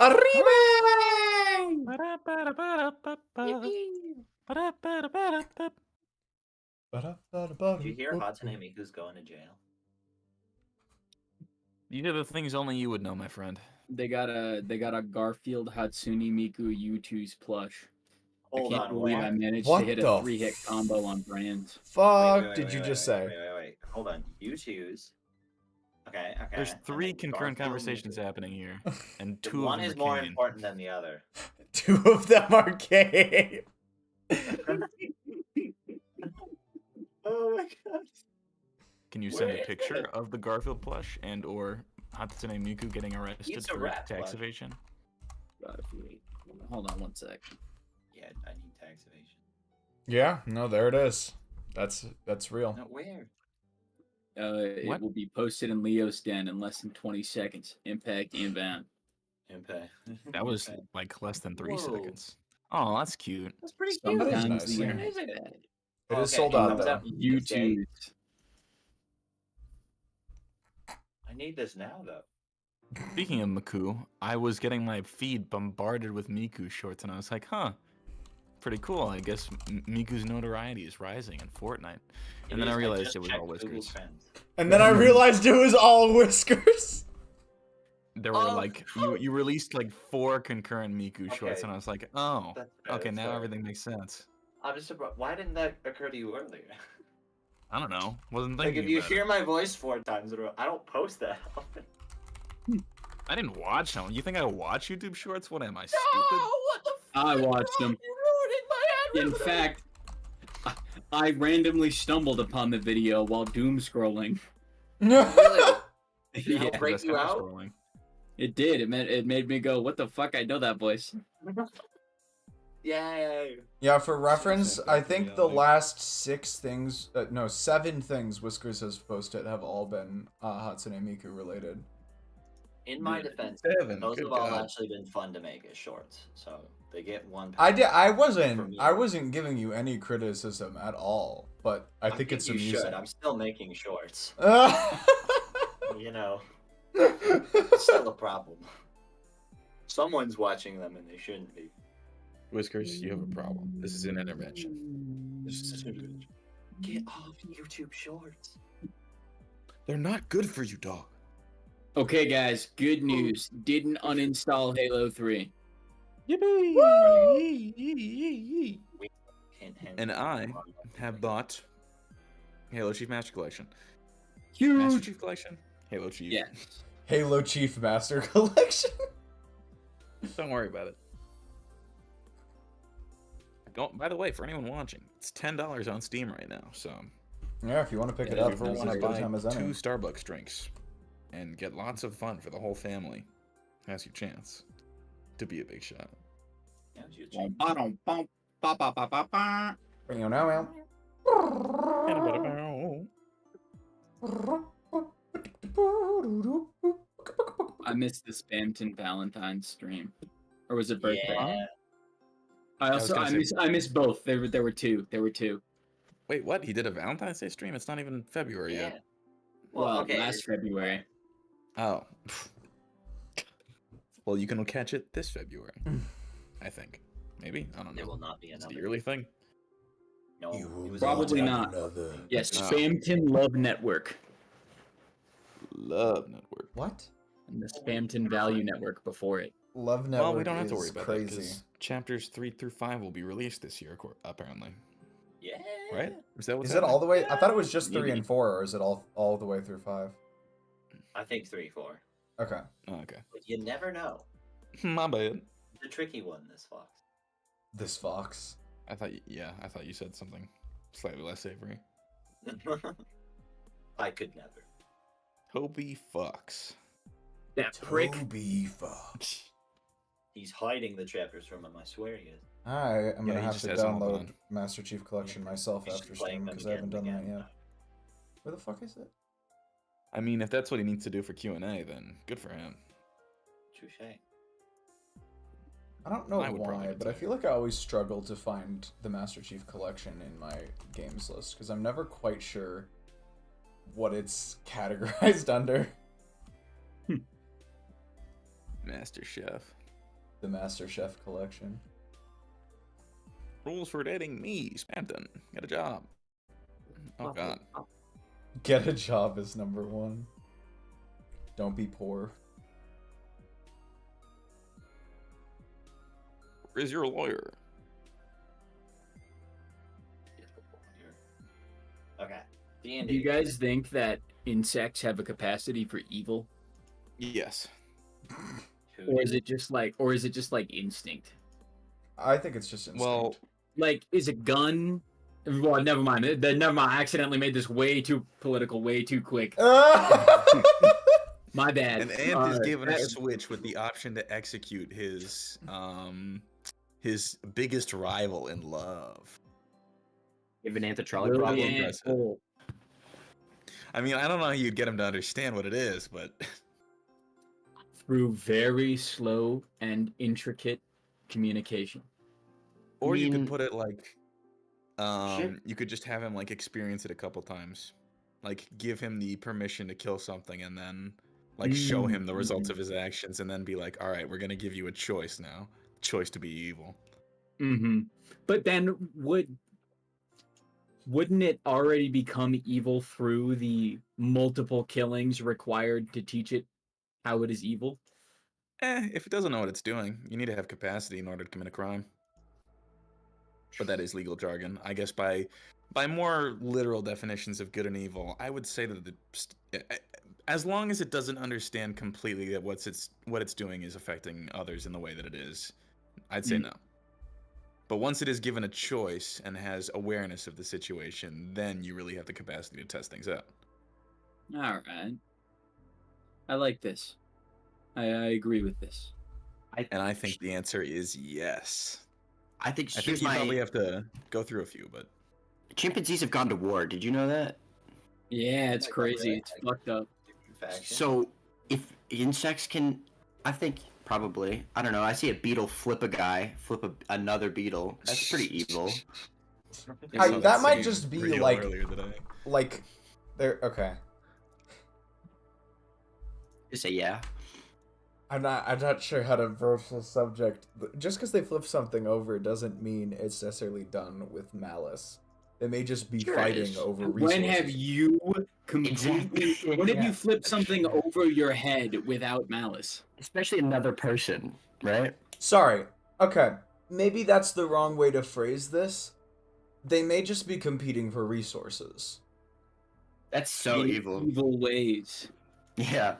Arriba! Did you hear Hatsune Miku's going to jail? These are the things only you would know, my friend. They got a Garfield Hatsune Miku U2's plush. Hold I can't on, believe what? I managed What to hit a the 3-hit combo on Brands. Fuck did you just say? Wait. Hold on. You choose. Okay. There's and 3 then concurrent Garfield conversations Miku. happening here, and The 2 of one them is are more canon. important than the other. 2 of them are gay. Oh my god. Can you send Where a is picture it? of the Garfield plush and or Hatsune Miku getting arrested It's a for rat tax plush. evasion? Hold on one sec. Yeah, I need tax evasion. Yeah, no, there it is. That's real. No, where? It What? will be posted in Leo's Den in less than 20 seconds. Impact inbound. Impay. That was Impay. like less than 3 Whoa. seconds. Oh, that's cute. That's pretty Sometimes nice, the yeah. internet's Isn't it? bad. It is Okay, sold it out comes though. out Tuesday. U2's. I need this now, though. Speaking of Miku, I was getting my feed bombarded with Miku shorts, and I was like, huh, pretty cool. I guess Miku's notoriety is rising in Fortnite. And then I realized just it was checked all Google whiskers. Trends. And then I realized it was all whiskers. There were like, you released like 4 concurrent Miku shorts, Okay. and I was like, oh, That's fair, okay, that's now fair. everything makes sense. I'm just surprised. Why didn't that occur to you earlier? I don't know. Wasn't Like, thinking if you about hear it. my voice 4 times in a row, I don't post that often. I didn't watch them. You think I watch YouTube shorts? What am I, stupid? what the I watched them. You ruining my In fact, I randomly stumbled upon the video while doom scrolling. Really? Did it help Yeah, break That's you how I'm out? scrolling. it did. It made me go, what the fuck? I know that voice. Yay. Yeah, for reference, Same I thing, think the reality. last 7 things Whiskers has posted have all been Hatsune Miku related. In my Yeah. defense, 7, those good have all God. actually been fun to make as shorts, so they get 1. I For me. wasn't giving you any criticism at all, but I think it's you amusing. should. I'm still making shorts. It's You know, it's still a problem. Someone's watching them and they shouldn't be. Whiskers, you have a problem. This is an intervention. Get off YouTube shorts. They're not good for you, dog. Okay, guys, good news. Didn't uninstall Halo 3. Yippee! Hint, hint. And I have bought Halo Chief Master Collection. Master Huge. Chief Collection? Halo Chief. Yeah. Halo Chief Master Collection. Don't worry about it. Don't. By the way, for anyone watching, it's $10 on Steam right now. So Yeah, if you want to pick it if up, you ever now's want as to good a buy time as 2 any. Starbucks drinks and get lots of fun for the whole family, has your chance to be a big shot. Now's your Bum, chance. ba-dum, bum, ba, ba, ba, ba, ba. I missed the Spamton Valentine's stream. Or was it birthday? Yeah. I missed both. There were 2. There were 2. Wait, what? He did a Valentine's Day stream? It's not even February Yeah. yet. Well, okay. last February. Oh. Well, you can catch it this February. I think. Maybe? I don't There will know. not be It's another. the yearly thing. No, it was Probably all- not. Yes, No. Spamton Love Network. Love Network. What? And the Spamton Value Network before it. Love Network Well, we don't have to worry is about crazy. that because chapters 3 through 5 will be released this year, apparently. Yeah. Right? Is that what's Is it all the way? I thought it was Yeah. just 3 and 4, or is it all the way through 5? I think 3, 4. Okay. Oh, okay. But you never know. My bad. It's a tricky one, this fox. This fox. I thought you said something slightly less savory. I could never. Toby Fox. That prick. Toby Fox. He's hiding the chapters from him, I swear he is. Alright, I'm Yeah, gonna he have just to has them open download on. Master Chief Collection myself He's after just playing stream them because I haven't again done and that again. yet. Where the fuck is it? I mean, if that's what he needs to do for Q&A, then good for him. Touche. I don't know I would probably why, do but I too. feel like I always struggle to find the Master Chief Collection in my games list because I'm never quite sure what it's categorized under. Master Chef. the Master Chef collection. Rules for dating me, Spampton. Get a job. Oh god. Get a job is number 1. Don't be poor. Where's your lawyer? Okay. Do you guys think that insects have a capacity for evil, Yes. or is it just like instinct? I think it's just instinct. Well, Like, is a gun? Well, never mind. Never mind. I accidentally made this way too political, way too quick. My bad. an ant is given a switch with the option to execute his biggest rival in love. Give an ant a trolley Really problem. ant hole. I mean, I don't know how you'd get him to understand what it is, but Through very slow and intricate communication. or you mean- could put it like, Shit. you could just have him like experience it a couple times, like give him the permission to kill something, and then like show him the results of his actions, and then be like, all right, we're gonna give you a choice now, choice to be evil. Mm-hmm. But then wouldn't it already become evil through the multiple killings required to teach it how it is evil? If it doesn't know what it's doing, you need to have capacity in order to commit a crime. But that is legal jargon. I guess by more literal definitions of good and evil, I would say that as long as it doesn't understand completely that what it's doing is affecting others in the way that it is, I'd say no. But once it is given a choice and has awareness of the situation, then you really have the capacity to test things out. All right. I like this. I agree with this. And I think the answer is yes. I think I think here's you my probably have to go through a few, but chimpanzees have gone to war. Did you know that? Yeah, it's Like, crazy. right, It's like- fucked up. So if insects can, I think probably. I don't know. I see a beetle flip a guy, another beetle. That's pretty evil. I- saw that might scene just be, real like- earlier today. Like, there. Okay. Just say yeah. I'm not sure how to broach the subject. Just because they flip something over doesn't mean it's necessarily done with malice. They may just be Sure it fighting is. over resources. When have you completely? Exactly. When have Yeah. you flipped something over your head without malice? Especially another person, right? Sorry. Okay. Maybe that's the wrong way to phrase this. They may just be competing for resources. That's so In evil. Evil ways. Yeah.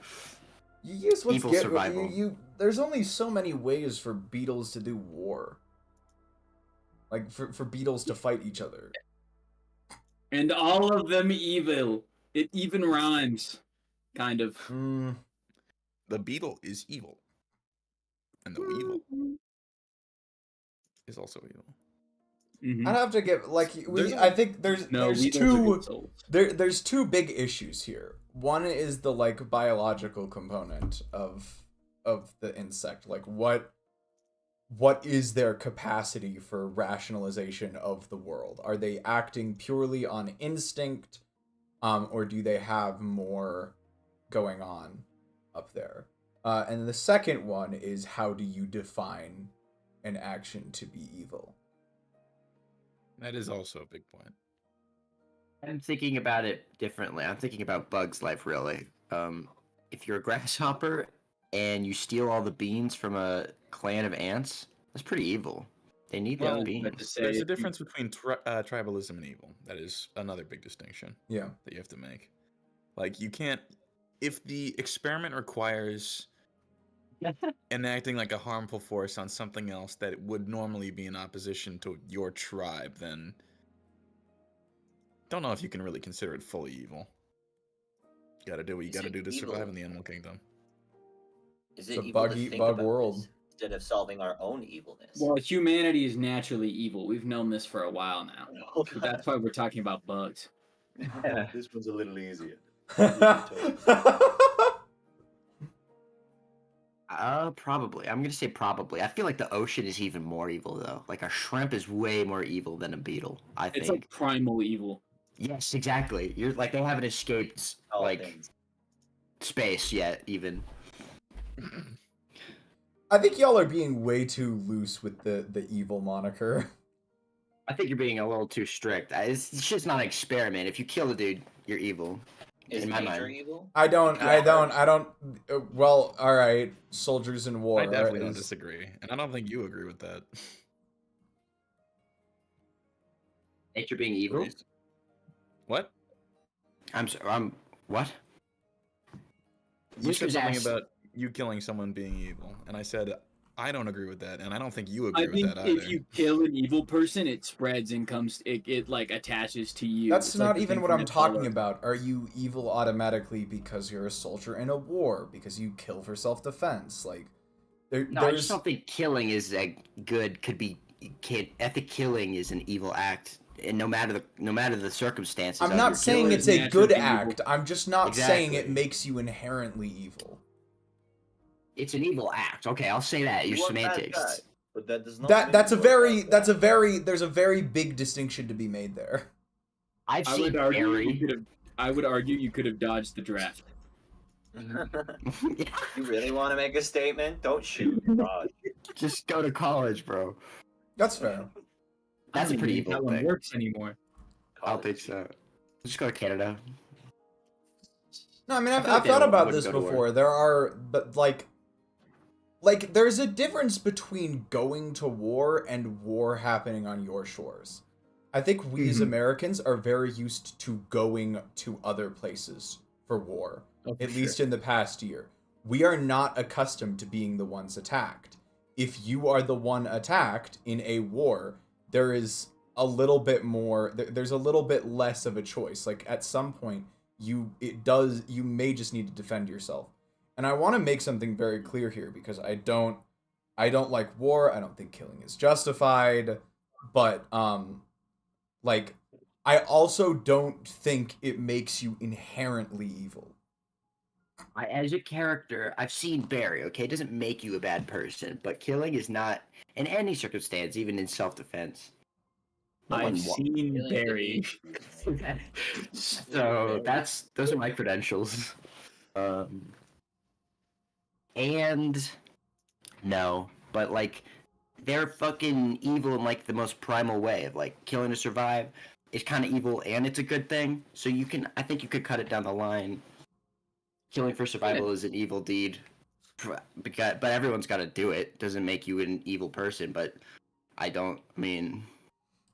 You use what's Evil survival. There's only so many ways for beetles to do war. Like for beetles to fight each other. And all of them evil. It even rhymes. Kind of. The beetle is evil, and the weevil is also evil. Mhm. I'd have to give There's I think there's No, there's weevils are two good souls. there's two big issues here. One is the like biological component of the insect. Like what is their capacity for rationalization of the world? Are they acting purely on instinct, or do they have more going on up there? And the second one is, how do you define an action to be evil? That is also a big point. I'm thinking about it differently. I'm thinking about Bug's life, really. If you're a grasshopper and you steal all the beans from a clan of ants, that's pretty evil. They need Well, those but to beans. say There's a if difference between tribalism and evil. That is another big distinction Yeah. that you have to make. Like, you can't... If the experiment requires enacting like a harmful force on something else that would normally be in opposition to your tribe, then don't know if you can really consider it fully evil. You gotta do what you Is gotta it do to evil? survive in the animal kingdom. Is It's it a evil bug to eat think bug about world. this instead of solving our own evilness? Well, humanity is naturally evil. We've known this for a while now. Oh, So that's why we're talking about bugs. This one's a little easier. Probably. I'm gonna say probably. I feel like the ocean is even more evil, though. Like a shrimp is way more evil than a beetle. I think. It's like primal evil. Yes, exactly. You're like they haven't escaped All like things. space yet, even. I think y'all are being way too loose with the evil moniker. I think you're being a little too strict. It's just not an experiment. If you kill a dude, you're evil. Is in my nature mind. evil? I don't. Well, all right. Soldiers in war. I definitely don't is- disagree, and I don't think you agree with that. Nature being evil? Priest. What? I'm sorry. What? You Which said was something asked- about you killing someone being evil, and I said I don't agree with that, and I don't think you I agree with think that either. if you kill an evil person, it spreads and comes. It like attaches to you. That's It's like not the even thing what from I'm the talking color. about. Are you evil automatically because you're a soldier in a war? Because you kill for self-defense? Like, No, I just don't think killing is a good. Ethic killing is an evil act, and no matter the circumstances. I'm of not your saying killing. it's a good naturally evil. act. I'm just not saying it Exactly. makes you inherently evil. It's an evil act. Okay, I'll say that. Your You are bad semantics. guy, but that does not. That's a mean you are very bad that's a guy. very there's a very big distinction to be made there. I've I seen would argue you Barry. could have. I would argue you could have dodged the draft. You really want to make a statement? Don't shoot. God. Just go to college, bro. That's fair. That's a I don't pretty even think evil that one thing. works anymore. I don't think so. Just go to Canada. No, I mean I've feel like thought they about wouldn't this go to war. before. There are, but like there's a difference between going to war and war happening on your shores. I think we as Mhm. Americans are very used to going to other places for war. Oh, for At sure. least in the past year. We are not accustomed to being the ones attacked. If you are the one attacked in a war, there is a little bit more, there's a little bit less of a choice. Like at some point, you may just need to defend yourself. And I want to make something very clear here because I don't like war. I don't think killing is justified, but like I also don't think it makes you inherently evil. As a character, I've seen Barry. Okay, it doesn't make you a bad person, but killing is not in any circumstance, even in self-defense. No I've one seen Really Barry. So those are my credentials. And no, but like they're fucking evil in like the most primal way of like killing to survive is kind of evil and it's a good thing. So I think you could cut it down the line. Killing for survival is an evil deed, but everyone's got to do it. Doesn't make you an evil person, but I mean,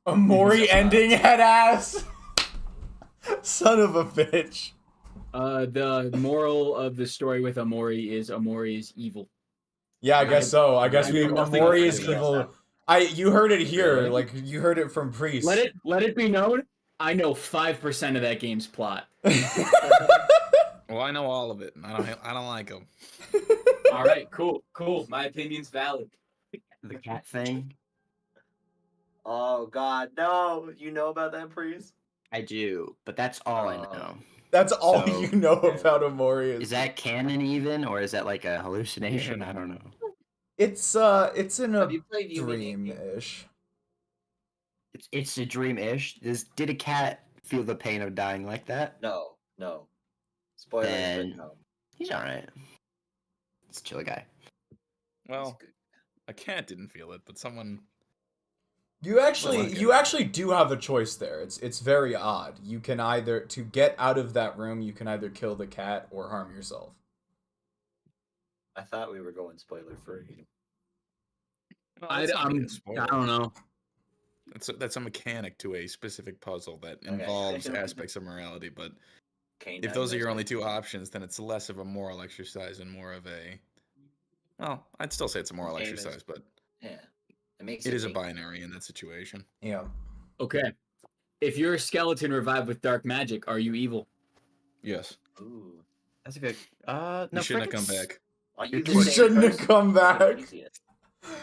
A Mori Just ending, nuts. head ass. Son of a bitch. The moral of the story with Amori is evil. Yeah, I guess so. I guess I we have nothing Mori to is say about evil. You heard it here, Really? like you heard it from Priest. Let it be known. I know 5% of that game's plot. Well, I know all of it, and I don't like them. All right, cool. My opinion's valid. the cat thing. Oh God, no! You know about that, priest? I do, but that's all I Oh. know. That's all So- you know about Amori. Is that canon even, or is that like a hallucination? I don't know. It's in a Have you played Unity? dream-ish. It's a dream-ish. Did a cat feel the pain of dying like that? No. Spoilers, Then- but no. He's all right. He's a chill guy. Well, a cat didn't feel it, but someone. You actually Well, okay. you actually do have a choice there. It's very odd. You can either to get out of that room, you can either kill the cat or harm yourself. I thought we were going spoiler free. Well, I that's not really a don't spoiler. know. That's a mechanic to a specific puzzle that Okay. involves aspects of morality, but Canine if those are your knows only what two to do. options, then it's less of a moral exercise and more of a. Well, I'd still say it's a moral Game is- exercise, but Yeah, it makes it is a make- binary in that situation. Yeah. Okay. If you're a skeleton revived with dark magic, are you evil? Yes, Ooh. That's a good. you shouldn't have come back. Are you the You same shouldn't have person? come back. Easiest.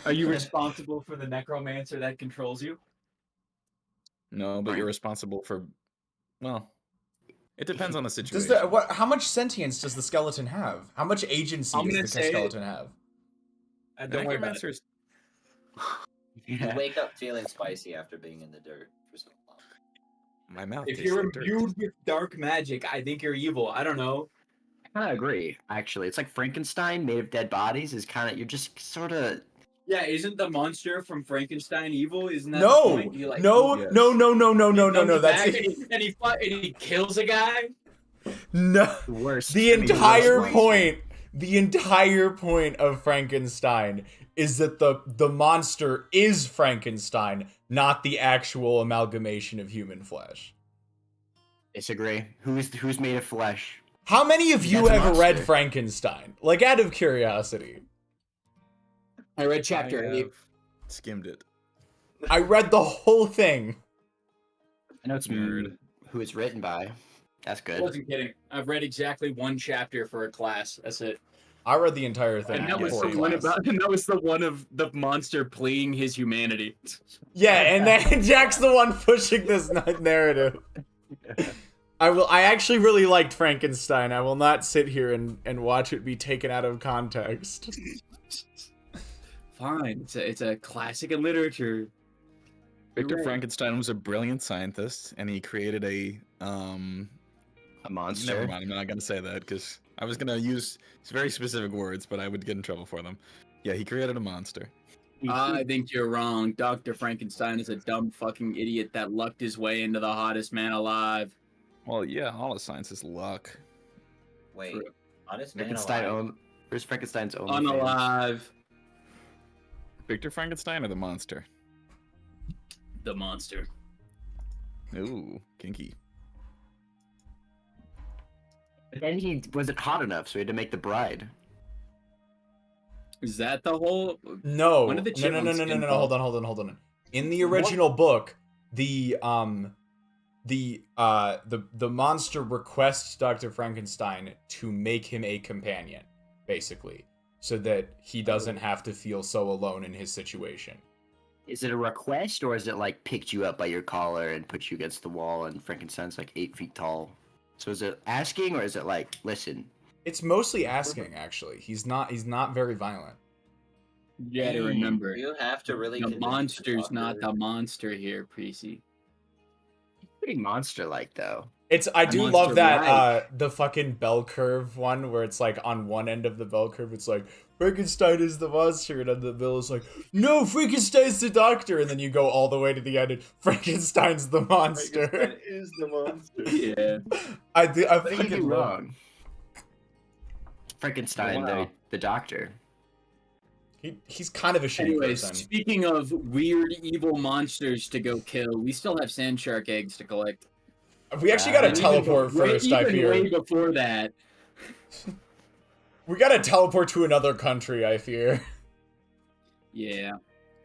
Are you responsible for the necromancer that controls you? No, but Fine. you're responsible for. Well, it depends on the situation. Does the what? How much sentience does the skeleton have? How much agency I'm does gonna the say- skeleton have? Don't worry about it. Necromancers. You wake up feeling spicy after being in the dirt for so long. My mouth If tastes you're like dirt. imbued with dark magic, I think you're evil. I don't know. kind of agree. Actually, it's like Frankenstein made of dead bodies. Is kind of you're just sort of. Yeah, isn't the monster from Frankenstein evil? Isn't that the No, point? He, like, no, Yes. no, no, no, no, he no, no, comes no. That's back it. and he kills a guy. No. Worst. The I mean, worst entire monster. point, the entire point of Frankenstein is that the monster is Frankenstein, not the actual amalgamation of human flesh. Disagree. Who's made of flesh? How many of you That's a have read monster. Frankenstein? Like, out of curiosity. I read chapter I 8. have skimmed it. I read the whole thing. I know it's Nerd. who it's written by. That's I good. wasn't kidding. I've read exactly one chapter for a class. That's it. I read the entire thing. And that was before the one class. about. And that was the one of the monster pleading his humanity. Yeah, and then Jack's the one pushing this narrative. I actually really liked Frankenstein. I will not sit here and watch it be taken out of context. Fine. It's a classic in literature. Victor right. Frankenstein was a brilliant scientist, and he created a A monster. Never mind, I'm not gonna say that because I was gonna use very specific words, but I would get in trouble for them. Yeah, he created a monster. I think you're wrong. Dr. Frankenstein is a dumb fucking idiot that lucked his way into the hottest man alive. Well, yeah, all of science is luck. Wait, True. honest man Frankenstein alive. own. Where's Frankenstein's own? Unalive. Victor Frankenstein or the monster? The monster. Ooh, kinky. But then he wasn't hot enough, so he had to make the bride. Is that the whole? No, When did the no, no, no, chipmunks no, get no, no, involved? hold on. In the original book, the monster requests Dr. Frankenstein to make him a companion, basically, so that he doesn't have to feel so alone in his situation. Is it a request, or is it like picked you up by your collar and put you against the wall, and Frankenstein's like 8 feet tall? So is it asking, or is it like, listen? It's mostly asking, actually. He's not very violent. You gotta remember, You have to really. the convince monster's doctor. not the monster here, Precy. Pretty monster-like though. I do Monster love that like. the fucking bell curve one where it's like on one end of the bell curve it's like Frankenstein is the monster, and on the bill is like, no, Frankenstein's the doctor, and then you go all the way to the end and Frankenstein's the monster. Frankenstein is the monster. Yeah. I What did he fucking do love. wrong? Frankenstein, Wow. the doctor. He's kind of a shitty Anyways, person. speaking of weird evil monsters to go kill, we still have sand shark eggs to collect. We actually got to And teleport first, I fear. Way before that. We got to teleport to another country, I fear. Yeah.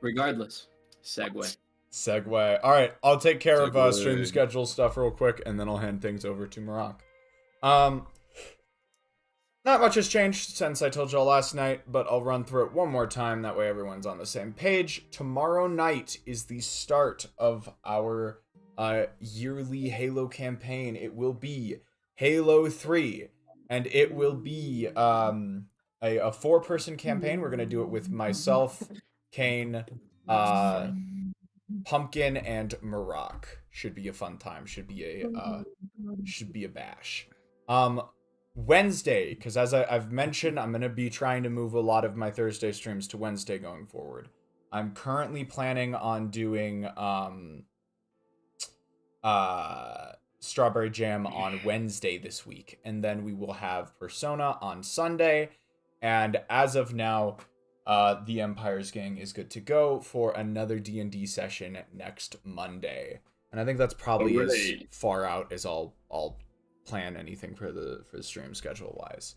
Regardless, segue. Segue. All right, I'll take care of Segue. stream schedule stuff real quick, and then I'll hand things over to Marak. Not much has changed since I told y'all last night, but I'll run through it one more time. That way everyone's on the same page. Tomorrow night is the start of our yearly Halo campaign. It will be Halo 3, and it will be a 4-person campaign. We're going to do it with myself, Kane, Pumpkin, and Marak. Should be a fun time. Should be a bash. Wednesday, because as I've mentioned, I'm going to be trying to move a lot of my Thursday streams to Wednesday going forward. I'm currently planning on doing Strawberry Jam on Wednesday this week, and then we will have Persona on Sunday, and as of now, the Empire's Gang is good to go for another D&D session next Monday. And I think that's probably as far out as I'll plan anything for the stream schedule wise.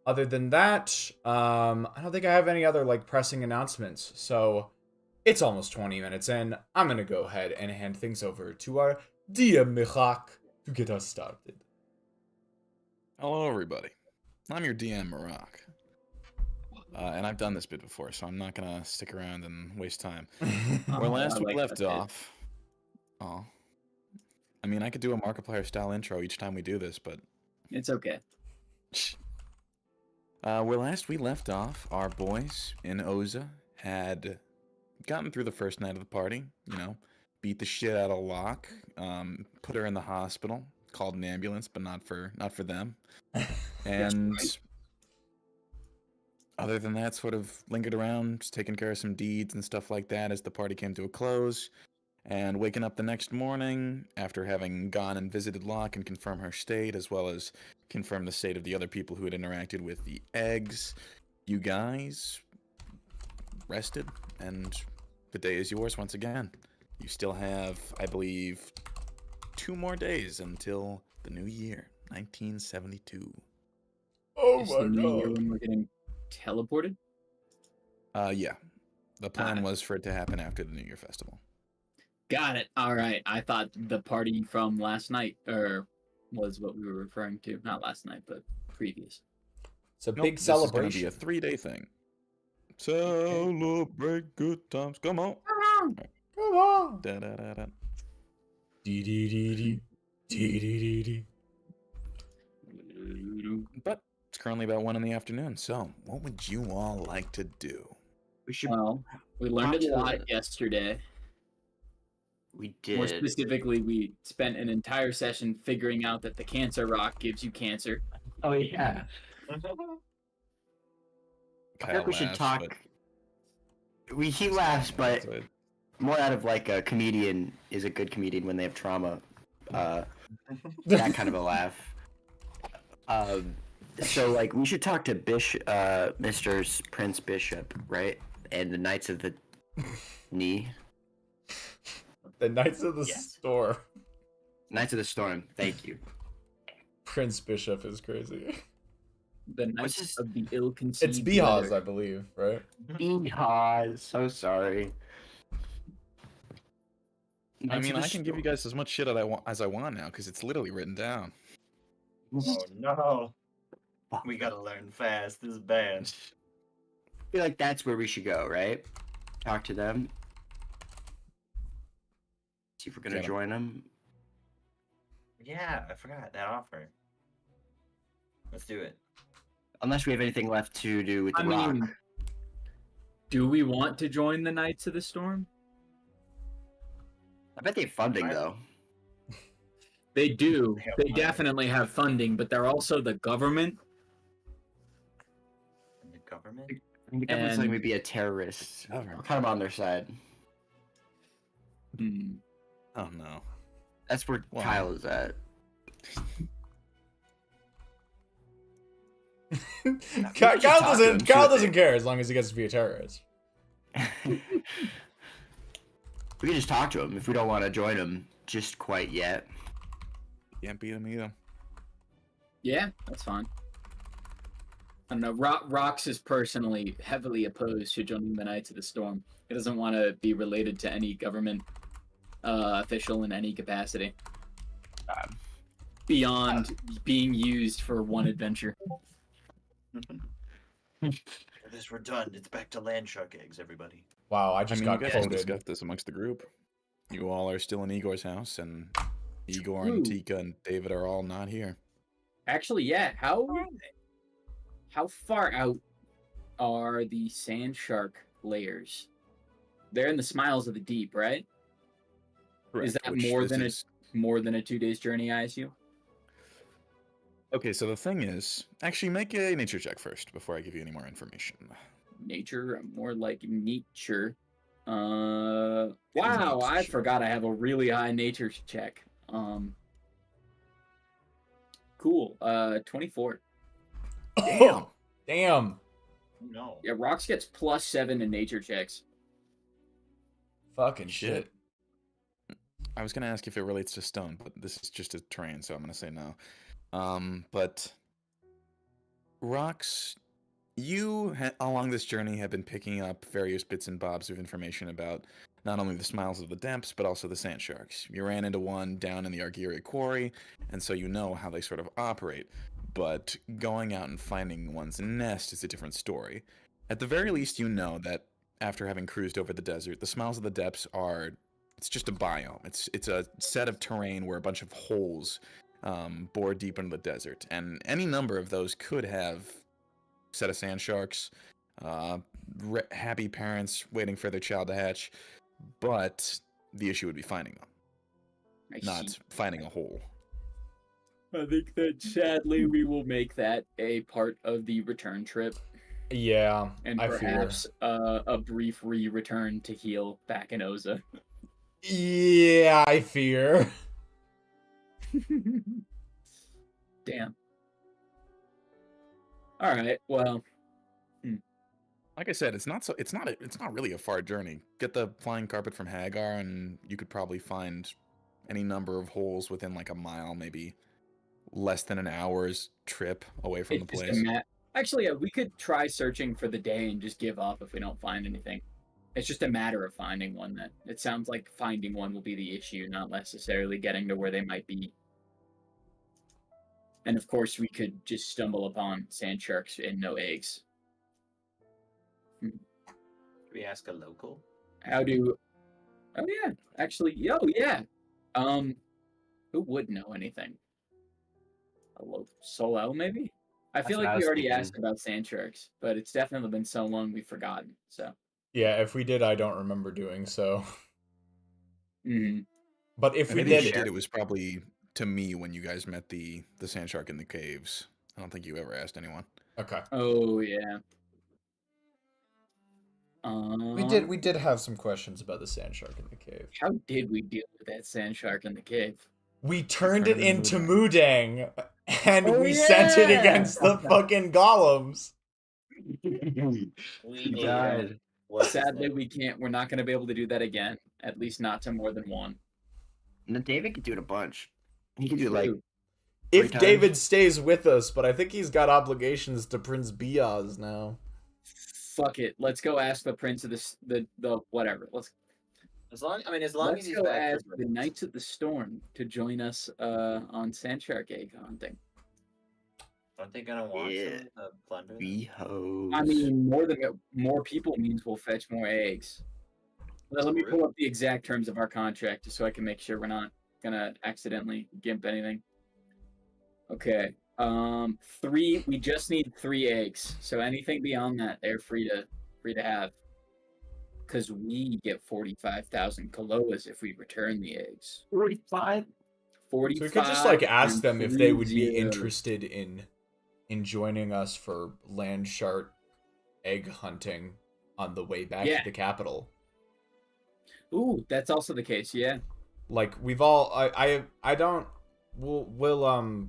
Other than that, I don't think I have any other like pressing announcements. So it's almost 20 minutes in. I'm gonna go ahead and hand things over to our DM Michak to get us started. Hello, everybody. I'm your DM, Marak. And I've done this bit before, so I'm not gonna stick around and waste time. Where last I we like left that bit. off. Oh. I mean, I could do a Markiplier style intro each time we do this, but It's okay. where last we left off, our boys in Oza had gotten through the first night of the party, you know, beat the shit out of Locke, put her in the hospital, called an ambulance, but not for them. And other than that, sort of lingered around, just taking care of some deeds and stuff like that as the party came to a close. And waking up the next morning after having gone and visited Locke and confirm her state, as well as confirm the state of the other people who had interacted with the eggs, you guys rested, and the day is yours once again. You still have, I believe, 2 more days until the new year, 1972. Oh It's my the new year god. when we're getting teleported. Yeah. The plan was for it to happen after the New Year festival. Got it. All right. I thought the party from last night, or was what we were referring to. Not last night, but previous. It's a Nope, big this is going to celebration. be a 3-day thing. Celebrate good times. Come on. Come on. Da, da, da, da. Dee dee dee dee. Dee dee dee dee. But it's currently about 1 in the afternoon, so what would you all like to do? We should. Well, we learned talk a to lot the- yesterday. We More did. specifically, we spent an entire session figuring out that the cancer rock gives you cancer. Oh yeah. I Kyle think we should laughs, talk. but He laughs, but that's it. more out of like a comedian is a good comedian when they have trauma. That kind of a laugh. So like we should talk to Mr. Prince Bishop, right? And the Knights of the Knee. The Knights of the Yes. Store. Knights of the Storm. Thank you. Prince Bishop is crazy. The What's Knights his- of the ill-conceived. It's Bihaz, letter. I believe, right? Yeehaw, so sorry. I Knights mean, of I the can give you Storm. guys as much shit as I want now, because it's literally written down. Oh no. We gotta learn fast. This is bad. I feel like that's where we should go, right? Talk to them. See if we're gonna Get 'em. join them. Yeah, I forgot that offer. Let's do it. Unless we have anything left to do with the I rock. mean, do we want to join the Knights of the Storm? I bet they have funding I- though. They do. Yeah, They why? definitely have funding, but they're also the government. And the government? I think the government's letting me And- be a terrorist. Oh, I'll cut them on their side. Hmm. Oh no. That's where Wow. Kyle is at. Kyle talk to him, see Kyle what doesn't they- care as long as he gets to be a terrorist. We can just talk to him if we don't want to join him just quite yet. Can't beat him either. Yeah, that's fine. I don't know. Rox is personally heavily opposed to joining the Knights of the Storm. He doesn't want to be related to any government official in any capacity beyond being used for one adventure. This we're done. It's back to land shark eggs, everybody. Wow, I I just mean, you got guys can quoted. discuss this amongst the group. You all are still in Igor's house, and Igor True. and Tika and David are all not here. Actually, yeah. How far out are the sand shark layers? They're in the Smiles of the Deep, right? Is that Which more this than is- more than a 2 days journey, I assume? Okay, so the thing is, actually make a nature check first before I give you any more information. Nature, more like nature. Wow, I nature. forgot I have a really high nature check. Cool. 24. Damn. Damn. No. Yeah, Rox gets +7 in nature checks. Fucking shit. I was gonna ask if it relates to stone, but this is just a terrain, so I'm gonna say no. But Rox, you along this journey have been picking up various bits and bobs of information about not only the Smiles of the Depths, but also the sand sharks. You ran into one down in the Argyria quarry, and so you know how they sort of operate. But going out and finding one's nest is a different story. At the very least, you know that after having cruised over the desert, the Smiles of the Depths are, it's just a biome. It's a set of terrain where a bunch of holes bore deep into the desert, and any number of those could have a set of sand sharks, happy parents waiting for their child to hatch, but the issue would be finding them, I not see. finding a hole. I think that sadly we will make that a part of the return trip, Yeah, and I fear. perhaps a brief return to heal back in Oza. Yeah, I fear. Damn. All right. Well, Like I said, it's not really a far journey. Get the flying carpet from Hagar, and you could probably find any number of holes within like a mile, maybe less than an hour's trip away from the it's just place. actually, yeah, we could try searching for the day and just give up if we don't find anything. It's just a matter of finding one. That it sounds like finding one will be the issue, not necessarily getting to where they might be. And of course, we could just stumble upon sand sharks and no eggs. Should we ask a local? How do? Oh yeah, actually, yeah. Who would know anything? A local Solel, maybe. I feel That's what like I we was already thinking. asked about sand sharks, but it's definitely been so long we've forgotten. So. Yeah, if we did, I don't remember doing so. Mm-hmm. But if And we if you did, did, it was probably to me when you guys met the sand shark in the caves. I don't think you ever asked anyone. okay. Oh yeah. We did have some questions about the sand shark in the cave. How did we deal with that sand shark in the cave? We turned turned it it into into Mudang, and Oh, we sent it yeah! against the fucking golems. We You need died. What's his Sadly, name? we can't. We're not going to be able to do that again. At least not to more than one. No, David could do it a bunch. He could do it like True. If 3 times. David stays with us, but I think he's got obligations to Prince Biaz now. Fuck it. Let's go ask the prince of the whatever. Let's As long as he's go back ask for the Knights of the Storm to join us on sand shark egg hunting. Aren't they gonna want Yeah. some plunder? them? Behos. I mean, more people means we'll fetch more eggs. Let me pull up the exact terms of our contract just so I can make sure we're not gonna accidentally gimp anything. Okay. 3. We just need 3 eggs. So anything beyond that, they're free to have. Because we get 45,000 kaloas if we return the eggs. 45. 45. So we could just like ask and them if they would be 30. interested in joining us for land shark egg hunting on the way back Yeah. to the capital. Ooh, that's also the case. Yeah. Like we've all I don't we'll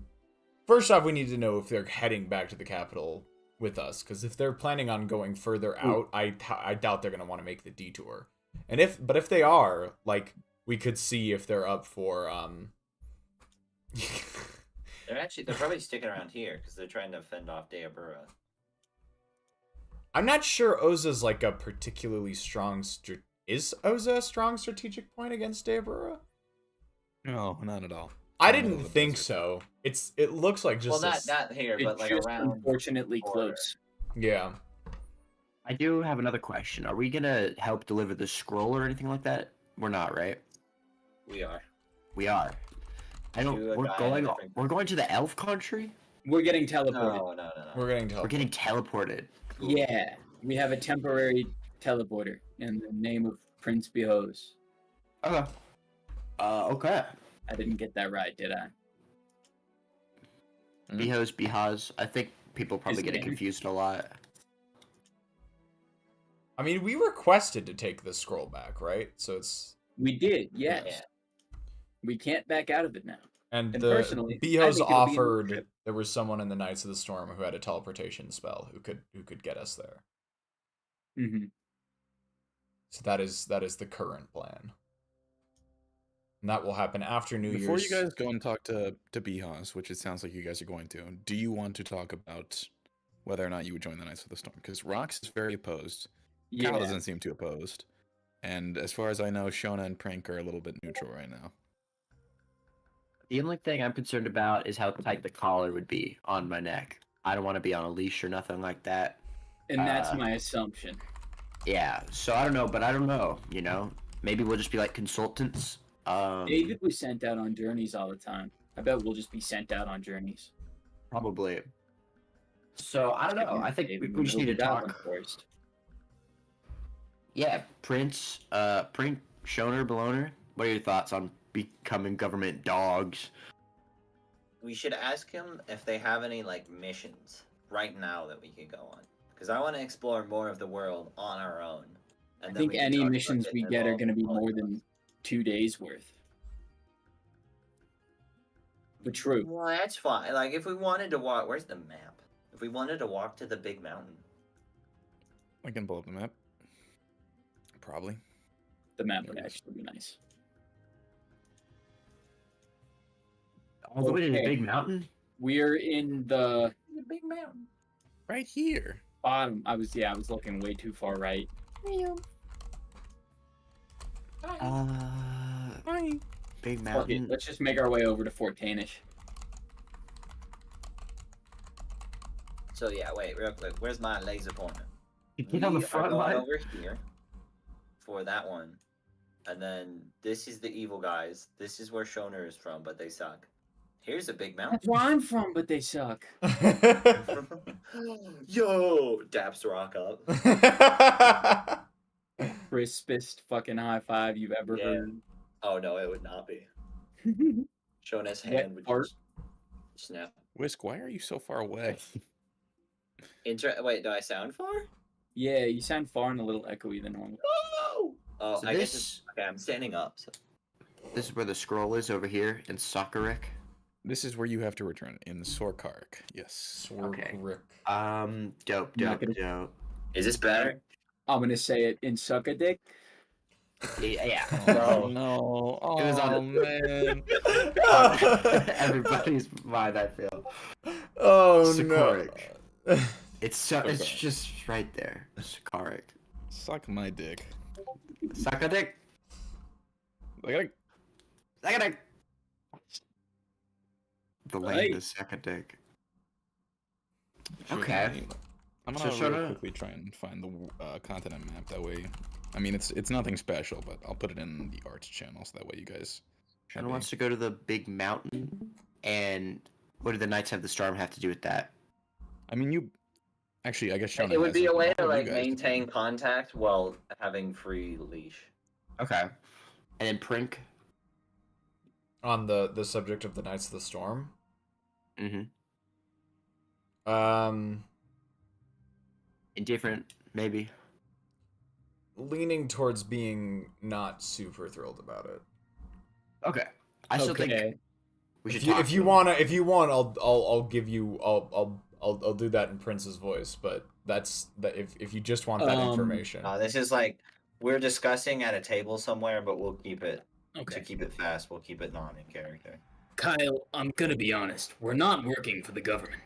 first off we need to know if they're heading back to the capital with us, because if they're planning on going further out, I doubt they're gonna want to make the detour. And if they are, like, we could see if they're up for They're probably sticking around here because they're trying to fend off Deabura. I'm not sure Oza's like a particularly strong is Oza a strong strategic point against Deabura? No, not at all. I In the middle didn't of the think desert. so. It looks like just Well, not here, but It's like just around. unfortunately or- close. yeah. I do have another question. Are we gonna help deliver the scroll or anything like that? We're not, right? We are. We are. I don't. To a We're guy in a going. different We're going to the elf country. We're getting teleported. No. We're getting We're getting teleported. Cool. Yeah, we have a temporary teleporter in the name of Prince Behos. Okay. Okay. I didn't get that right, did I? Behos, Behaz. I think people probably His get it name. confused a lot. I mean, we requested to take the scroll back, right? So it's We did, yes. Yeah. We can't back out of it now. and And the personally, I Behos think it'll be a road offered trip. there was someone in the Knights of the Storm who had a teleportation spell who could get us there. Mm-hmm. So that is the current plan. And that will happen after New Before Year's. you guys go and talk to Behaz, which it sounds like you guys are going to, do you want to talk about whether or not you would join the Knights of the Storm? Because Rox is very opposed. Yeah. Cal doesn't seem too opposed. And as far as I know, Shona and Prank are a little bit neutral right now. The only thing I'm concerned about is how tight the collar would be on my neck. I don't want to be on a leash or nothing like that. And that's my assumption. Yeah, so I don't know, but I don't know, you know? Maybe we'll just be like consultants. David was sent out on journeys all the time. I bet we'll just be sent out on journeys. Probably. So I don't know. I think David we just need to will die talk. first. Yeah, Prince, Prink, Shoner, Beloner. What are your thoughts on becoming government dogs? we should ask him if they have any like missions right now that we could go on. Because I want to explore more of the world on our own. And I then think we can any talk about missions we getting get are involved going to in be more politics. than 2 days worth. But true. Well, that's fine. Like, if we wanted to walk, where's the map? If we wanted to walk to the big mountain, I can pull up the map. Probably. The map would actually be nice. All the way to the Okay. big mountain? We're in the the big mountain. Right here. bottom. I was looking way too far right. Big Fuck it, mountain. let's just make our way over to Fort Tanish. So yeah, wait, real quick. Where's my laser pointer? You get on the We are front going line. over here for that one, and then this is the evil guys. This is where Shoner is from, but they suck. Here's a big mountain. That's where I'm from, but they suck. Yo, daps rock up. Crispest fucking high five you've ever Yeah. heard. Oh no, it would not be. Shoner's Wet hand would fart. just snap. Whisk, why are you so far away? Wait, do I sound far? Yeah, you sound far and a little echoey than normal. Oh, So I guess this- it's, okay. I'm standing up. So. This is where the scroll is over here in Sorkarik. This is where you have to return in Sorkarik. Yes. Okay. Sorkarik. Dope, Not dope, gonna- dope. Is this better? I'm gonna say it in suck a dick. Yeah. Oh no! Oh It was on- man! Everybody's mind, I feel. Oh Sorkarik. no. It's Okay. just right there. Sorkarik. Suck my dick. Sakadik. Like, Sakadik. The land Right. is Sakadik. should we- Okay. I'm So gonna should really I- quickly try and find the continent map. That way, I mean, it's nothing special, but I'll put it in the arts channel so that way you guys. Shona wants to go to the big mountain, and what do the Knights of the Storm have to do with that? I mean, you. Actually, I guess Shona It would has be a something. way What to would you like guys do? maintain contact while having free leash. Okay. And then Prink. On the subject of the Knights of the Storm. Mm-hmm. Indifferent, maybe. Leaning towards being not super thrilled about it. Okay. I still think Okay. we should If you, talk if to you them. want, I'll give you, I'll do that in Prince's voice. But that's that. If you just want that information. This is like we're discussing at a table somewhere, but we'll keep it to Okay. keep it fast. We'll keep it non in character. Kyle, I'm gonna be honest. We're not working for the government.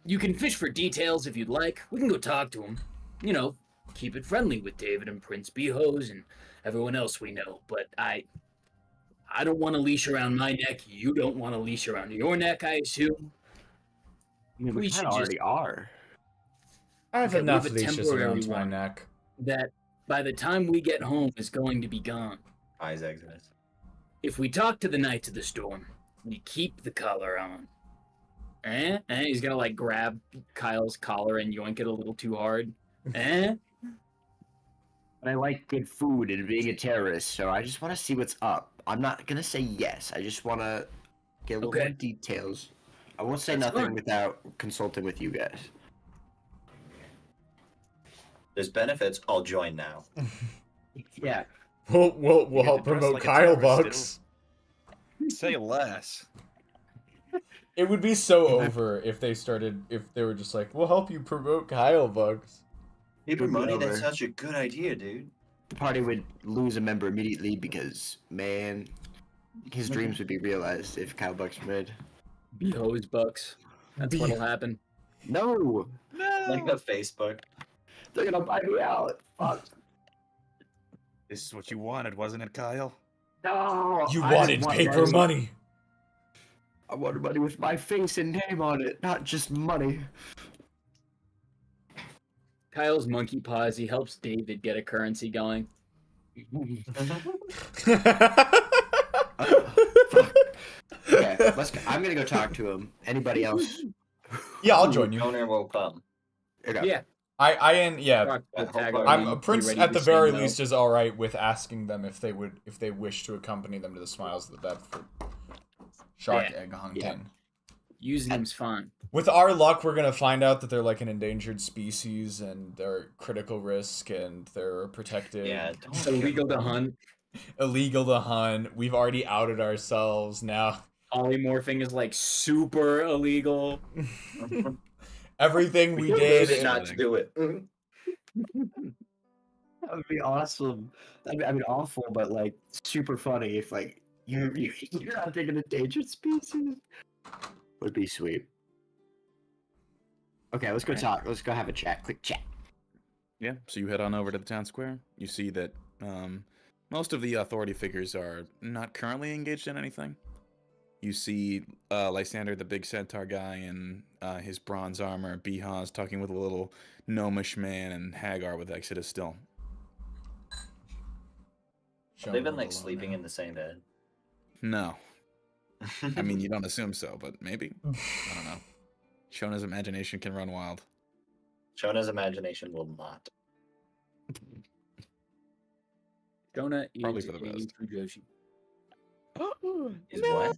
You can fish for details if you'd like. We can go talk to him. You know, keep it friendly with David and Prince Behos and everyone else we know. But I don't want a leash around my neck. You don't want a leash around your neck, I assume. I mean, we we should kind of just- already are. I have Okay, we enough have a leashes temporary around my one. neck. That by the time we get home is going to be gone. Eyes Exodus. If we talk to the Knights of the Storm, we keep the collar on. He's gonna like grab Kyle's collar and yoink it a little too hard. But I like good food and being a terrorist, so I just want to see what's up. I'm not gonna say yes. I just want to get a little Okay. more details. I won't say That's nothing fine. without consulting with you guys. There's benefits. I'll join now. Yeah. We'll get help to dress promote like a Kyle terrorist Bucks. Say less. It would be so over if they were just like, we'll help you promote Kyle Bucks. Paper Would be money. over. That's such a good idea, dude. The party would lose a member immediately because, man, his dreams would be realized if Kyle Bucks made. Behos Bucks. That's what'll happen. No! Like the Facebook. They're gonna buy me out. Fuck. This is what you wanted, wasn't it, Kyle? No! You I wanted just want paper money. I wanted money with my face and name on it, not just money. Kyle's monkey paws. He helps David get a currency going. Okay, I'm gonna go talk to him. Anybody else? Yeah, I'll join you. Owner will come. Okay. Yeah. Yeah. Talk to the tag I'm already, Prince be ready at the to say very no. least is all right with asking them if they wish to accompany them to the Smiles of the Depth for shark Yeah. egg hunting. Using them's fine. With our luck, we're gonna find out that they're like an endangered species and they're critical risk and they're protected. Yeah, It's illegal to hunt. Illegal to hunt. We've already outed ourselves now. Polymorphing is like super illegal. Everything we Did did. not to do it. That would be awesome. I mean, awful, but like super funny if like you're not taking an endangered species. Would be sweet. Okay, let's go talk. Let's go have a chat. Quick chat. Yeah, so you head on over to the town square. You see that most of the authority figures are not currently engaged in anything. You see Lysander, the big centaur guy, in his bronze armor, Behaz talking with a little gnomish man, and Hagar with Exodus still. They've been like sleeping in the same bed. No. I mean, you don't assume so, but maybe. I don't know. Shona's imagination can run wild. Shona's imagination will not. Shona Probably is for the a best. Fujoshi. Is what?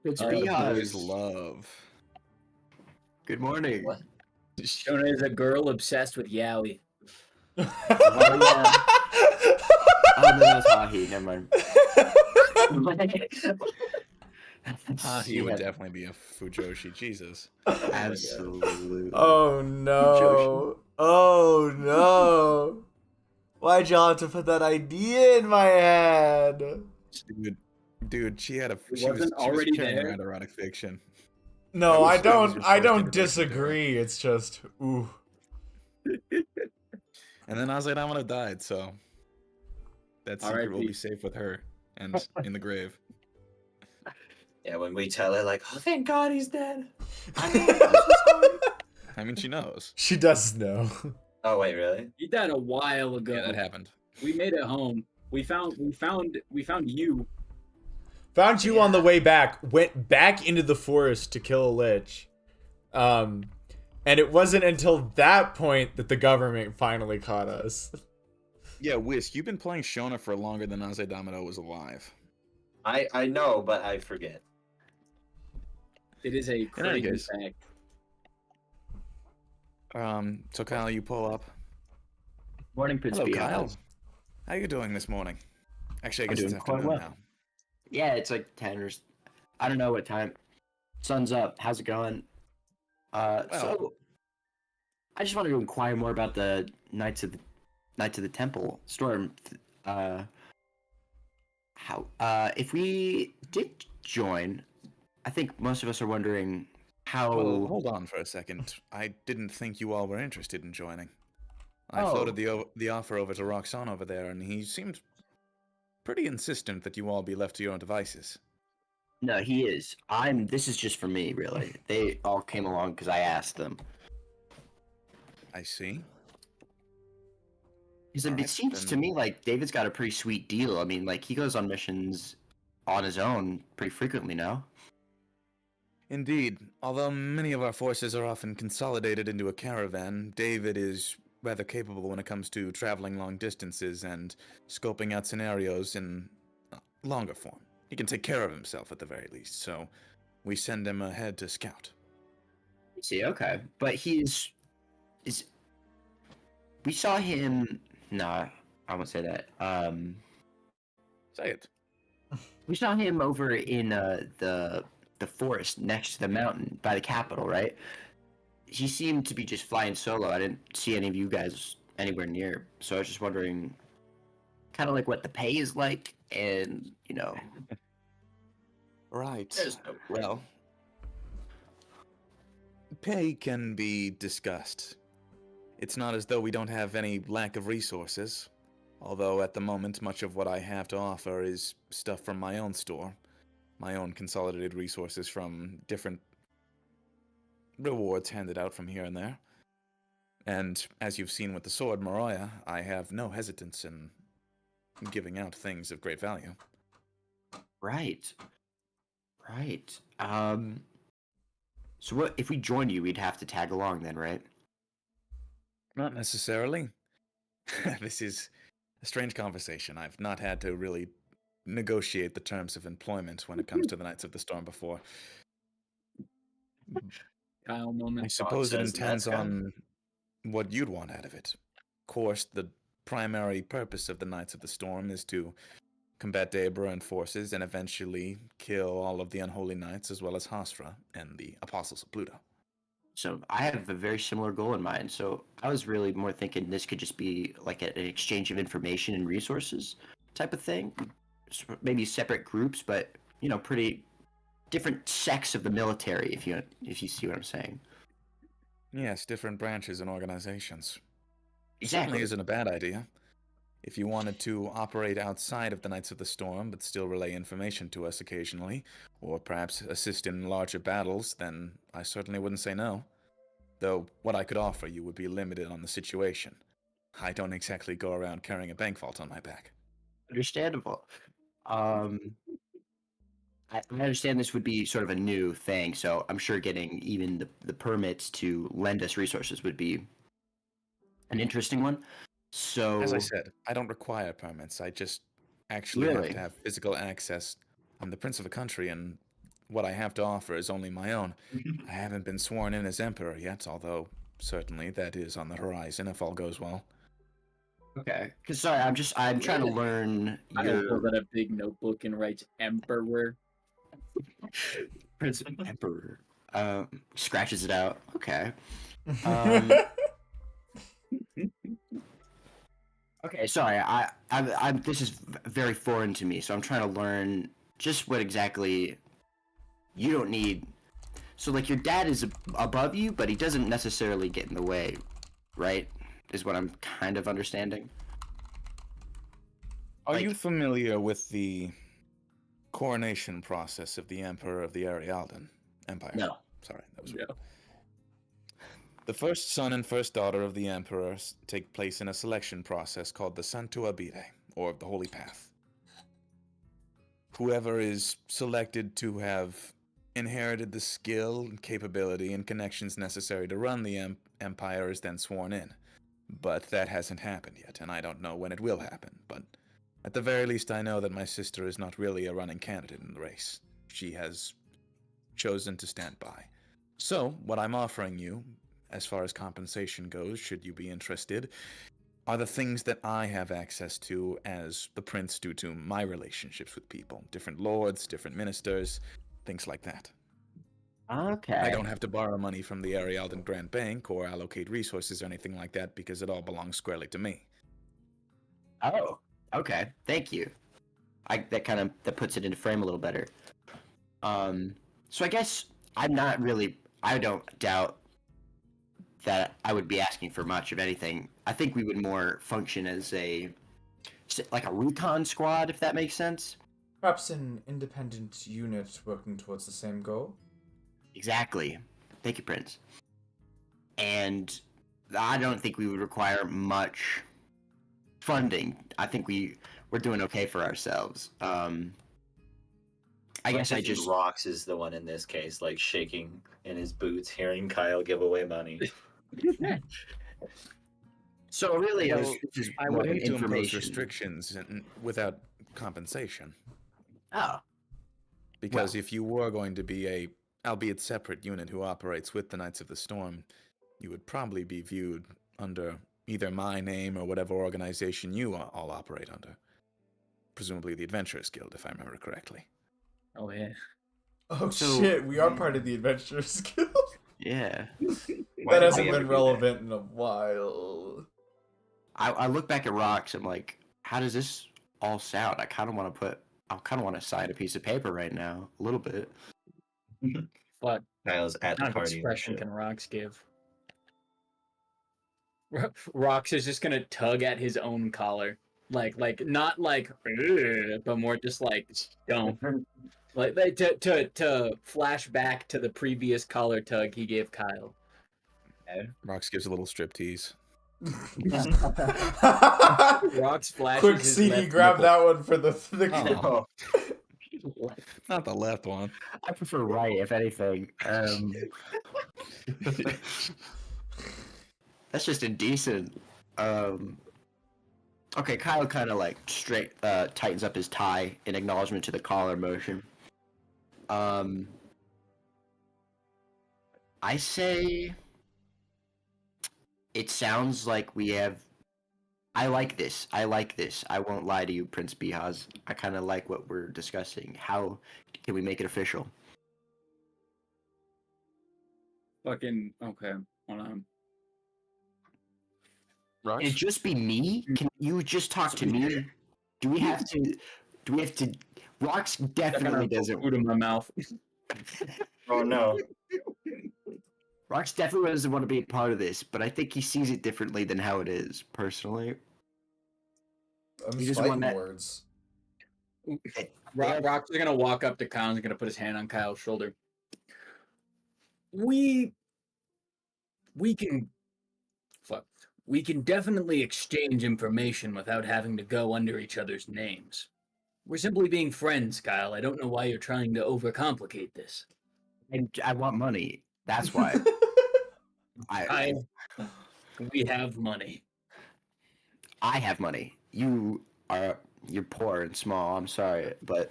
It's Oh, Boys Behaz. love. Good morning. What? Shona is a girl obsessed with yaoi. Oh no, that's Hahi. Never mind. He would definitely be a Fujoshi. Jesus. Absolutely. Oh no. Oh no. Why'd y'all have to put that idea in my head? Dude, she had a. It She was wasn't already carrying there? around erotic fiction. No, was- I that was don't. your I first don't introduction to her. disagree. It's just ooh. And then Azayama died, so that secret will R.I.P. be safe with her and in the grave. Yeah, when we tell her like, oh, thank God he's dead. I mean, she knows. She does know. Oh wait, really? He died a while ago. Yeah, that happened. We made it home. We found you. Found you on the way back. Went back into the forest to kill a lich. And it wasn't until that point that the government finally caught us. Yeah, Whisk, you've been playing Shona for longer than Azayama was alive. I know, but I forget. It is a In any crazy case. fact. So Kyle, you pull up. Morning, Prince Hello, Behaz. Kyle. How you doing this morning? Actually, I I'm guess it's doing quite afternoon well. now. Yeah, it's like 10 or I don't know what time. Sun's up. How's it going? So I just wanted to inquire more about the Knights of the Temple Storm. How if we did join, I think most of us are wondering how. Well, hold on for a second. I didn't think you all were interested in joining. I Oh. floated the offer over to Roxanne over there, and he seemed pretty insistent that you all be left to your own devices. No, he is. This is just for me, really. They all came along because I asked them. I see. Because Alright, it seems to then- me like David's got a pretty sweet deal. I mean, like he goes on missions on his own pretty frequently now. Indeed, although many of our forces are often consolidated into a caravan, David is rather capable when it comes to traveling long distances and scoping out scenarios in longer form. He can take care of himself at the very least, so we send him ahead to scout. See, okay, but is we saw him. Nah, I won't say that. Say it. We saw him over in the forest next to the mountain by the capital, right? He seemed to be just flying solo. I didn't see any of you guys anywhere near, so I was just wondering, kind of like what the pay is like, and you know. Right. There's no Well, pay can be discussed. It's not as though we don't have any lack of resources, although at the moment much of what I have to offer is stuff from my own store, my own consolidated resources from different rewards handed out from here and there. And as you've seen with the sword, Moriah, I have no hesitance in giving out things of great value. Right. Right. So what if we joined you? We'd have to tag along then, right? Not necessarily. This is a strange conversation. I've not had to really negotiate the terms of employment when it comes to the Knights of the Storm before. Kyle I moment. suppose it says intends Nazca. on what you'd want out of it. Of course, the primary purpose of the Knights of the Storm is to combat the Aberrant forces and eventually kill all of the Unholy Knights as well as Hasra and the Apostles of Pluto. So I have a very similar goal in mind. So I was really more thinking this could just be like an exchange of information and resources type of thing. Maybe separate groups, but pretty different sects of the military. If you see what I'm saying. Yes, different branches and organizations. Exactly. Certainly isn't a bad idea. If you wanted to operate outside of the Knights of the Storm, but still relay information to us occasionally, or perhaps assist in larger battles, then I certainly wouldn't say no. Though what I could offer you would be limited on the situation. I don't exactly go around carrying a bank vault on my back. Understandable. I understand this would be sort of a new thing, so I'm sure getting even the permits to lend us resources would be an interesting one. So, As I said, I don't require permits. I just actually have Really? to have physical access. I'm the prince of a country, and what I have to offer is only my own. I haven't been sworn in as emperor yet, although certainly that is on the horizon if all goes well. okay, because sorry, I'm trying to learn Kyle your pulls out a big notebook and writes Emperor. Prince Emperor. Scratches it out. Okay. Um, Okay, sorry. This is very foreign to me, so I'm trying to learn just what exactly you don't need. So, like, your dad is above you, but he doesn't necessarily get in the way, right? Is what I'm kind of understanding. Are you Like- familiar with the coronation process of the Emperor of the Arialdan Empire? No. Sorry, that was Yeah. The first son and first daughter of the Emperor take place in a selection process called the Santo Abire, or the Holy Path. Whoever is selected to have inherited the skill, capability, and connections necessary to run the Empire is then sworn in. But that hasn't happened yet, and I don't know when it will happen, but at the very least I know that my sister is not really a running candidate in the race. She has chosen to stand by. So, what I'm offering you, as far as compensation goes, should you be interested, are the things that I have access to as the prince due to my relationships with people. Different lords, different ministers, things like that. Okay. I don't have to borrow money from the Arialdan Grand Bank or allocate resources or anything like that because it all belongs squarely to me. Oh, okay. Thank you. That puts it into frame a little better. So I guess I don't doubt that I would be asking for much of anything. I think we would more function as like a recon squad, if that makes sense. Perhaps an independent unit working towards the same goal? Exactly. Thank you, Prince. And I don't think we would require much funding. I think we're doing okay for ourselves. I guess I just Rox is the one in this case, like shaking in his boots, hearing Kyle give away money. so really Well, this is I more would of hate to impose information. restrictions without compensation. Oh, Because Well- if you were going to be a, albeit separate unit who operates with the Knights of the Storm, you would probably be viewed under either my name or whatever organization you all operate under. Presumably the Adventurers Guild, if I remember correctly. Oh yeah. Oh So- shit, we are part of the Adventurers Guild. yeah. That hasn't we ever been do relevant in a while. I look back at Rocks. I'm like, how does this all sound? I kind of want to sign a piece of paper right now, a little bit. What Kyle's at the kind of party. expression can Rox give? Rox is just gonna tug at his own collar, like not like, "Ugh," but more just like don't. Like to flash back to the previous collar tug he gave Kyle. Rox gives a little striptease. Rox flashes Quick, his CD, left grab nipple. that one for the Oh. Not the left one. I prefer right, if anything. That's just indecent. Okay, Kyle kind of like straight tightens up his tie in acknowledgement to the collar motion. I say it sounds like we have. I like this. I like this. I won't lie to you, Prince Bihaz. I kind of like what we're discussing. How can we make it official? Fucking okay. Hold on. Rocks? Can it just be me? Can you just talk to me? Do we have to? Do we have to? Rox definitely doesn't. Food in my mouth. Oh no. Rox definitely doesn't want to be a part of this, but I think he sees it differently than how it is. Personally, I'm You just fighting want that- words. Rock's gonna walk up to Kyle and he's gonna put his hand on Kyle's shoulder. We can we can definitely exchange information without having to go under each other's names. We're simply being friends, Kyle. I don't know why you're trying to overcomplicate this. and I want money. That's why. We have money. I have money. You're poor and small. I'm sorry, but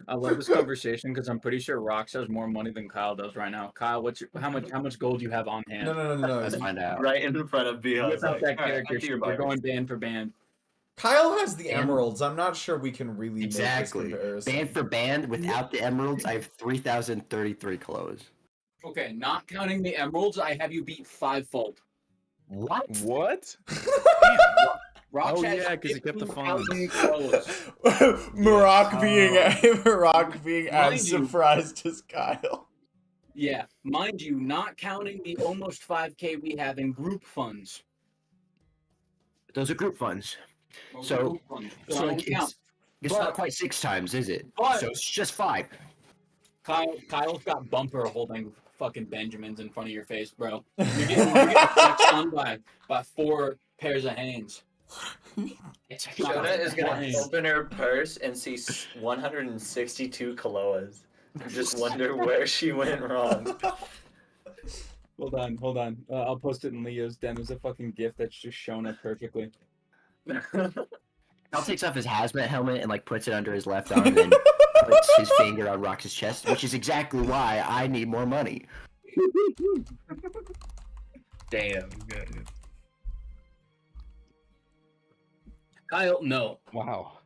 I love this conversation because I'm pretty sure Rox has more money than Kyle does right now. Kyle, how much gold do you have on hand? No. let's find out. Right in front of Bihaz. Whip out that All right, character onto your sheet. We're buyers. going band for band. Kyle has the And- emeralds. I'm not sure we can really Exactly. make this comparison. Band for band, without the emeralds, I have 3,033 clothes. Okay, not counting the emeralds, I have you beat fivefold. What? What? Rox Oh, has yeah, 'cause he kept the 15,000 clothes. Maroc being Mind as you- surprised as Kyle. Yeah, mind you, not counting the almost 5K we have in group funds. Those are group funds. Those So- are group funds. So I don't like, count. it's But- not quite 6 times, is it? But- So it's just 5. Kyle's got Bumper holding fucking Benjamins in front of your face, bro. You're getting flexed on by 4 pairs of hands. Shona is gonna Nice. open her purse and see 162 Kaloas. And just wonder where she went wrong. Hold on. I'll post it in Leo's den. There's a fucking gift that's just shown up perfectly. Kyle takes off his hazmat helmet and like puts it under his left arm and then puts his finger on Rox's chest, which is exactly why I need more money. Damn. Kyle, no. Wow.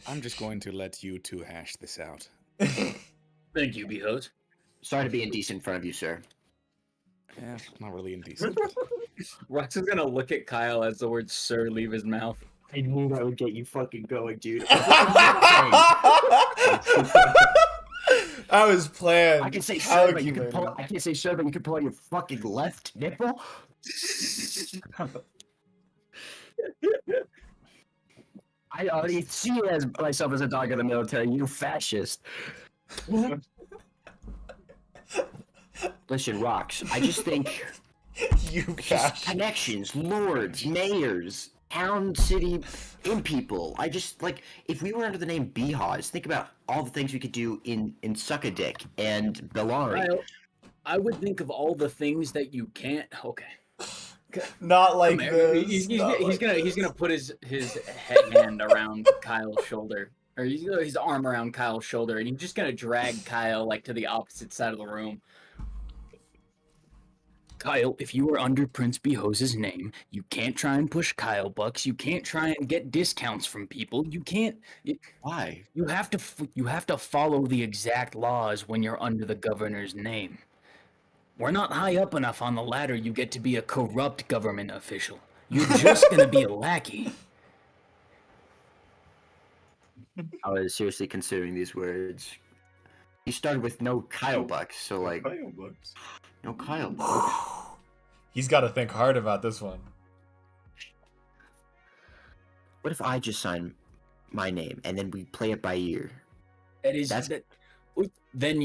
I'm just going to let you two hash this out. Thank you, Behos. Sorry to be indecent in front of you, sir. Yeah, not really indecent. Rox is gonna look at Kyle as the word "sir" leave his mouth. I knew that would get you fucking going, dude. I was planned. I can say sir, but you can calculated. pull. I can't say sir, but you can pull on your fucking left nipple. I already see as myself as a dog in the military. You fascist. Listen, Rox. I just think You just cash. connections, lords, mayors, town, city, in people. I just like if we were under the name Bihaz, think about all the things we could do in Suckadick and Belarri. Kyle, I would think of all the things that you can't. Okay. Not like Come here. this. He's not like gonna put his hand around Kyle's shoulder, or he's gonna his arm around Kyle's shoulder, and he's just gonna drag Kyle like to the opposite side of the room. Kyle, if you are under Prince Behos's name, you can't try and push Kyle bucks. You can't try and get discounts from people. You can't. Why? You have to follow the exact laws when you're under the governor's name. We're not high up enough on the ladder. You get to be a corrupt government official. You're just gonna be a lackey. I was seriously considering these words. He started with no Kyle bucks, so like no Kyle bucks. He's got to think hard about this one. What if I just sign my name and then we play it by ear? Then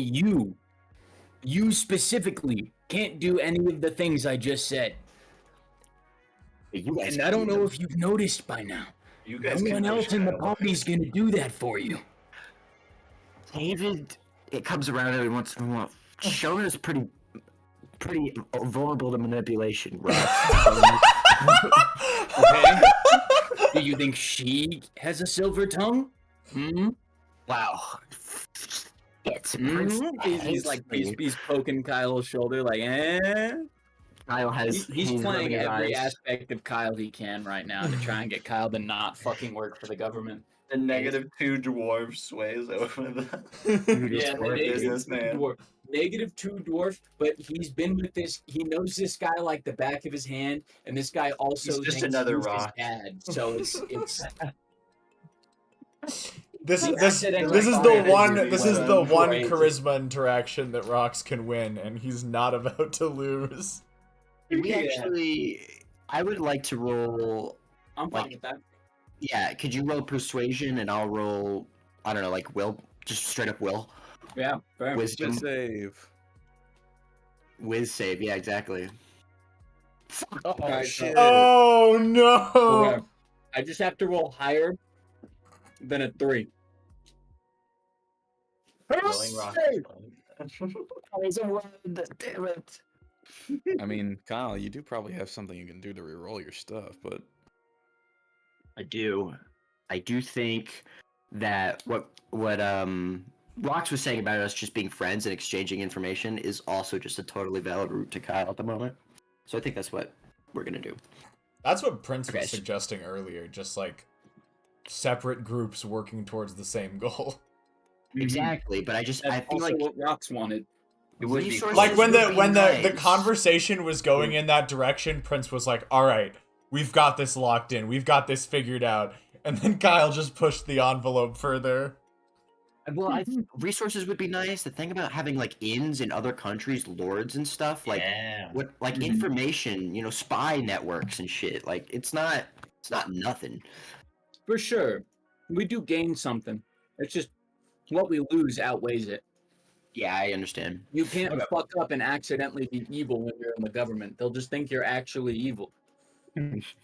you specifically can't do any of the things I just said. You guys And I don't know if you've noticed by now. You No guys one can else push in the Kyle. party's gonna do that for you. David, it comes around every once in a while. Shona's pretty vulnerable to manipulation, right? Okay? Do you think she has a silver tongue? Hmm? Wow. It's Prince. He's like he's poking Kyle's shoulder like, eh. Kyle has. He's rubbing playing his every eyes. aspect of Kyle he can right now to try and get Kyle to not fucking work for the government. The -2 dwarf sways over the Yeah, the negative businessman. dwarf. -2 dwarf, but he's been with this. He knows this guy like the back of his hand, and this guy also He's just thinks another he's rock. his dad. So it's This The is accidental this is the fire one is this is the really one crazy. charisma interaction that Rox can win, and he's not about to lose. We Yeah. actually. I would like to roll. I'm fine Like- with that. Yeah, could you roll persuasion and I'll roll. I don't know, like will, just straight up will. Yeah, fair. Wisdom. Good save. Whiz save, yeah, exactly. Oh, Alright, shit. Oh no! Okay. I just have to roll higher than a 3. Blowing rock. Damn it. I mean, Kyle, you do probably have something you can do to reroll your stuff, but I do. I do think that what Rox was saying about us just being friends and exchanging information is also just a totally valid route to Kyle at the moment. So I think that's what we're gonna do. That's what Prince Okay, was so- suggesting earlier, just like separate groups working towards the same goal. Exactly, but I That's feel also like what Rox wanted. It would be resources Like when the would be when the nice. conversation was going in that direction, Prince was like, "All right, we've got this locked in. We've got this figured out." And then Kyle just pushed the envelope further. Well, I think resources would be nice. The thing about having like inns in other countries, lords and stuff, like yeah. what, like Mhm. information, spy networks and shit. Like it's not nothing. For sure. We do gain something. It's just what we lose outweighs it. Yeah, I understand. You can't Okay. fuck up and accidentally be evil when you're in the government. They'll just think you're actually evil.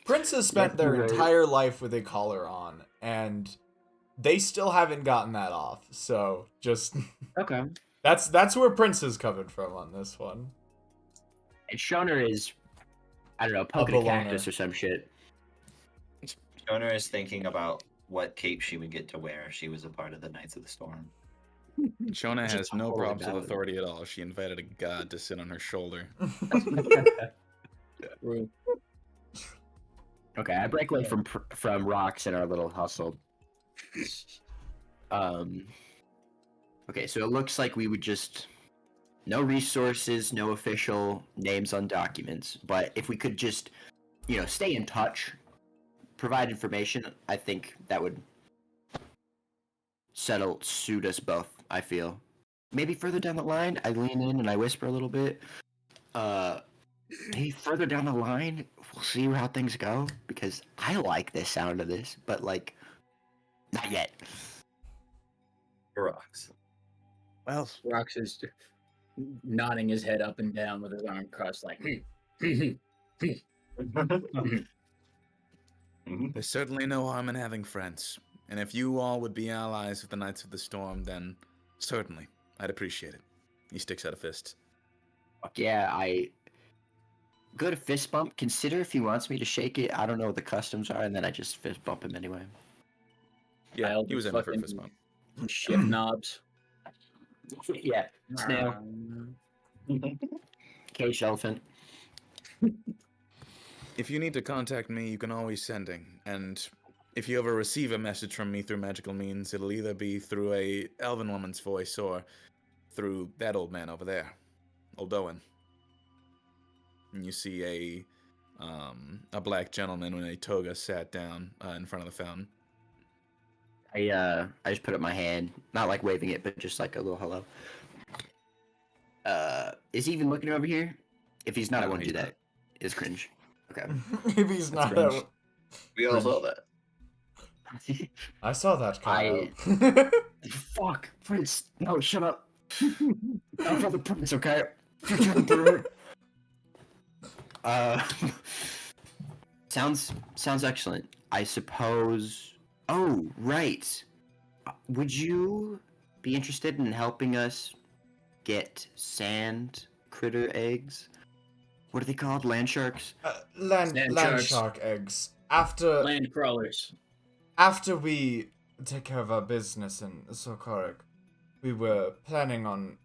Prince has spent their Right. entire life with a collar on, and they still haven't gotten that off. So just Okay. that's where Prince is coming from on this one. And Shoner is, I don't know, poking a beloner. cactus or some shit. Shona is thinking about what cape she would get to wear if she was a part of the Knights of the Storm. Shona Which is has no totally problems with valid. authority at all. She invited a god to sit on her shoulder. True. Okay, I break away from Rox in our little hustle. Okay, so it looks like we would just no resources, no official names on documents, but if we could just, stay in touch, provide information, I think that would suit us both. I feel maybe further down the line, I lean in and I whisper a little bit. Maybe further down the line, we'll see how things go because I like the sound of this, but like, not yet. Rocks. Well, Rox is nodding his head up and down with his arm crossed like, there's certainly no harm in having friends. And if you all would be allies with the Knights of the Storm, then certainly, I'd appreciate it. He sticks out a fist. Fuck yeah, I go to fist bump. Consider if he wants me to shake it. I don't know what the customs are, and then I just fist bump him anyway. Yeah, I'll he was just in for a fucking- fist bump. shift knobs. Yeah, snail, caged elephant. If you need to contact me, you can always sending. And if you ever receive a message from me through magical means, it'll either be through a elven woman's voice or through that old man over there, Old Owen. And you see a black gentleman in a toga sat down in front of the fountain. I just put up my hand, not like waving it, but just like a little hello. Is he even looking over here? If he's not, I No, won't he's do not. that. It's cringe. Okay. Maybe he's not. cringe. We all saw that. I saw that, Kyle. Fuck, Prince. No, shut up. I'm for the Prince, okay? Sounds excellent. I suppose. Oh, right. Would you be interested in helping us get sand critter eggs? What are they called? Land sharks? Land Sand land sharks. shark eggs. After Land crawlers. we take care of our business in Sorkarik, we were planning on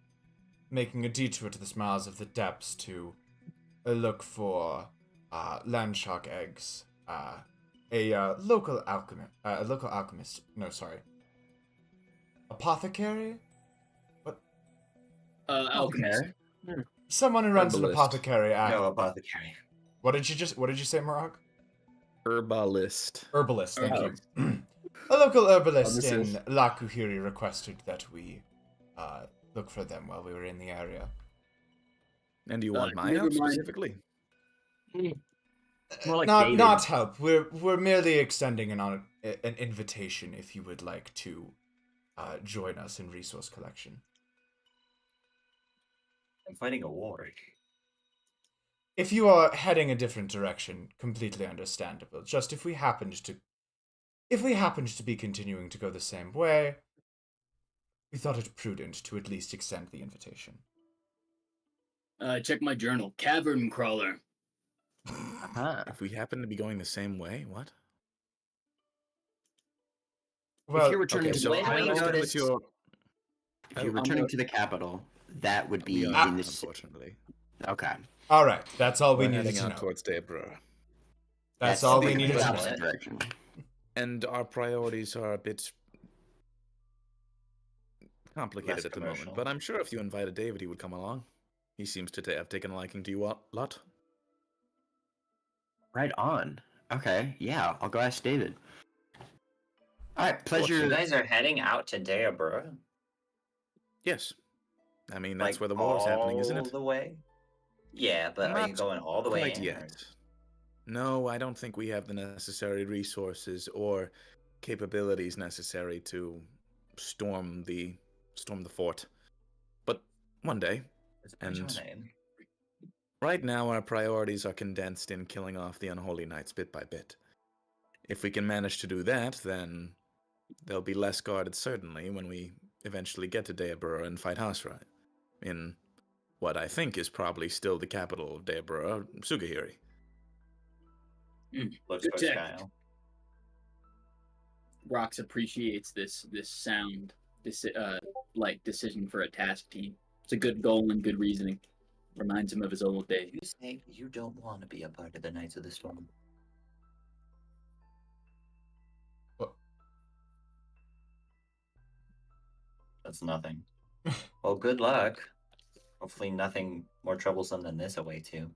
making a detour to the smiles of the depths to look for land shark eggs. A local alchemist. No, sorry. Apothecary? Alchemist. Okay. Someone who runs an Herbalist. apothecary. No apothecary. What did you say, Marok? Herbalist. Herbalist, thank Herbalist. you. A local herbalist in Pharmacist. Lakuhiri requested that we look for them while we were in the area. And do you want my never help mind. specifically? More like not David. not help. We're merely extending an invitation if you would like to join us in resource collection. I'm fighting a war. If you are heading a different direction, completely understandable. Just if we happened to be continuing to go the same way, we thought it prudent to at least extend the invitation. Check my journal. Cavern crawler. Uh-huh. If we happen to be going the same way, what? Well, if you're returning Okay, to so the when I we understand capital, what you're. if you're Oh, returning to the capital, that would We be are, in this. unfortunately. Okay. all right. That's all we We're needed heading to out know. towards Debra. That's all we the needed to opposite know. direction. And our priorities are a bit complicated Less at the commercial. moment, but I'm sure if you invited David, he would come along. He seems to have taken a liking to you a lot. Right on. Okay. Yeah, I'll go ask David. All right. Well, Pleasure. you guys are heading out to Deabra. Yes. I mean, that's Like, where the war's happening, isn't all it? the way? Yeah, but are you Not going all the way Quite in? yet. No, I don't think we have the necessary resources or capabilities necessary to storm the fort. But one day. What's your And name? right now, our priorities are condensed in killing off the unholy knights bit by bit. If we can manage to do that, then they'll be less guarded, certainly, when we eventually get to Deabra and fight Hasra in what I think is probably still the capital of Deabra, Sugahiri. Looks Good for check. Skyle. Rox appreciates this sound, decision for a task team. It's a good goal and good reasoning. Reminds him of his old days. You say you don't want to be a part of the Knights of the Storm. What? That's nothing. Well, good luck. Hopefully nothing more troublesome than this awaits you.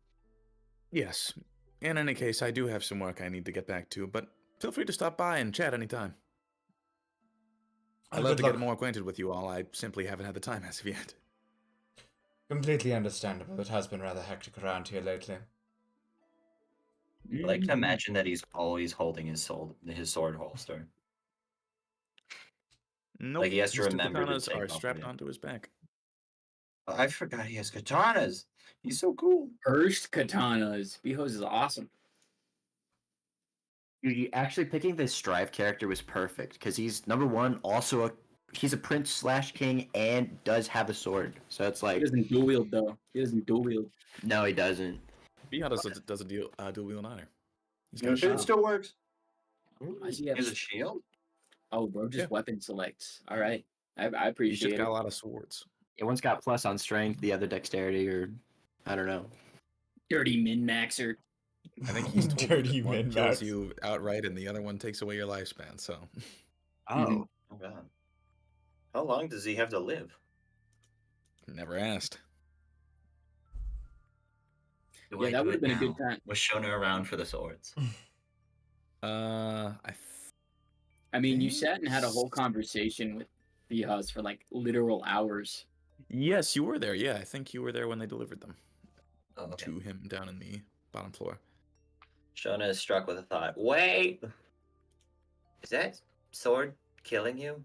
Yes. In any case, I do have some work I need to get back to, but feel free to stop by and chat anytime. I'd love Good to luck. get more acquainted with you all. I simply haven't had the time as of yet. Completely understandable. It has been rather hectic around here lately. I like to imagine that he's always holding his sword holster. Nope. Like, he has to his two remember to katanas take are off strapped of it. onto his back. I forgot he has katanas. He's so cool. Cursed katanas. Behos is awesome. Dude, actually picking this Strive character was perfect because he's number one, he's a prince / king and does have a sword. So it's He like, doesn't dual wield though. He doesn't dual wield. no, he doesn't. Bihad doesn't dual wield either. He's got No a shit, shield. it still works. I see He you have has a shield? Oh, bro, just Yeah. weapon selects. All right, I He's just appreciate got it. a lot of swords. Yeah, one's got plus on strength, the other dexterity, or I don't know. Dirty min maxer. I think he's told me Dirty that one min-max. kills you outright and the other one takes away your lifespan, so... Oh, Oh god. How long does he have to live? Never asked. Do Yeah, I that do would have it been a good now? time. Was Shona around for the swords? I mean, you sat and had a whole conversation with Vihas for like literal hours. Yes, you were there. Yeah, I think you were there when they delivered them Oh, okay. to him down in the bottom floor. Shona is struck with a thought. Wait! Is that sword killing you?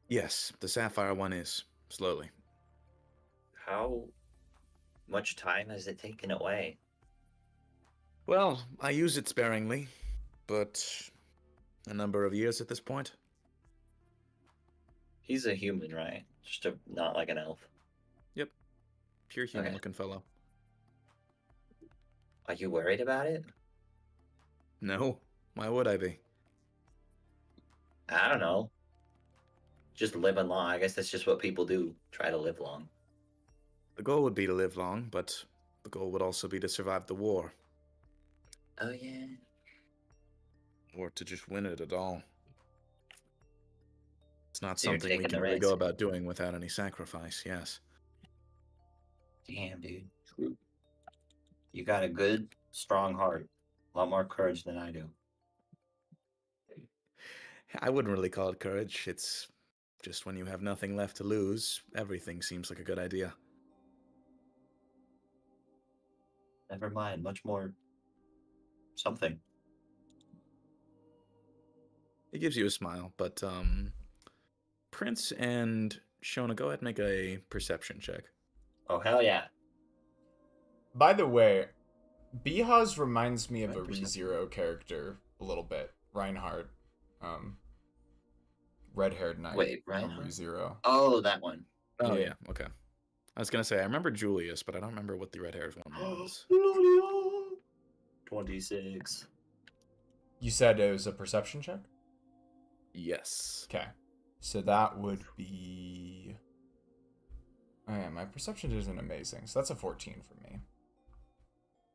Yes, the sapphire one is. Slowly. How much time has it taken away? Well, I use it sparingly, but a number of years at this point. He's a human, right? Not like an elf. Pure human Okay. looking fellow. Are you worried about it? No, why would I be? I don't know. just living long. I guess that's just what people do. Try to live long. The goal would be to live long, but the goal would also be to survive the war, Oh yeah. or to just win it at all. It's not So you're something we taking can the really go risk. about doing without any sacrifice, yes. Damn, dude. True. You got a good, strong heart. A lot more courage than I do. I wouldn't really call it courage. It's just when you have nothing left to lose, everything seems like a good idea. Never mind. Much more something. It gives you a smile, but Prince and Shona, go ahead and make a perception check. Oh hell yeah. By the way, Bihaz reminds me of a 100%. ReZero character a little bit. Reinhardt. Red-haired knight Wait, from Reinhardt? ReZero. Oh, that one. Oh Yeah. yeah, okay. I was gonna say I remember Julius, but I don't remember what the red hairs one was. 26. You said it was a perception check? Yes. Okay. So that would be... Oh yeah, my perception isn't amazing, so that's a 14 for me.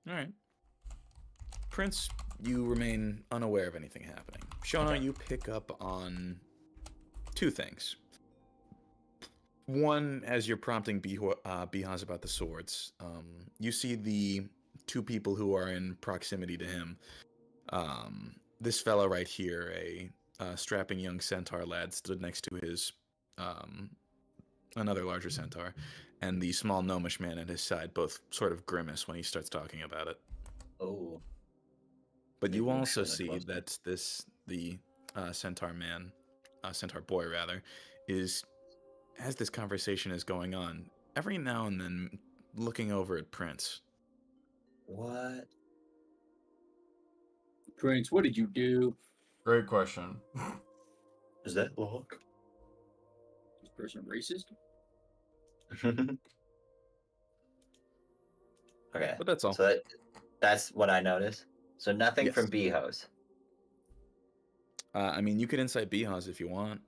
All right. Prince, you remain unaware of anything happening. Shona, Okay. you pick up on two things. One, as you're prompting Bihaz about the swords, you see the two people who are in proximity to him. This fellow right here, a strapping young centaur lad, stood next to his another larger centaur, and the small gnomish man at his side both sort of grimace when he starts talking about it. Oh. But you Maybe also Shona see closer. that the centaur man, centaur boy rather, is, as this conversation is going on, every now and then looking over at Prince. What? Prince, what did you do? Great question. Is that Locke? This person racist? Okay. But that's all. So that's what I noticed. So nothing Yes. from B-House. I mean, you could insight Bihaz if you want.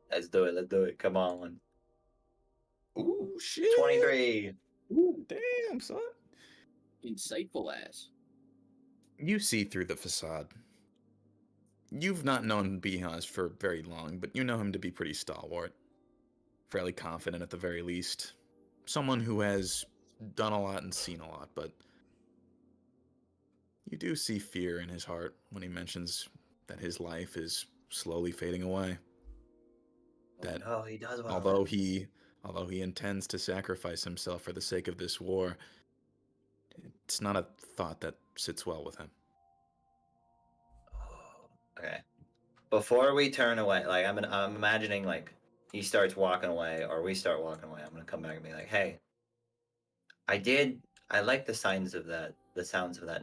Let's do it. Let's do it. Come on. Ooh, shit. 23. Ooh, damn, son. Insightful ass. You see through the facade. You've not known Bihaz for very long, but you know him to be pretty stalwart. Fairly confident at the very least. Someone who has done a lot and seen a lot, but you do see fear in his heart when he mentions that his life is slowly fading away. That Oh, no, he does want although he intends to sacrifice himself for the sake of this war, it's not a thought that sits well with him. Okay. Before we turn away, like I'm imagining like he starts walking away or we start walking away. I'm gonna come back and be like, hey, I like the sounds of that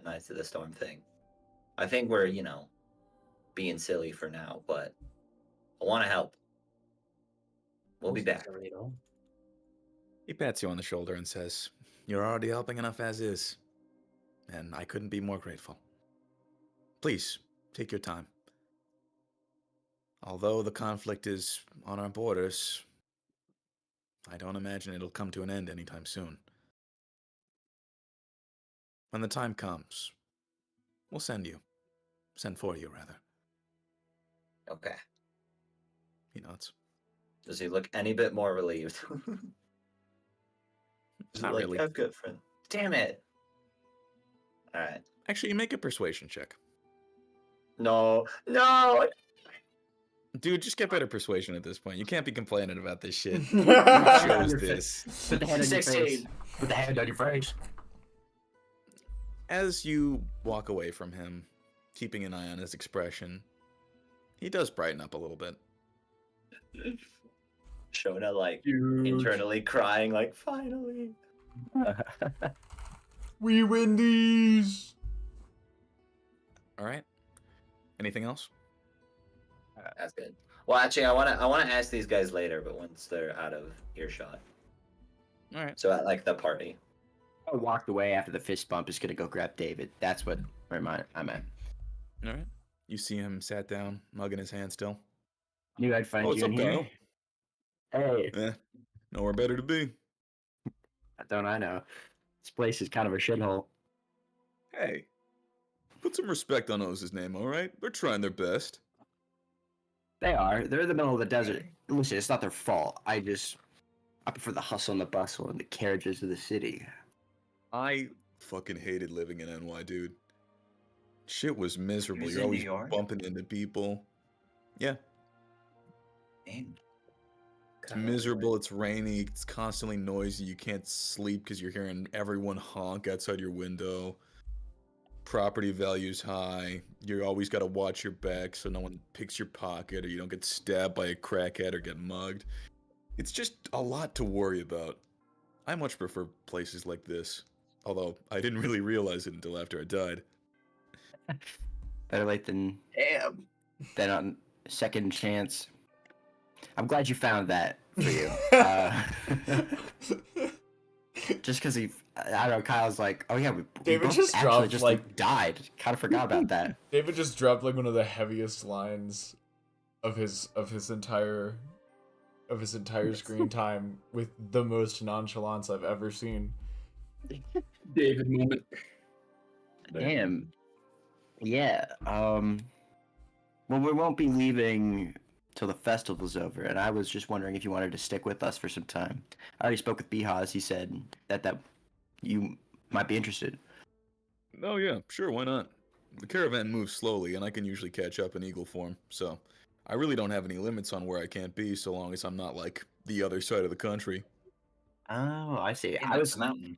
Knights of the Storm thing. I think we're, being silly for now, but I wanna help. We'll be back. He pats you on the shoulder and says, "You're already helping enough as is, and I couldn't be more grateful. Please, take your time. Although the conflict is on our borders, I don't imagine it'll come to an end anytime soon. When the time comes, we'll send for you, rather." Okay. He nods. Does he look any bit more relieved? Not really. I'm good, friend. Damn it. Alright. Actually, you make a persuasion check. No. Dude, just get better persuasion at this point. You can't be complaining about this shit. You Put the hand on chose your this. face. Put the hand on your face. 16. Put the hand on your face. As you walk away from him, keeping an eye on his expression, he does brighten up a little bit. Shona like internally crying like finally. We win these! All right. Anything else? That's good. Well, actually, I wanna ask these guys later, but once they're out of earshot. All right. So at like the party. I walked away after the fist bump. Is gonna go grab David. That's what I'm at. All right. You see him sat down, mug in his hand still. Knew I'd find What's you up, in here. Kyle? Hey, Nowhere better to be. don't I know? This place is kind of a shithole. Hey, put some respect on Oz's name, all right? They're trying their best. They are. They're in the middle of the desert. Listen, it's not their fault. I prefer the hustle and the bustle and the carriages of the city. I fucking hated living in NY, dude. Shit was miserable. was You're in New always York? bumping into people. Yeah, Damn. it's miserable. It's rainy. It's constantly noisy. You can't sleep because you're hearing everyone honk outside your window. Property value's high. You always got to watch your back so no one picks your pocket or you don't get stabbed by a crackhead or get mugged. It's just a lot to worry about. I much prefer places like this. Although I didn't really realize it until after I died. Better late than on second chance. I'm glad you found that for you. Just because I don't know, Kyle's like, oh yeah, we David both just actually dropped, just like- died. Kind of forgot about that. David just dropped like one of the heaviest lines of his entire screen time with the most nonchalance I've ever seen. David moment. Damn. Yeah. Well, we won't be leaving till the festival's over, and I was just wondering if you wanted to stick with us for some time. I already spoke with Bihaz. He said that you might be interested. Oh yeah, sure, why not? The caravan moves slowly, and I can usually catch up in eagle form, so I really don't have any limits on where I can't be, so long as I'm not like the other side of the country. Oh, I see. Hey, that's a mountain.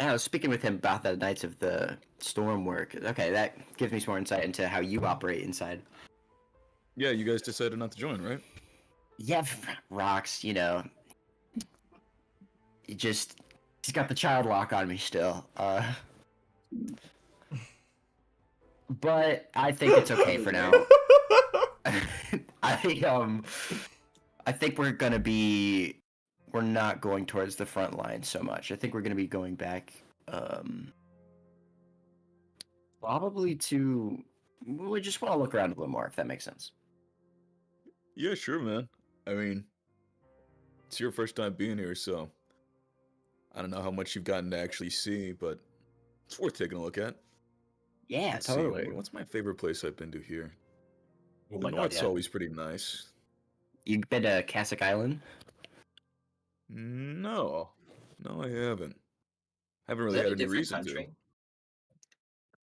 I was speaking with him about the Knights of the Storm work. Okay, that gives me some more insight into how you operate inside. Yeah, you guys decided not to join, right? Yeah, rocks. You know, he's got the child lock on me still. But I think it's okay for now. I think we're not going towards the front line so much. I think we're gonna be going back, probably to. We just want to look around a little more, if that makes sense. Yeah, sure, man. I mean, it's your first time being here, so I don't know how much you've gotten to actually see, but it's worth taking a look at. Yeah, Let's see, what's my favorite place I've been to here? Oh The my god, North's yeah. always pretty nice. You been to Cassock Island? No, I haven't. Haven't Is really that had a any different reason country?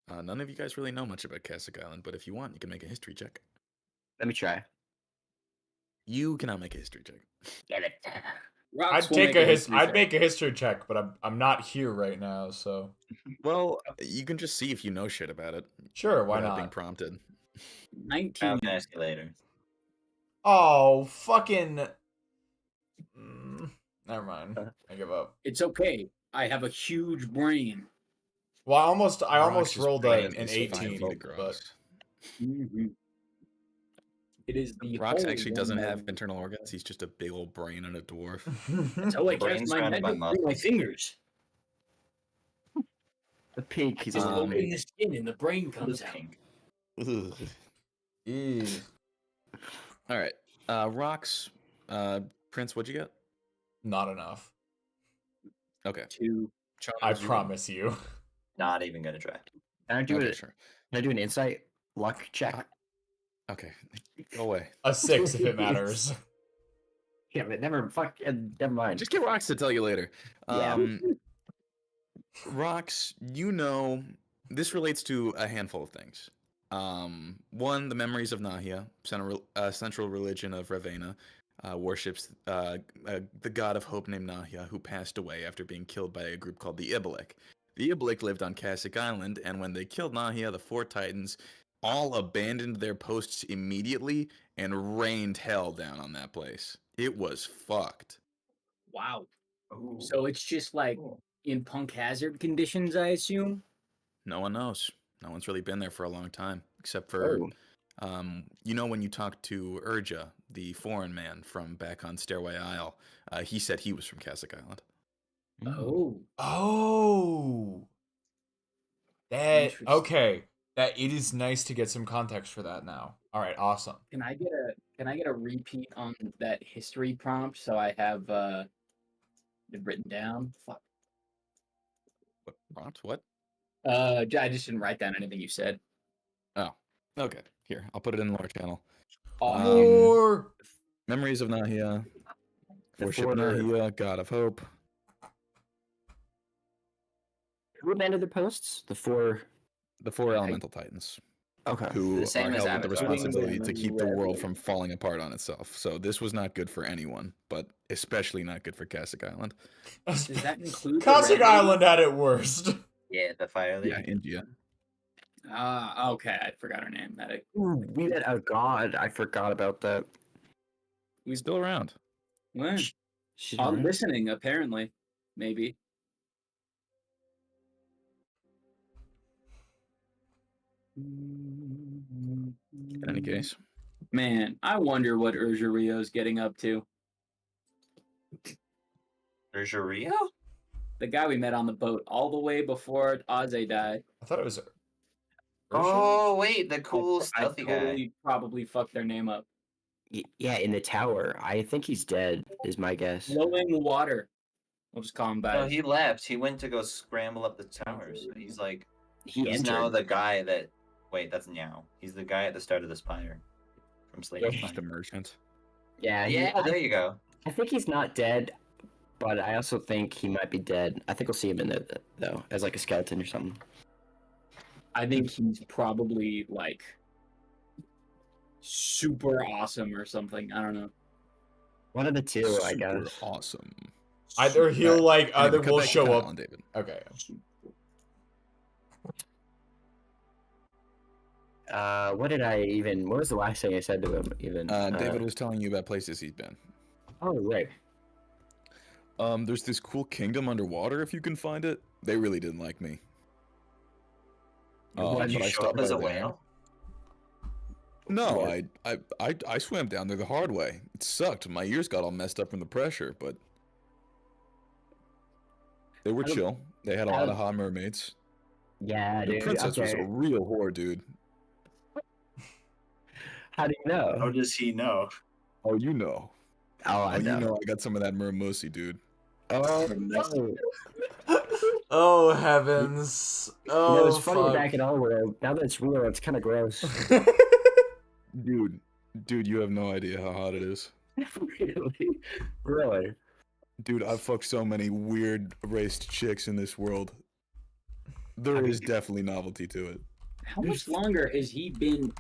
to. None of you guys really know much about Cassock Island, but if you want, you can make a history check. Let me try. You cannot make a history check. Get it. Rocks I'd will take make a history I'd check. make a history check, but I'm not here right now, so Well, you can just see if you know shit about it sure, why without being not? prompted. 19. I'll ask you later. Oh, fucking. Never mind. I give up. It's okay. I have a huge brain. Well, I almost Rox's rolled brain an is 5 18, feet but across. It is the Rox Holy actually One doesn't of- have internal organs. He's just a big old brain and a dwarf. That's how I Brain cast my surrounded by magic through my muscles. fingers. The pig. I He's just a open the skin and the brain What comes is out. pink? Ew. All right, Rox, Prince, what'd you get? Not enough. Okay, 2. Chalmers, I you roll. promise you. Not even gonna try. Can I do Okay, it? sure. Can I do an insight luck check? Okay, go away. A 6 if it matters. Yeah, but never mind. Just get Rox to tell you later. Yeah. Rox, you know, this relates to a handful of things. One, the memories of Nahia, central religion of Raveina, worships the god of hope named Nahia, who passed away after being killed by a group called the Ibalik. The Ibalik lived on Cassock Island, and when they killed Nahia, the 4 Titans all abandoned their posts immediately and rained hell down on that place. It was fucked. Wow. So it's just like in punk hazard conditions, I assume? No one knows. No one's really been there for a long time, except for, you know, when you talk to Urja, the foreign man from back on Stairway Isle, he said he was from Cassock Island. Oh. Oh. That Interesting. okay. That it is nice to get some context for that now. All right, awesome. Can I get Can I get a repeat on that history prompt so I have it written down? Fuck. What prompt? What? I just didn't write down anything you said. Oh, okay. Here, I'll put it in the lore channel. More. Memories of Nahia. The Worship four- Nahia, God of Hope. Who amended the posts? The four. The four elemental titans, Okay. who The same are as held with the Avatar. responsibility to keep the world Revelation. from falling apart on itself. So this was not good for anyone, but especially not good for Kasich Island. Does that include the Cossack Red Lady? Island had it worst. Yeah, the fire lady. Yeah, India. Okay. I forgot her name. Ooh, we met a god. I forgot about that. He's still around. Well, She's I'm around? listening. Apparently, maybe. In any case, Man, I wonder what Urgerio's getting up to. There's your Rio? The guy we met on the boat all the way before Aze died. I thought it was. Oh wait, the cool I stealthy guy. totally probably fucked their name up. Yeah, in the tower. I think he's dead, is my guess. Flowing water. We'll just call him by. No, he left. He went to go scramble up the towers. He's like, He he's entered. now the guy that. Wait, that's Meow. He's the guy at the start of the spire from Slayer. Yeah. just a merchant. Yeah, Yeah, there you go. I think he's not dead, but I also think he might be dead. I think we'll see him in there, though, as like a skeleton or something. I think he's probably like super awesome or something. I don't know. One of the two, I Super guess. awesome. Either he'll like, Anyway, either cut will back to show Kyle up. and David. Okay. What did I even? What was the last thing I said to him? Even. David was telling you about places he's been. Oh right. There's this cool kingdom underwater if you can find it. They really didn't like me. Did you but I show stopped up as by a there. whale? No, I swam down there the hard way. It sucked. My ears got all messed up from the pressure, but they were I don't- chill. They had a lot of hot mermaids. Yeah, The dude. princess was Okay. a real whore, dude. How do you know? How does he know? Oh, you know. Oh, I Oh, know. you know I got some of that mermosi, dude. Oh no. Oh heavens! Oh, You know, it's funny fuck. back in our world. Now that it's real, it's kind of gross. Dude, you have no idea how hot it is. Really? Really? Dude, I've fucked so many weird raced chicks in this world. There is definitely novelty to it. How much longer has he been?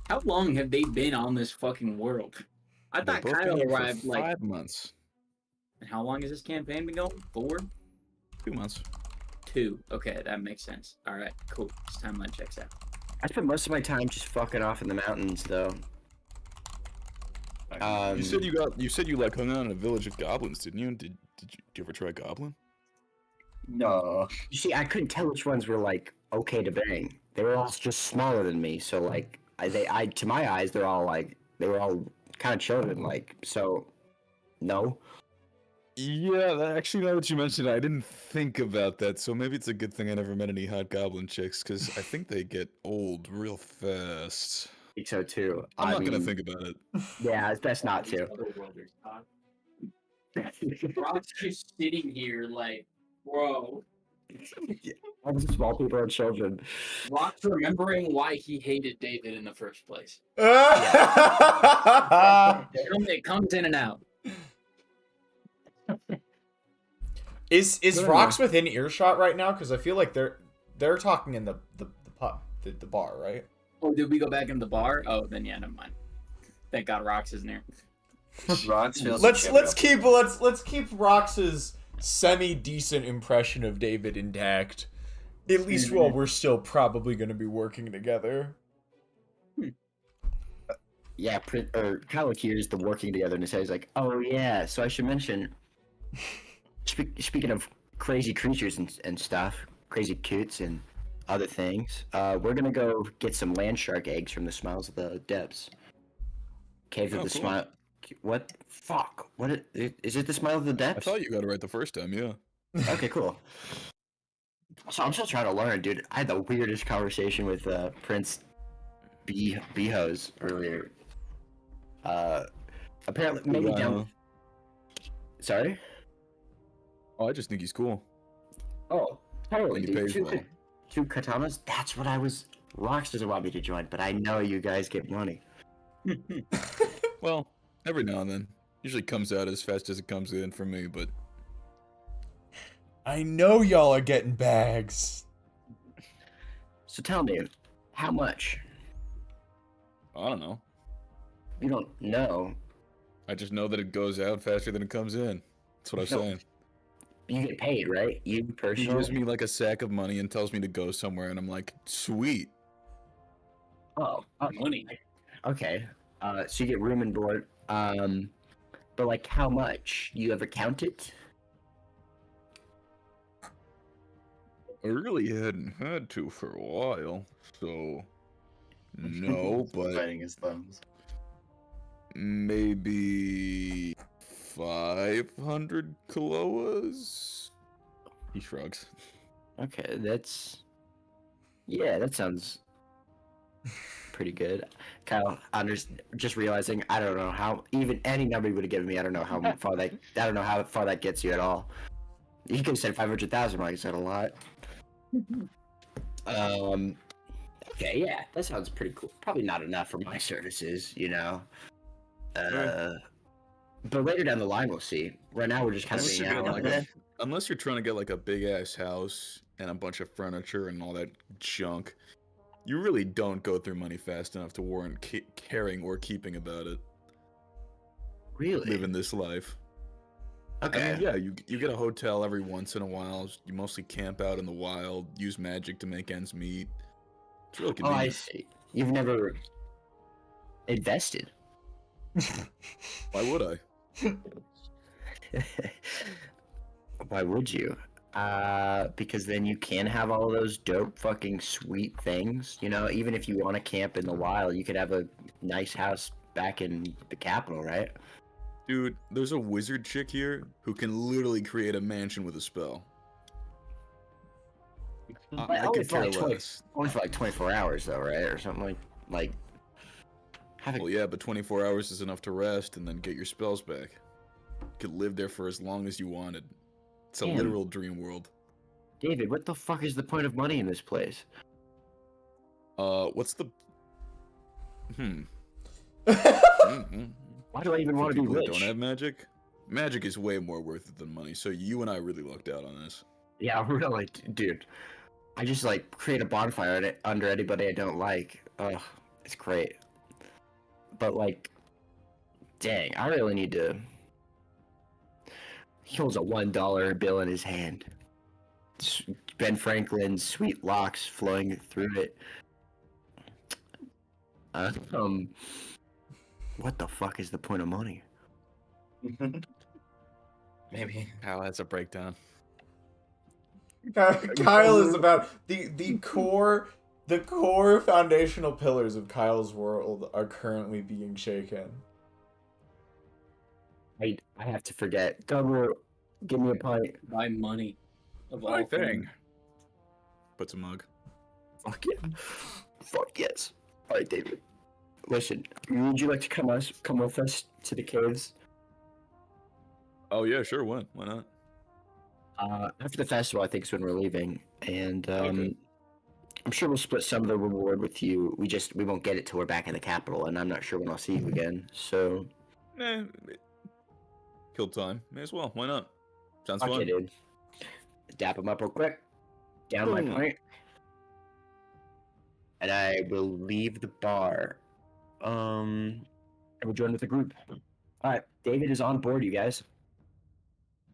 How long have they been on this fucking world? I They've thought both been Kyle here for arrived like. 5 months. And how long has this campaign been going? 4? 2 months. 2. Okay, that makes sense. All right, cool. This timeline checks out. I spent most of my time just fucking off in the mountains, though. You said you like hung out in a village of goblins, didn't you? Did you ever try goblin? No. You see, I couldn't tell which ones were like okay to bang. They were all just smaller than me, so like to my eyes, they were all kind of children like. So, no. Yeah, actually, now that you mentioned it, I didn't think about that. So maybe it's a good thing I never met any hot goblin chicks, because I think they get old real fast. I think so too. I'm I not gonna mean, think about it. Yeah, it's best not to. Brock's just sitting here like, bro. All the small people are children. Brock's remembering why he hated David in the first place. It comes in and out. Is Yeah. Rox within earshot right now? Because I feel like they're talking in the pub, the bar, right? Oh, did we go back in the bar? Oh, then yeah, never mind. Thank God Rox isn't here. Rox feels Let's like keep Rox's semi decent impression of David intact. At least while we're still probably going to be working together. Yeah, Kyle hears the working together and says like, "Oh yeah, so I should mention." Speaking of crazy creatures and stuff, crazy coots and other things, we're gonna go get some land shark eggs from the Smiles of the Depths. Cave of the cool. Smile. What? Fuck. Is it the Smile of the I Depths? thought you got it right the first time, yeah. Okay, cool. So I'm still trying to learn, dude. I had the weirdest conversation with Prince Behos earlier. Apparently, maybe Wow. down. Sorry. Oh, I just think he's cool. Oh, totally, And he dude. pays well. Two katanas. That's what I was. Rox doesn't want me to join, but I know you guys get money. Well, every now and then. Usually comes out as fast as it comes in for me, but I know y'all are getting bags. So tell me, how much? I don't know. You don't know. I just know that it goes out faster than it comes in. That's what I'm No. saying. You get paid, right? You He personally. gives me like a sack of money and tells me to go somewhere, and I'm like, sweet. Oh, Money. okay. So you get room and board. But like, how much? You ever count it? I really hadn't had to for a while, so no, but Biting his thumbs. maybe 500 kiloas? He shrugs. Okay, that's. Yeah, that sounds pretty good. Kyle, just realizing I don't know how even any number you would have given me. I don't know how far that. I don't know how far that gets you at all. You could have said 500,000. Like I said, a lot. Okay, yeah, that sounds pretty cool. Probably not enough for my services, you know. But later down the line, we'll see. Right now, we're just kind of Unless being you're, out. getting like unless you're trying to get like a big ass house and a bunch of furniture and all that junk, you really don't go through money fast enough to warrant caring or keeping about it. Really? Living this life. Okay. I mean, yeah, you get a hotel every once in a while. You mostly camp out in the wild, use magic to make ends meet. It's really Oh, I convenient. see. You've never invested. Why would I? Why would you? Because then you can have all those dope fucking sweet things. You know, even if you want to camp in the wild, you could have a nice house back in the capital, right? Dude, there's a wizard chick here who can literally create a mansion with a spell. But I only could for care like 20 less. Only for like 24 hours, though, right? Or something like. Have a, Well, yeah, but 24 hours is enough to rest and then get your spells back. You could live there for as long as you wanted. It's a Damn. literal dream world. David, what the fuck is the point of money in this place? What's the... Mhm. Why do I even For want to be people that rich? don't have magic, magic is way more worth it than money, so you and I really lucked out on this. Yeah, really, dude. I just like create a bonfire under anybody I don't like. Ugh, it's great. But like, dang, I really need to. He holds a $1 bill in his hand. Ben Franklin's sweet locks flowing through it. What the fuck is the point of money? Maybe. How that's a breakdown. Kyle is about the core foundational pillars of Kyle's world are currently being shaken. I have to forget. Governor, give me a pint. Buy money. Of all My thing. things. Puts a mug. Fuck yeah. Fuck yes. All right, David. Listen, would you like to come with us to the caves? Oh yeah, sure. Why not? After the festival, I think is when we're leaving, and Okay. I'm sure we'll split some of the reward with you. We won't get it till we're back in the capital, and I'm not sure when I'll see you again. So, Nah, kill time. May as well. Why not? Sounds okay, fun. dude. Dap him up real quick. Down my Boom. pint, and I will leave the bar. And we'll join with the group. All right, David is on board, you guys.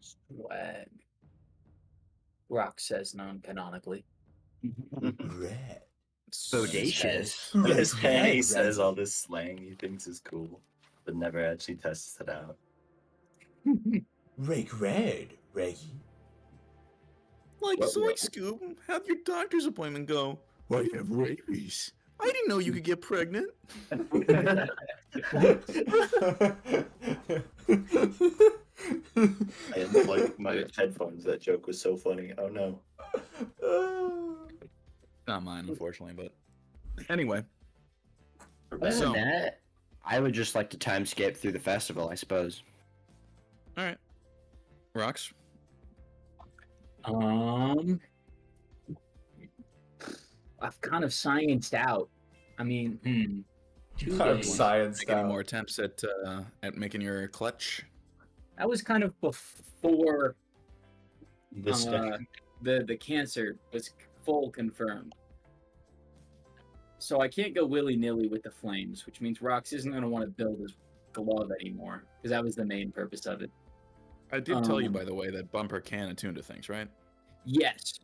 Swag. Rock says non-canonically. Red. Bodacious. His family Red. says all this slang he thinks is cool, but never actually tests it out. Rake red, Reggie. Like What- soy what- scoop. How'd your doctor's appointment go? Well, you have rabies. I didn't know you could get pregnant. I unplugged my headphones. That joke was so funny. Oh no. Not mine, unfortunately, but anyway. Other So- than that, I would just like to time skip through the festival, I suppose. All right. Rocks. I've kind of scienced out. I mean, two I'm days. scienced Make any out. more attempts at making your clutch? That was kind of before This the cancer was full confirmed. So I can't go willy-nilly with the flames, which means Rox isn't going to want to build his glove anymore, because that was the main purpose of it. I did tell you, by the way, that Bumper can attune to things, right? Yes.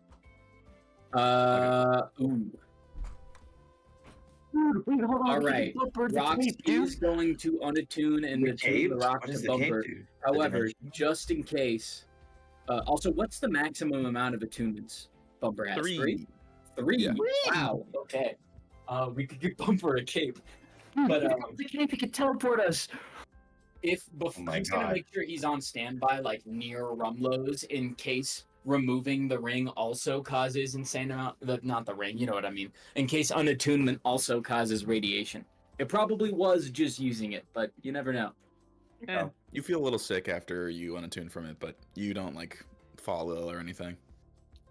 Ooh. Wait, hold All right. Rox is going to unattune and attune the rock to Bumper. However, just in case. Also, what's the maximum amount of attunements Bumper has? 3. 3? Yeah. Wow. Okay. We could give Bumper a cape. But the cape can teleport us. if Oh my he's gonna God. make sure he's on standby, like near Rumlows, in case removing the ring also causes insane amount. Not the ring, you know what I mean. In case unattunement also causes radiation. It probably was just using it, but you never know. You feel a little sick after you unattune from it, but you don't like fall ill or anything.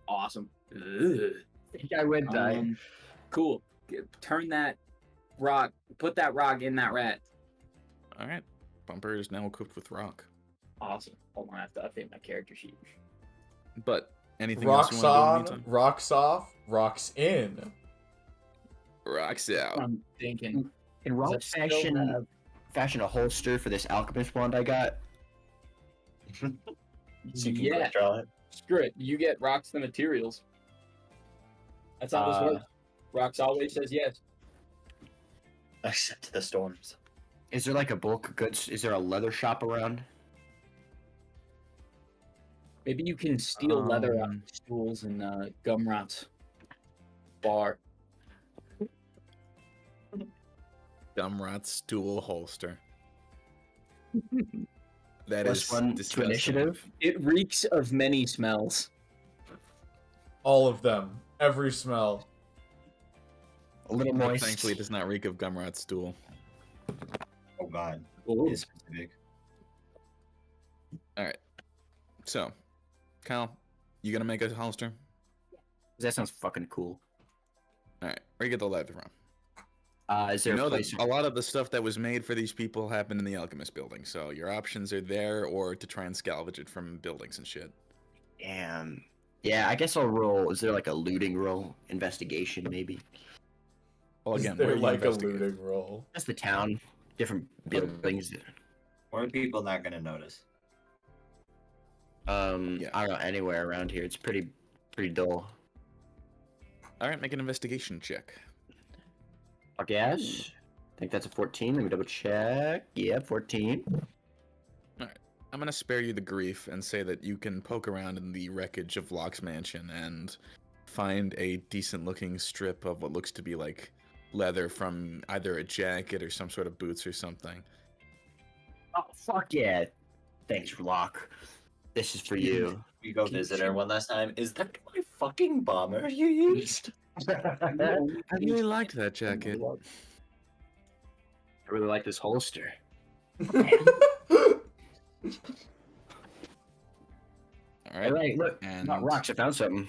Awesome. I think I would die. Cool. Turn that rock. Put that rock in that rat. All right. Bumper is now equipped with rock. Awesome. Hold on, I have to update my character sheet. But anything else you Rocks want to do in on, the meantime? rocks off, rocks in. Rocks out. I'm thinking. Can Does Rock it still have- fashion a holster for this alchemist wand I got? So you can Yeah. quick draw it. Screw it. You get rocks the materials. That's how this works. Rocks always says yes. Except the storms. Is there like a bulk of goods? Is there a leather shop around? Maybe you can steal leather out of stools and Gumrot's bar. Gumrot stool holster. That Plus is one to disgusting. initiative. It reeks of many smells. All of them. Every smell. A little But moist. thankfully, it does not reek of Gumrot stool. Oh god. Ooh. It is specific. All right. So, Kyle, you gonna make a holster? That sounds fucking cool. All right. Where you get the leather from? Is there You know a that place? a lot of the stuff that was made for these people happened in the alchemist building, so your options are there or to try and salvage it from buildings and shit. Damn. Yeah, I guess I'll roll. Is there like a looting roll? Investigation, maybe? Well, Is again, there where you like a investigate? looting roll? That's the town. Different buildings. Or are people not gonna notice? Yeah. I don't know, anywhere around here. It's pretty dull. All right, make an investigation check. I guess. I think that's a 14. Let me double check. Yeah, 14. I'm gonna spare you the grief and say that you can poke around in the wreckage of Locke's mansion and find a decent-looking strip of what looks to be like leather from either a jacket or some sort of boots or something. Oh, fuck yeah. Thanks, Locke. This is for you. We go visit her one last time. Is that my fucking bomber you used? I really liked that jacket. I really like this holster. All All right. right, look. And Not rocks. I found something.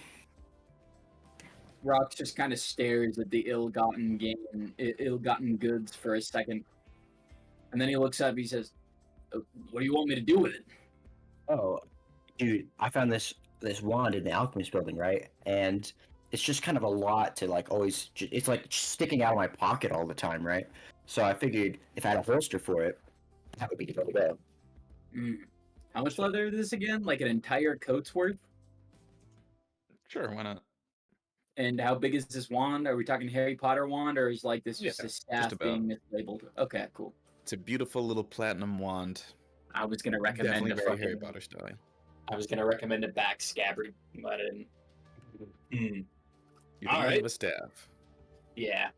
Rox just kind of stares at the ill-gotten goods for a second, and then he looks up. He says, "What do you want me to do with it?" Oh, dude, I found this wand in the alchemist building, right? And it's just kind of a lot to like always. It's like sticking out of my pocket all the time, right? So I figured if I had a holster for it, that would be the way to go. How much leather is this again? Like an entire coat's worth? sure, why not? And how big is this wand? Are we talking Harry Potter wand, or is like this Yeah, just a staff about. being mislabeled? Okay, cool. It's a beautiful little platinum wand. I was gonna recommend Definitely a very fucking, Harry Potter style. I was gonna recommend a back scabbard, but I didn't. You All think right. of a staff. Yeah.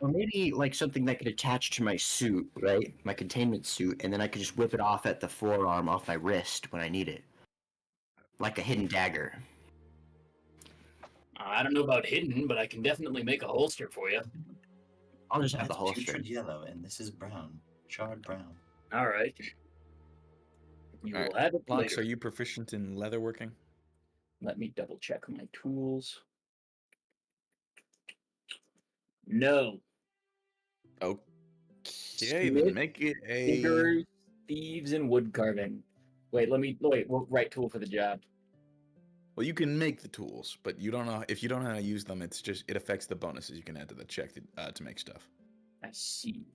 Or maybe like something that could attach to my suit, right? My containment suit, and then I could just whip it off at the forearm off my wrist when I need it. Like a hidden dagger. I don't know about hidden, but I can definitely make a holster for you. I'll just have the That's holster. putrid yellow, and this is brown. Charred brown. All right. You All right. will have it Lox, later. are you proficient in leatherworking? Let me double check my tools. No. Okay, Smith, then make it a. Diggers, thieves, and wood carving. Wait. Right tool for the job. Well, you can make the tools, but you don't know if you don't know how to use them. It affects the bonuses you can add to the check to make stuff. I see.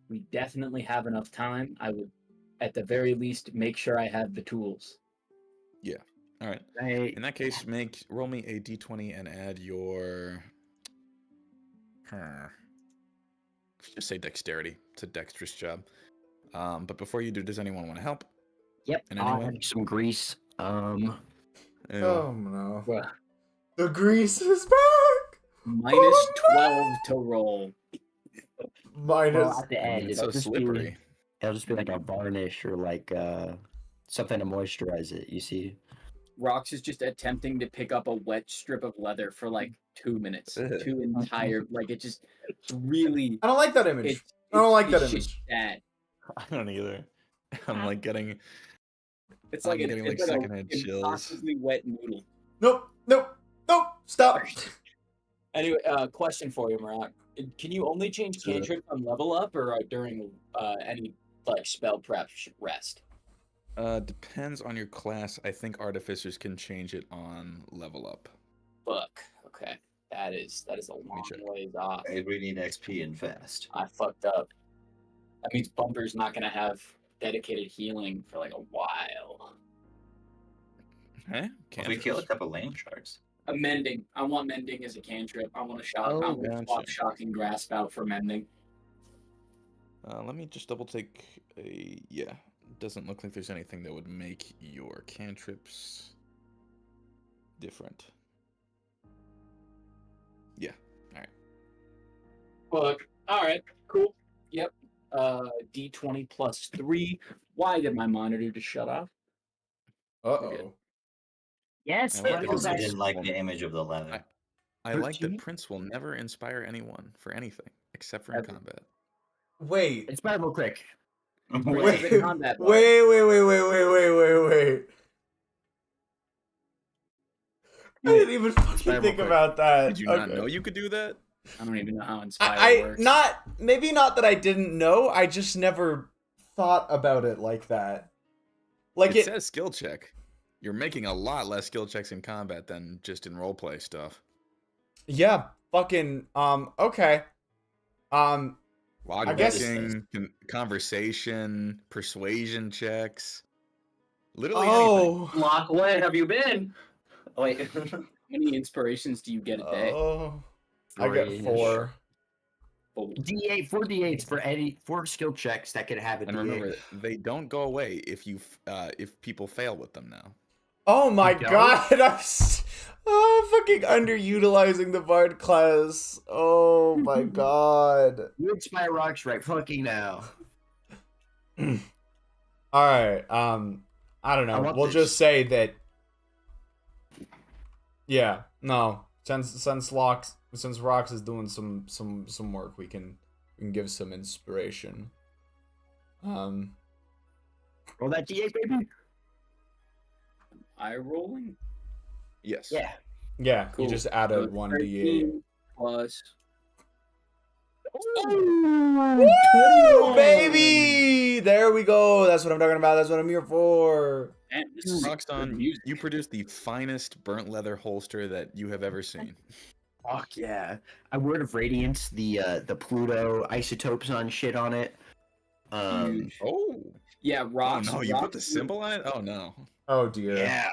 We definitely have enough time. I would, at the very least, make sure I have the tools. Yeah. All right. Right. In that case, roll me a d20 and add your. Just say dexterity. It's a dexterous job. But before you do, does anyone want to help? Yep. In I'll any way? add some grease. Ew. Oh no. Well, The grease is back! minus 12 to roll. Minus. Well, at the I mean, end, it's so slippery. It'll just be like a varnish or like something to moisturize it. You see? Rox is just attempting to pick up a wet strip of leather for like 2 minutes. Ugh. 2 entire, like it just really. I don't like that image. It's, I don't like that it's just image. bad. I don't either. I'm like getting. It's I'm like getting, like, it's like secondhand an chills. impossibly wet noodle. Nope. Stop. Anyway, question for you, Marat. Can you only change cantrip on level up or during any like spell prep rest? Depends on your class. I think artificers can change it on level up. Fuck. Okay. That is a long check. ways off. Hey, we need XP and fast. I fucked up. That means Bumper's not gonna have dedicated healing for like a while. Huh? If we kill a couple land sharks. Mending. I want mending as a cantrip. I want to Oh, I want to swap gotcha. shocking grasp out for mending. Let me just double take a. Yeah, it doesn't look like there's anything that would make your cantrips different. Yeah. All right. Fuck. All right. Cool. Yep. D20 plus 3. Why did my monitor just shut off? Uh-oh. Yes. I like Because that I it's didn't like small. the image of the leather. I like that 13? Prince will never inspire anyone for anything except for in Ever. combat. Wait. Inspire real quick. Wait. Wait. the combat bar. Wait. I didn't even fucking Inspire think real quick. about that. Did you not Okay. know you could do that? I don't even know how Inspire I works. maybe not that I didn't know. I just never thought about it like that. Like It says skill check. You're making a lot less skill checks in combat than just in roleplay stuff. Yeah. Fucking. Okay. Log I guess- booking, conversation, persuasion checks. Literally anything. Oh. Lock, where have you been? Wait. How many inspirations do you get a day? Oh. I get Three-ish. 4. Oh, D8, 4 D8s for skill checks that can have a And D8. remember, they don't go away if people fail with them now. Oh my You don't? god, I'm fucking underutilizing the bard class. Oh my god. You inspire rocks right fucking now. Alright, I don't I know. want We'll this. just say that. Yeah, no. Since Rox is doing some work, we can give some inspiration. Roll that D8, baby. eye rolling? Yes. Yeah. Yeah, Cool. you just add a So 1d8. 13 plus. Woo, baby! There we go. That's what I'm talking about. That's what I'm here for. Man, this is good Roxton, music. you produce the finest burnt leather holster that you have ever seen. Fuck yeah. A word of radiance, the Pluto isotopes on shit on it. Huge. Oh. Yeah, Oh rocks. no, you put the symbol on it? Oh no. Oh dear. Yeah.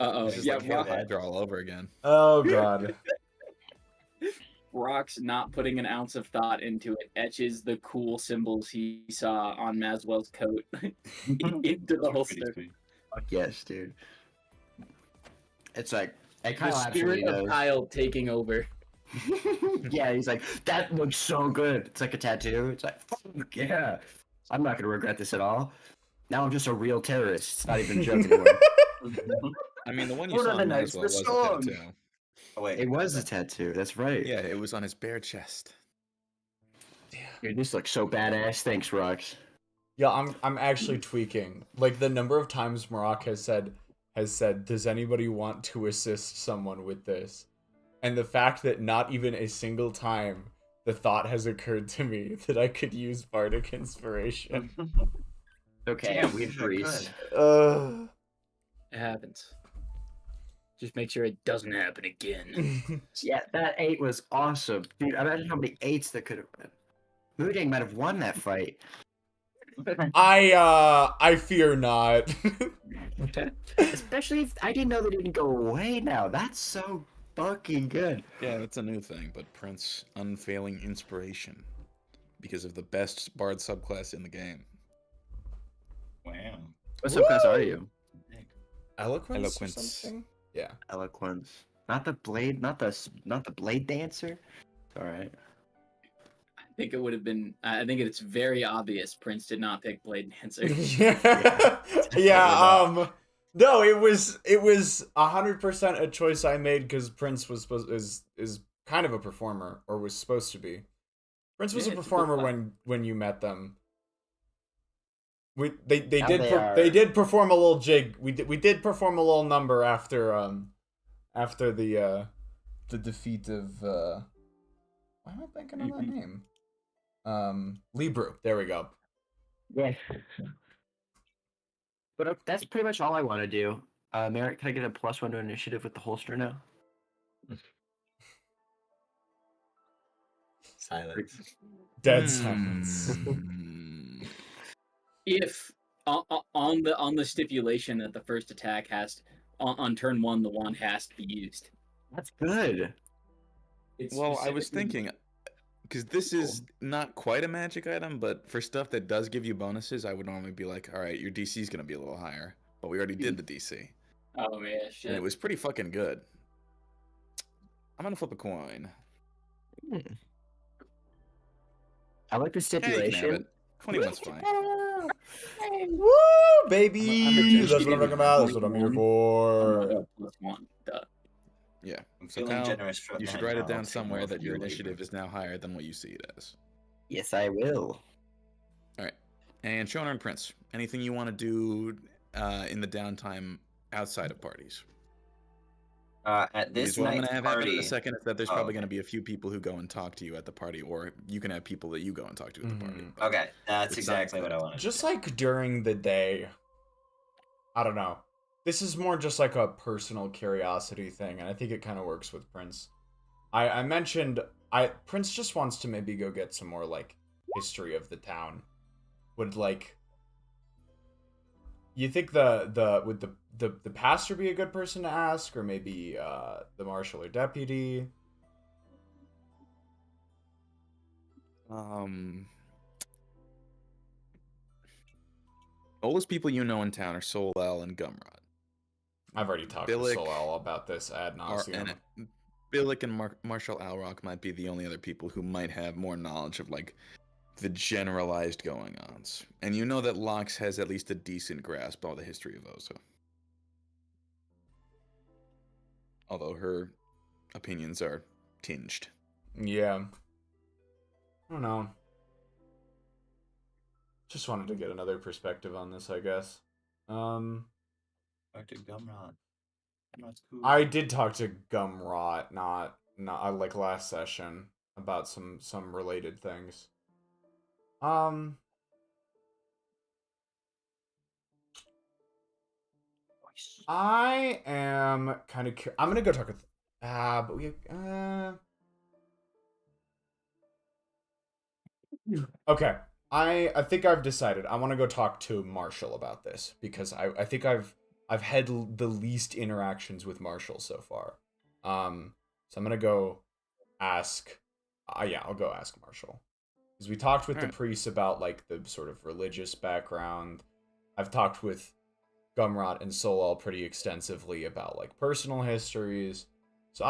Uh-oh. This is Yeah, like Hail rock, Hydra all over again. Oh god. Rock's not putting an ounce of thought into it. Etches the cool symbols he saw on Maswell's coat into the holster. Fuck yes, dude. It's like, and The Kyle spirit absolutely of knows. Kyle taking over. Yeah, he's like, that looks so good. It's like a tattoo. It's like, fuck yeah. I'm not gonna regret this at all. Now I'm just a real terrorist. It's not even a joke anymore. I mean, the one you What saw are the in nights Maswell for was a song? tattoo. Oh, wait. It was a tattoo. That's right. Yeah, it was on his bare chest. Dude, this looks so badass. Thanks, Rux. Yeah, I'm actually tweaking. Like the number of times Marak has said, does anybody want to assist someone with this? And the fact that not even a single time the thought has occurred to me that I could use bardic inspiration. Okay, Damn, we wish I Reese. could. It happens. Just make sure it doesn't happen again. Yeah, that 8 was awesome. Dude, imagine how many 8s that could have been. Moodang might have won that fight. I fear not. Especially if I didn't know they didn't go away now. That's so fucking good. Yeah, that's a new thing, but Prince unfailing inspiration because of the best bard subclass in the game. Wow. What subclass are you? Eloquence. Or Eloquence. something? Yeah. Eloquence. Not the blade, not the blade dancer. All right. I think it would have been. I think it's very obvious Prince did not pick Blade Dancer. Yeah. No, it was 100% a choice I made because Prince was is kind of a performer, or was supposed to be. Prince was Yeah, a it's a good performer one. when you met them. They Now did they are- they did perform a little jig. We did perform a little number after the defeat of why am I thinking of that name? Libru. There we go. Yeah. But that's pretty much all I want to do. Merritt, can I get a +1 to initiative with the holster now? Silence. Dead silence. If on the stipulation that the first attack has on turn 1, the wand has to be used. That's good. It's Well, I was specifically- thinking, because this is not quite a magic item, but for stuff that does give you bonuses, I would normally be like, all right, your DC is going to be a little higher. But we already did the DC. Oh yeah, And shit. it was pretty fucking good. I'm going to flip a coin. I like the Yeah, you can have stipulation. it. 21's fine. Woo, baby! I'm That's what I'm talking about. That's what I'm here for. +1. Duh. Yeah. I'm So feeling Kyle, generous for you that should write it now, down so somewhere I'll that your feel labor. initiative is now higher than what you see it as. Yes, I will. All right. And Shoner and Prince, anything you want to do in the downtime outside of parties? At this Because what I'm night's going to have happen in party, a second is that there's Oh, probably okay. going to be a few people who go and talk to you at the party, or you can have people that you go and talk to at the party. Mhm. But okay, that's Besides exactly what that, I wanted. Just like during the day, I don't know. This is more just like a personal curiosity thing, and I think it kind of works with Prince. I mentioned Prince just wants to maybe go get some more like history of the town. Would like you think would the pastor be a good person to ask, or maybe the marshal or deputy? Oldest people you know in town are Solel and Gumrod. I've already talked Billick to Solel about this ad nauseum. And Billick and Marshall Alrock might be the only other people who might have more knowledge of like the generalized going-ons. And you know that Lox has at least a decent grasp of all the history of those. So. Although her opinions are tinged. Yeah. I don't know. Just wanted to get another perspective on this, I guess. Dr. Gumrod. Gumrod's cool. I did talk to Gumrot, not like last session, about some related things. I am kind of I'm gonna go talk with but we okay. I think I've decided I want to go talk to Marshall about this because I think I've had the least interactions with Marshall so far. So I'm gonna go ask. Yeah, I'll go ask Marshall because we talked with the priests about like the sort of religious background. I've talked with Gumrot and Solal pretty extensively about like personal histories. So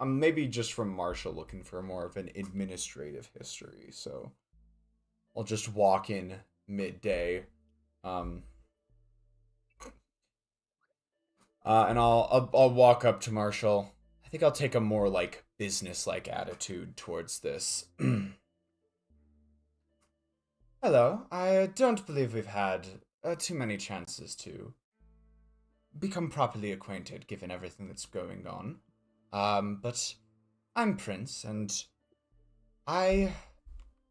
I'm maybe just from Marshall looking for more of an administrative history. So I'll just walk in midday. And I'll walk up to Marshall. I think I'll take a more like business-like attitude towards this. Hello. I don't believe we've had too many chances to become properly acquainted, given everything that's going on. But I'm Prince, and I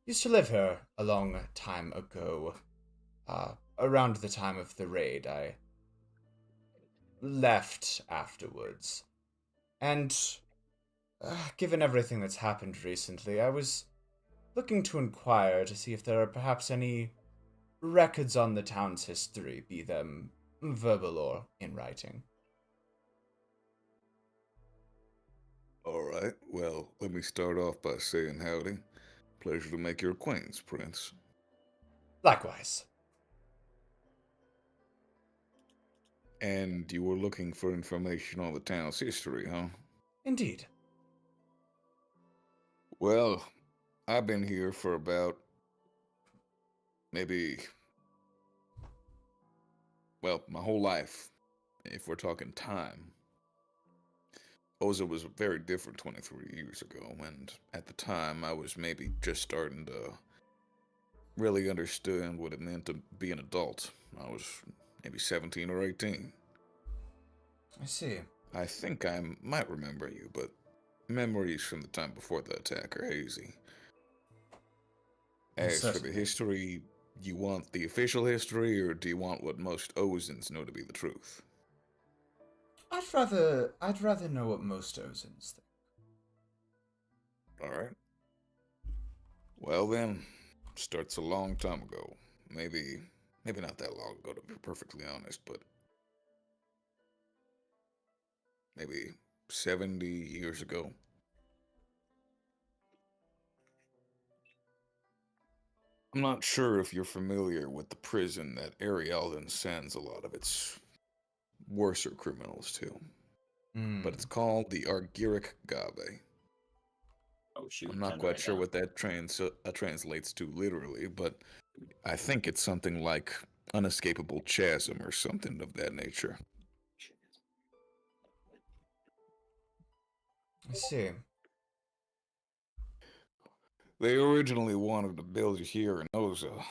used to live here a long time ago. Around the time of the raid, I left afterwards. And given everything that's happened recently, I was looking to inquire to see if there are perhaps any records on the town's history, be them verbal or in writing. All right, well, let me start off by saying howdy. Pleasure to make your acquaintance, Prince. Likewise. And you were looking for information on the town's history, huh? Indeed. Well, I've been here for about maybe, well, my whole life, if we're talking time. Oza was very different 23 years ago, and at the time I was maybe just starting to really understand what it meant to be an adult. I was maybe 17 or 18. I see. I think I might remember you, but memories from the time before the attack are hazy. As for the Certainly. history, you want the official history, or do you want what most Ozans know to be the truth? I'd rather know what most Ozins think. Alright. Well then, starts a long time ago. Maybe not that long ago, to be perfectly honest, but maybe 70 years ago. I'm not sure if you're familiar with the prison that Arielden sends a lot of its worser criminals to, but it's called the Argyric Gabe. Oh shoot! I'm not time to quite write sure down. what that translates to literally, but I think it's something like unescapable chasm or something of that nature. I see. They originally wanted to build it here in Oza.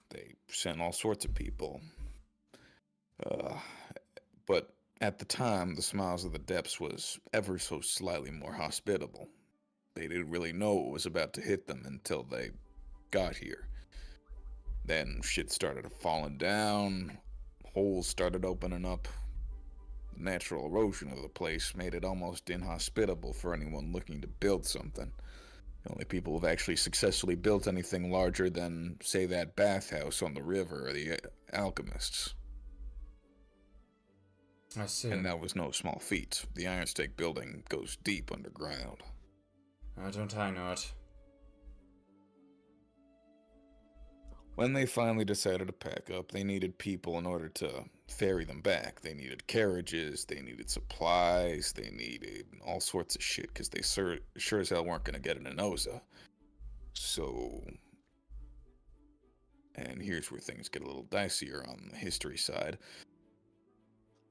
They sent all sorts of people. Uh, but at the time, the Smiles of the Depths was ever so slightly more hospitable. They didn't really know what was about to hit them until they got here. Then shit started falling down, holes started opening up. The natural erosion of the place made it almost inhospitable for anyone looking to build something. The only people who've actually successfully built anything larger than, say, that bathhouse on the river are the alchemists. I see. And that was no small feat. The Iron Stake building goes deep underground. Don't I know it? When they finally decided to pack up, they needed people in order to ferry them back. They needed carriages, they needed supplies, they needed all sorts of shit, because they sure as hell weren't going to get it in Oza. So, and here's where things get a little dicier on the history side.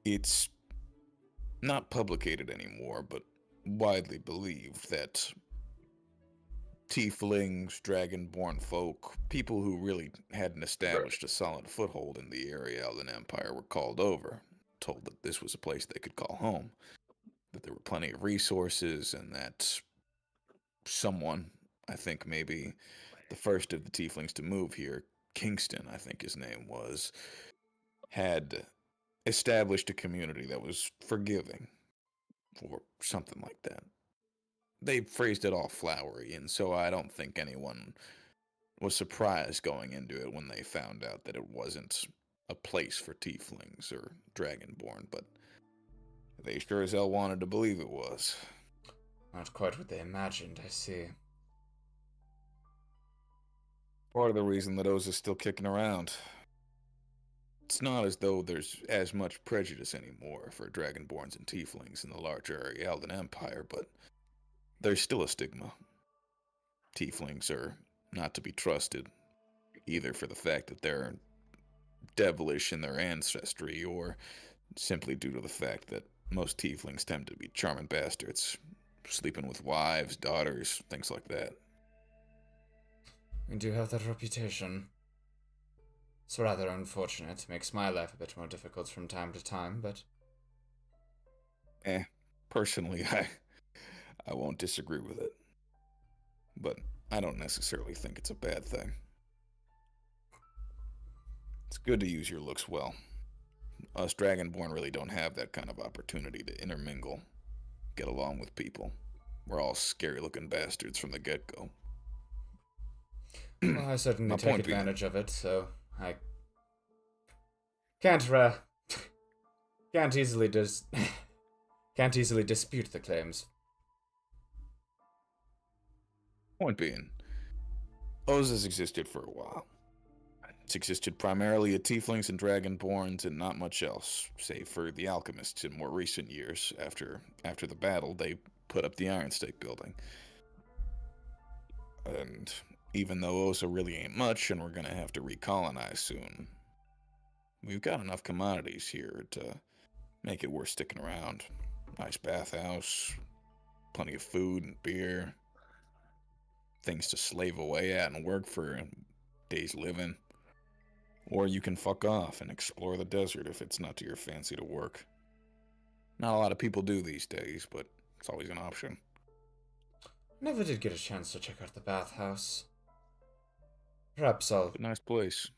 It's not publicated anymore, but widely believed that tieflings, dragonborn folk, people who really hadn't established a solid foothold in the Arielden Empire were called over, told that this was a place they could call home, that there were plenty of resources, and that someone, I think maybe the first of the tieflings to move here, Kingston, I think his name was, had established a community that was forgiving, or something like that. They phrased it all flowery, and so I don't think anyone was surprised going into it when they found out that it wasn't a place for tieflings or dragonborn, but they sure as hell wanted to believe it was. Not quite what they imagined, I see. Part of the reason that Oza's still kicking around. It's not as though there's as much prejudice anymore for dragonborns and tieflings in the larger Arielden Empire, but there's still a stigma. Tieflings are not to be trusted, either for the fact that they're devilish in their ancestry, or simply due to the fact that most tieflings tend to be charming bastards, sleeping with wives, daughters, things like that. We do have that reputation. It's rather unfortunate. Makes my life a bit more difficult from time to time, but Personally, I won't disagree with it. But I don't necessarily think it's a bad thing. It's good to use your looks well. Us Dragonborn really don't have that kind of opportunity to intermingle, get along with people. We're all scary-looking bastards from the get-go. well, I certainly My take point being- advantage of it, so I can't can't easily can't easily dispute the claims. Point being, Oz has existed for a while. It's existed primarily of tieflings and dragonborns and not much else, save for the alchemists in more recent years. After the battle, they put up the Iron Stake building. And even though Osa really ain't much and we're gonna have to recolonize soon, we've got enough commodities here to make it worth sticking around. Nice bathhouse, plenty of food and beer, things to slave away at and work for a day's living. Or you can fuck off and explore the desert if it's not to your fancy to work. Not a lot of people do these days, but it's always an option. Never did get a chance to check out the bathhouse. Perhaps I'll Nice place.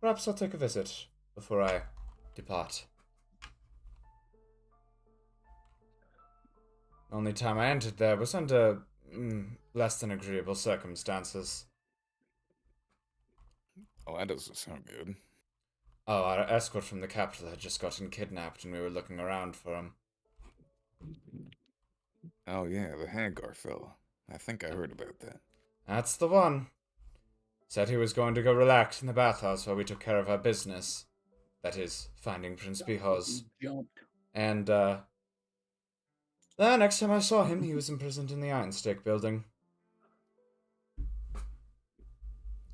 take a visit before I depart. Only time I entered there was under less than agreeable circumstances. Oh, that doesn't sound good. Oh, our escort from the capital had just gotten kidnapped and we were looking around for him. Oh yeah, the Hagar fella. I think I heard about that. That's the one. Said he was going to go relax in the bathhouse while we took care of our business. That is, finding Prince Bihoz. And, the next time I saw him, he was imprisoned in the Iron Stake building.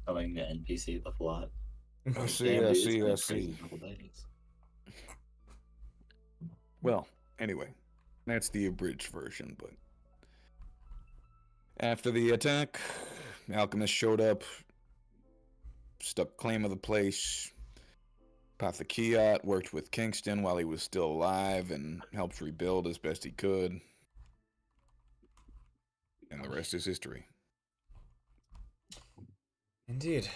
Telling the NPC the plot. I Like, see, damn, I dude, see, it's been I a crazy see. couple days. Well, anyway, that's the abridged version, but after the attack, alchemists showed up, stuck claim of the place. Pathakiyat worked with Kingston while he was still alive and helped rebuild as best he could. And the rest is history. Indeed.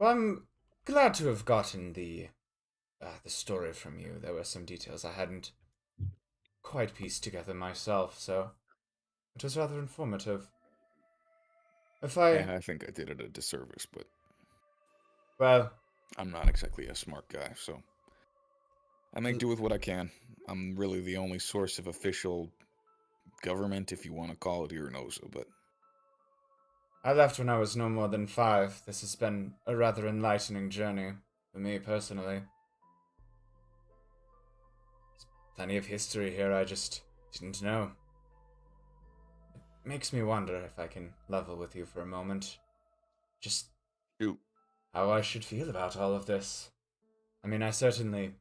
Well, I'm glad to have gotten the story from you. There were some details I hadn't quite pieced together myself, so it was rather informative. If I... Yeah, I think I did it a disservice, but Well, I'm not exactly a smart guy, so I make do with what I can. I'm really the only source of official government, if you want to call it, here in Osa, but I left when I was no more than 5. This has been a rather enlightening journey for me personally. There's plenty of history here I just didn't know. It makes me wonder if I can level with you for a moment. Just shoot. how I should feel about all of this. I mean, I certainly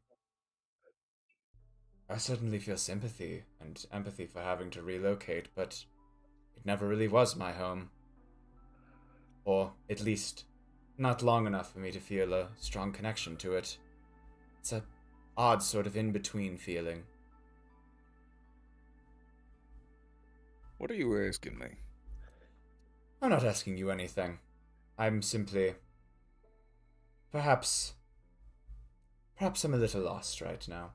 feel sympathy and empathy for having to relocate, but it never really was my home. Or, at least, not long enough for me to feel a strong connection to it. It's a odd sort of in-between feeling. What are you asking me? I'm not asking you anything. I'm simply... Perhaps I'm a little lost right now.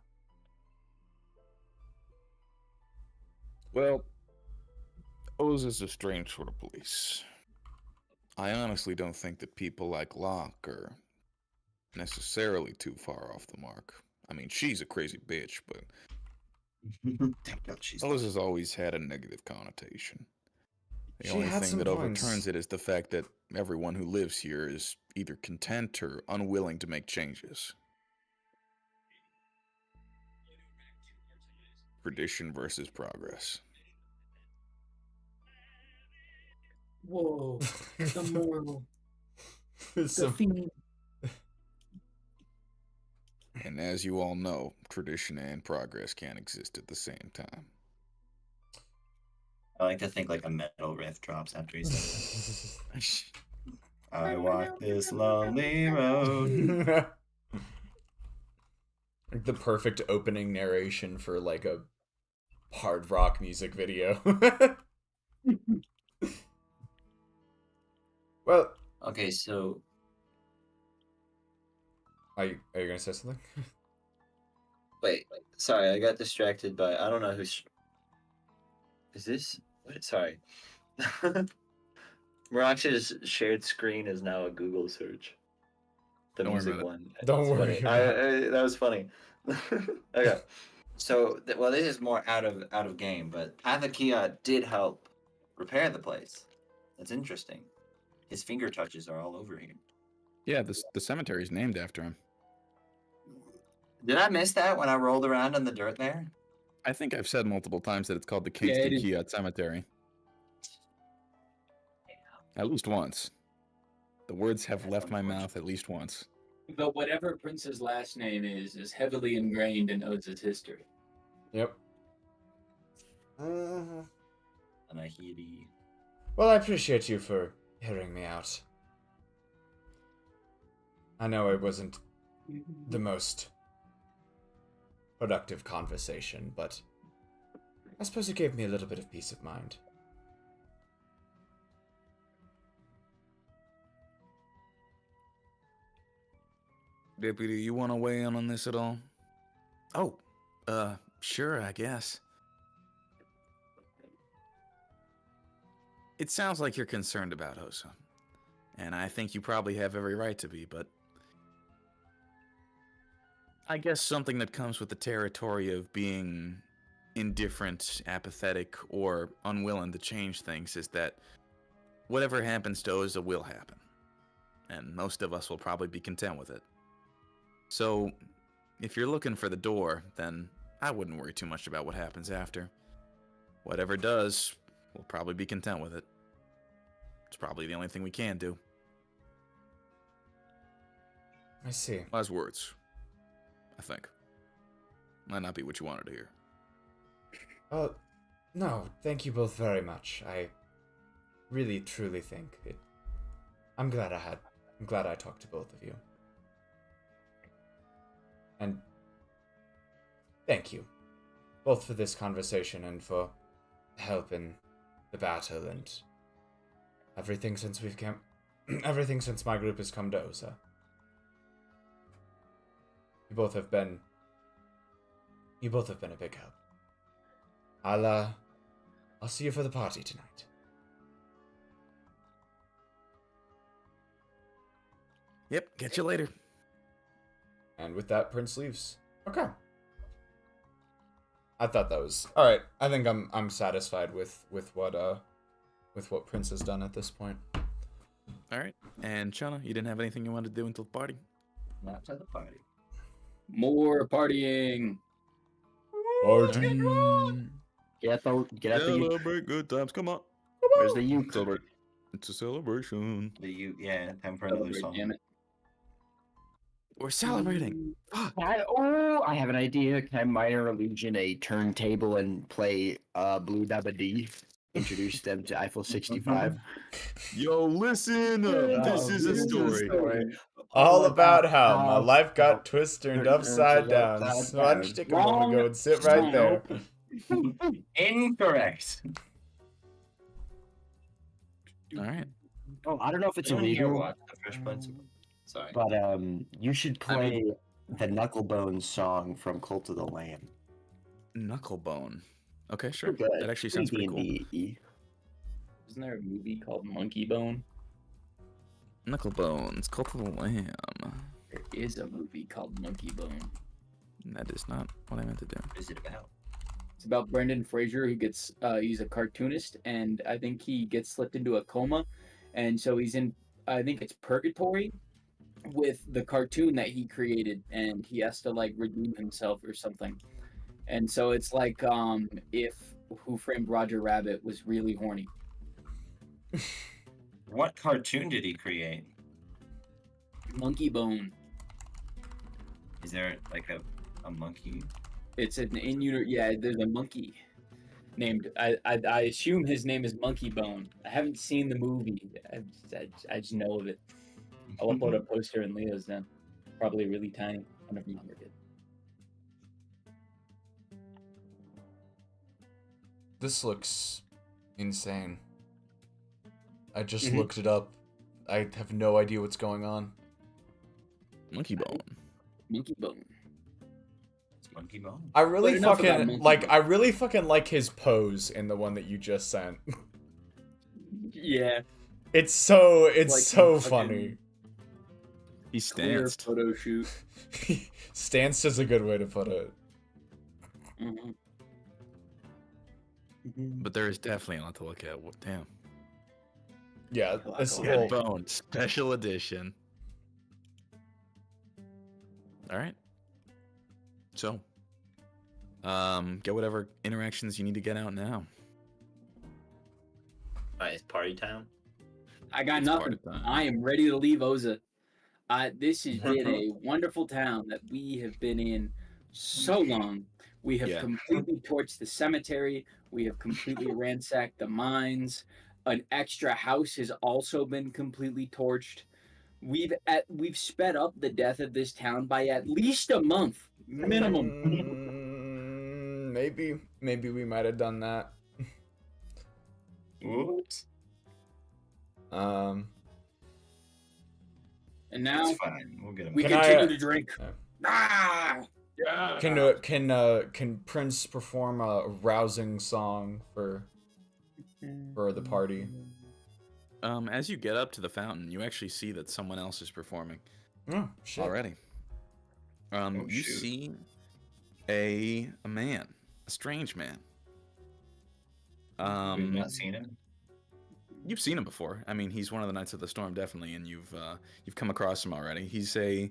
Well, Oz is a strange sort of police. I honestly don't think that people like Locke are necessarily too far off the mark. I mean, she's a crazy bitch, but Thank God she's Oz has always had a negative connotation. The She only had thing some that points. overturns it is the fact that everyone who lives here is either content or unwilling to make changes. Tradition versus progress. Whoa, the moral, It's the a- theme. And as you all know, tradition and progress can't exist at the same time. I like to think like a metal riff drops after he says I walk this lonely road. Like the perfect opening narration for like a hard rock music video. Well, Okay, so are you gonna say something? wait, sorry, I got distracted by I don't know who's. Is this? What? Sorry. Mirax's shared screen is now a Google search. The Don't worry music about it. one. Don't It's worry funny. about That was funny. Okay. So, well, this is more out of game, but Pathakia did help repair the place. That's interesting. His finger touches are all over here. Yeah, the cemetery is named after him. Did I miss that when I rolled around in the dirt there? I think I've said multiple times that it's called the Yeah, Kingston it is. Kiat Cemetery. At least once. The words have left my mouth at least once. But whatever Prince's last name is heavily ingrained in Oz's history. Yep. Anahiri. Well, I appreciate you for hearing me out. I know it wasn't the most productive conversation, but I suppose it gave me a little bit of peace of mind. Deputy, you want to weigh in on this at all? Oh, sure, I guess. It sounds like you're concerned about Osa, and I think you probably have every right to be, but I guess something that comes with the territory of being indifferent, apathetic, or unwilling to change things is that whatever happens to Osa will happen, and most of us will probably be content with it. So, if you're looking for the door, then I wouldn't worry too much about what happens after. Whatever does, we'll probably be content with it. It's probably the only thing we can do. I see. Wise words, I think. Might not be what you wanted to hear. No, thank you both very much. I really, truly think it. I'm glad I talked to both of you. And thank you, both for this conversation and for help in the battle and everything since everything since my group has come to Osa. You both have been a big help. I'll see you for the party tonight. Yep, catch you later. And with that, Prince leaves. Okay. I thought that was all right. I think I'm satisfied with what Prince has done at this point. All right. And Chana, you didn't have anything you wanted to do until the party? Not to the party. More partying. Get out the uke. Celebrate good times. Come on. Where's the uke? Celebrate. It's a celebration. Time for another Celebrate, song. damn it. We're celebrating. Fuck. I have an idea. Can I minor illusion a turntable and play Blue Dabba D? Introduce them to Eiffel 65. Yo, listen up. This is a story. All about how my life got twisted upside down. So why don't you take a moment ago and sit right there? Incorrect. All right. Oh, I don't know if it's Anyone here illegal, watch the Fresh Prince? Sorry. but you should play the Knucklebones song from Cult of the Lamb. Knucklebone. Okay, sure. Good. That actually sounds pretty cool. D&D. Isn't there a movie called Monkey Bone? Knucklebones, Cult of the Lamb. There is a movie called Monkey Bone. That is not what I meant to do. What is it about? It's about Brendan Fraser, who gets he's a cartoonist, and I think he gets slipped into a coma, and so he's in, I think it's purgatory with the cartoon that he created, and he has to like redeem himself or something. And so it's like if Who Framed Roger Rabbit was really horny. What cartoon did he create? Monkey Bone. Is there like a monkey? It's an in-unit. Yeah, there's a monkey named. I assume his name is Monkey Bone. I haven't seen the movie. I just know of it. I'll upload a poster in Leo's then. Probably really tiny. I'll never mind. We're good. This looks insane. I just Mhm. looked it up. I have no idea what's going on. Monkey bone. Monkey Bone. It's Monkey Bone. I really But enough about fucking Monkey like. Bone. I really fucking like his pose in the one that you just sent. Yeah. It's so Like so fucking funny. He's Clear stanced. photo shoot. Stanced is a good way to put it. Mhm. But there is definitely a lot to look at. Damn. Yeah, this Good Good little, bone. Special edition. Alright. So. Get whatever interactions you need to get out now. Alright, it's party time. I got It's nothing. party time. I am ready to leave Oza. This has been a wonderful town that we have been in so long. We have Yeah. completely torched the cemetery. We have completely ransacked the mines. An extra house has also been completely torched. We've sped up the death of this town by at least a month minimum. Maybe we might have done that. Whoops. Um, And now It's fine. We'll get him. we Can I, continue to drink. yeah. Ah! Can Prince perform a rousing song for the party? As you get up to the fountain, you actually see that someone else is performing Oh shit! already. You shoot. see a man, a strange man. We've not seen him. You've seen him before. I mean, he's one of the Knights of the Storm, definitely, and you've come across him already. He's a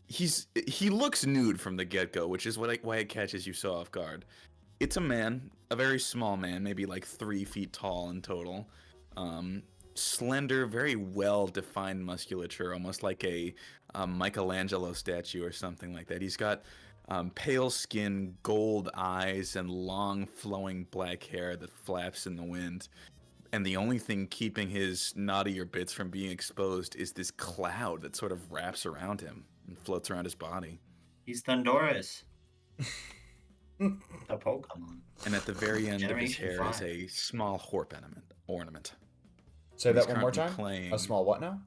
he looks nude from the get-go, which is why it catches you so off guard. It's a man, a very small man, maybe like 3 feet tall in total. Slender, very well-defined musculature, almost like a Michelangelo statue or something like that. He's got pale skin, gold eyes, and long flowing black hair that flaps in the wind. And the only thing keeping his naughtier bits from being exposed is this cloud that sort of wraps around him and floats around his body. He's Thundoris. The Pokemon. And at the very end of his Generation hair is 5. a small ornament. Say He's that one more currently time. playing A small what now?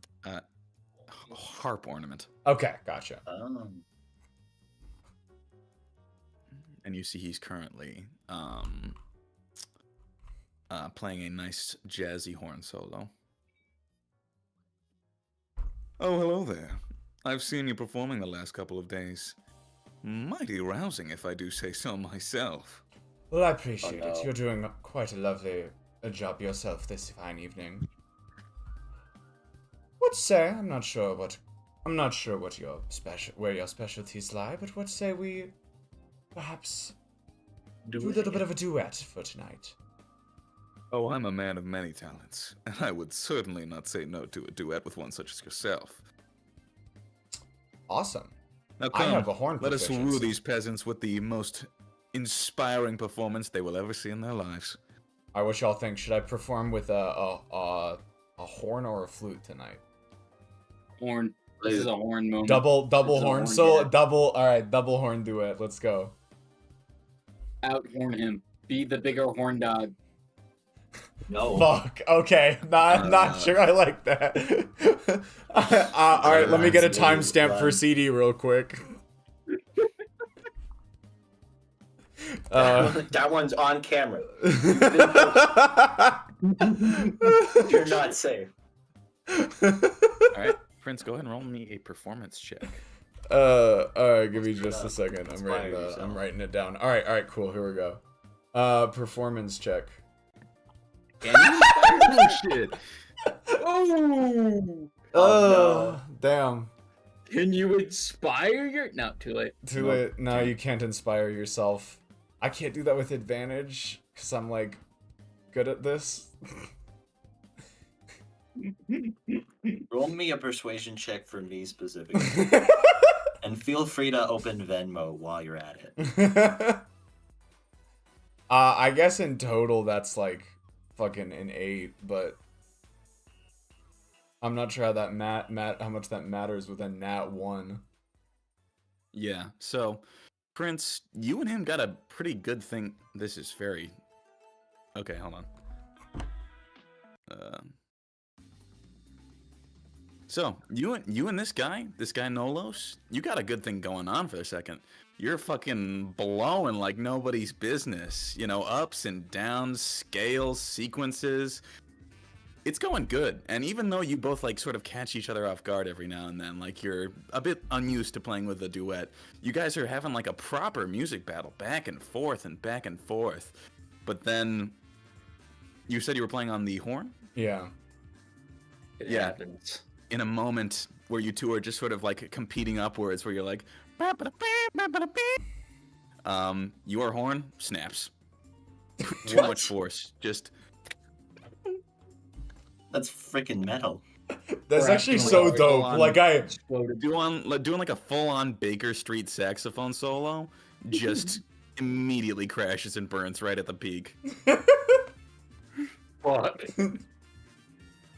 harp ornament. Okay, gotcha. And you see he's currently playing a nice jazzy horn solo. Oh, hello there. I've seen you performing the last couple of days. Mighty rousing, if I do say so myself. Well, I appreciate Oh, it. no. You're doing quite a lovely job yourself this fine evening. What say? I'm not sure what your where your specialties lie, but what say we perhaps do a little bit of a duet for tonight? Oh, I'm a man of many talents, and I would certainly not say no to a duet with one such as yourself. Awesome. Now I come, have a horn let us woo proficiency. these peasants with the most inspiring performance they will ever see in their lives. I wish y'all think. Should I perform with a horn or a flute tonight? Horn. This is a horn moment. Double This is a horn horn solo. duet. Double horn duet. Let's go. Out horn him. Be the bigger horn dog. No. Fuck. Okay. Not sure I like that. All right. Let me get a timestamp for CD real quick. That one's on camera. You're not safe. Alright, Prince, go ahead and roll me a performance check. All right. Give me just a second. Inspire yourself. I'm writing it down. All right. Cool. Here we go. Performance check. Can you? Oh, shit. Oh! Oh, damn. Can you inspire your? No, too late. Too late. No, you can't inspire yourself. I can't do that with advantage because I'm like good at this. Roll me a persuasion check for me specifically. And feel free to open Venmo while you're at it. I guess in total that's like fucking an 8, but I'm not sure how that how much that matters with a nat 1. Yeah. So, Prince, you and him got a pretty good thing. This is very. Okay, hold on. So you and this guy Nolos, you got a good thing going on for a second. You're fucking blowing like nobody's business. You know, ups and downs, scales, sequences. It's going good. And even though you both like sort of catch each other off guard every now and then, like you're a bit unused to playing with a duet, you guys are having like a proper music battle back and forth and back and forth. But then you said you were playing on the horn? Yeah. It Yeah. happens. In a moment where you two are just sort of like competing upwards, where you're like, your horn snaps. Too much force. Just That's freaking metal. That's We're actually acting so like dope. full-on- Like I doing like a full-on Baker Street saxophone solo, just immediately crashes and burns right at the peak. Fuck.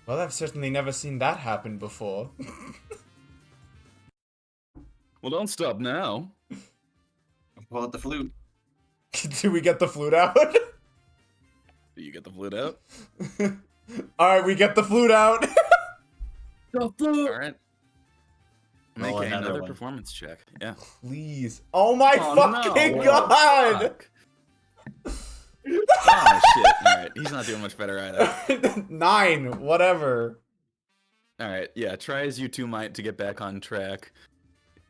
Well, I've certainly never seen that happen before. Well, don't stop now. Pull out the flute. Do we get the flute out? Do you get the flute out? Alright, we get the flute out. The flute. All right. Make Roll another another one. performance check. Yeah. Please. Oh my Oh, fucking no. god! Fuck. Oh shit! All right, he's not doing much better either. 9, whatever. All right, yeah. Try as you two might to get back on track.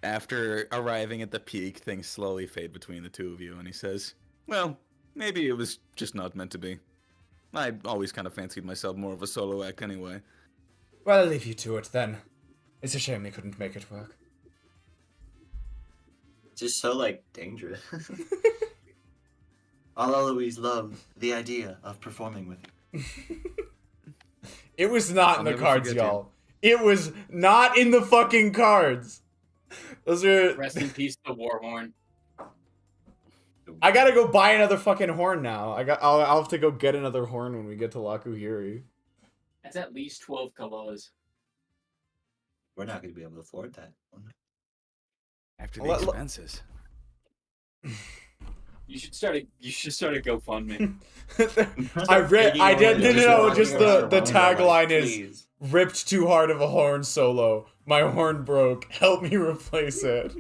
After arriving at the peak, things slowly fade between the two of you, and he says, "Well, maybe it was just not meant to be. I always kind of fancied myself more of a solo act anyway." Well, I'll leave you to it then. It's a shame they couldn't make it work. Just so like dangerous. I'll always love the idea of performing with you. It was not I'll in the never cards, forget you. y'all. It was not in the fucking cards. Those are. Rest in peace, the war horn. I gotta go buy another fucking horn now. I'll have to go get another horn when we get to Lakuhiri. That's at least 12 kalos. We're not going to be able to afford that. After the Let- expenses. You should start a GoFundMe. I did no, just the Just tagline is please. ripped too hard of a horn solo. My horn broke. Help me replace it.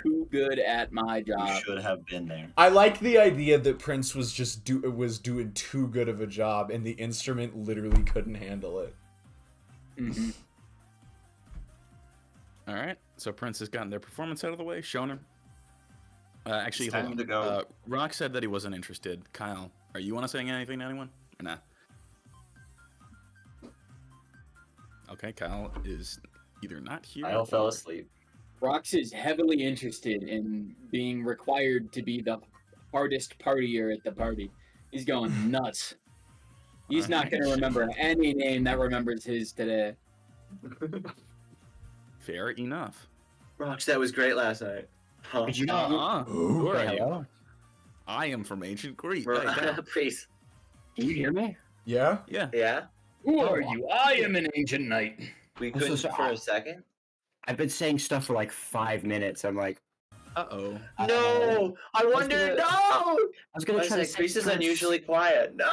Too good at my You job. should have been there. I like the idea that Prince was just doing too good of a job and the instrument literally couldn't handle it. Mhm. All right, so Prince has gotten their performance out of the way. Shown him. Actually, It's hold time on. to go. Rock said that he wasn't interested. Kyle, are you want to say anything to anyone or nah? Okay, Kyle is either not here. I all fell or- asleep. Rox is heavily interested in being required to be the hardest partier at the party. He's going nuts. He's not going to remember any name that remembers his today. Fair enough. Rox, that was great last night. Huh. Did you know? Who are you? Hello? I am from ancient Greece. Bro, Hey, Kyle. please. Can you hear me? Yeah? Yeah. Yeah? Who are you? I am an ancient knight. We I'm so couldn't sorry. for a second? I've been saying stuff for like 5 minutes. I'm like, Uh-oh. No! I gonna- wondered, no! I was gonna I was try to like, save Greece is Prince. unusually quiet. No!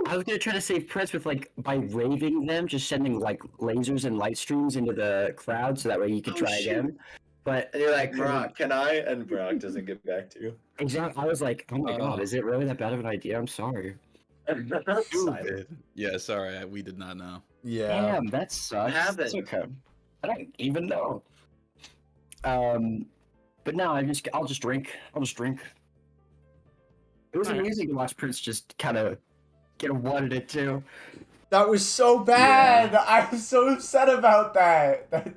I was gonna try to save Prince with like by raving them, just sending like lasers and light streams into the crowd, so that way you could Oh, try shit. again. But And you're like, I didn't- Brock, can I? And Brock doesn't get back to you. exactly, I was like, oh my god, is it really that bad of an idea? I'm sorry. Silent. Yeah, sorry, we did not know. Yeah. Damn, that sucks. happened? It's okay. I don't even know. But no, I'll just drink. I'll just drink. It was Alright. amazing to watch Prince just kind of get one at it too. That was so bad. I'm so upset about that.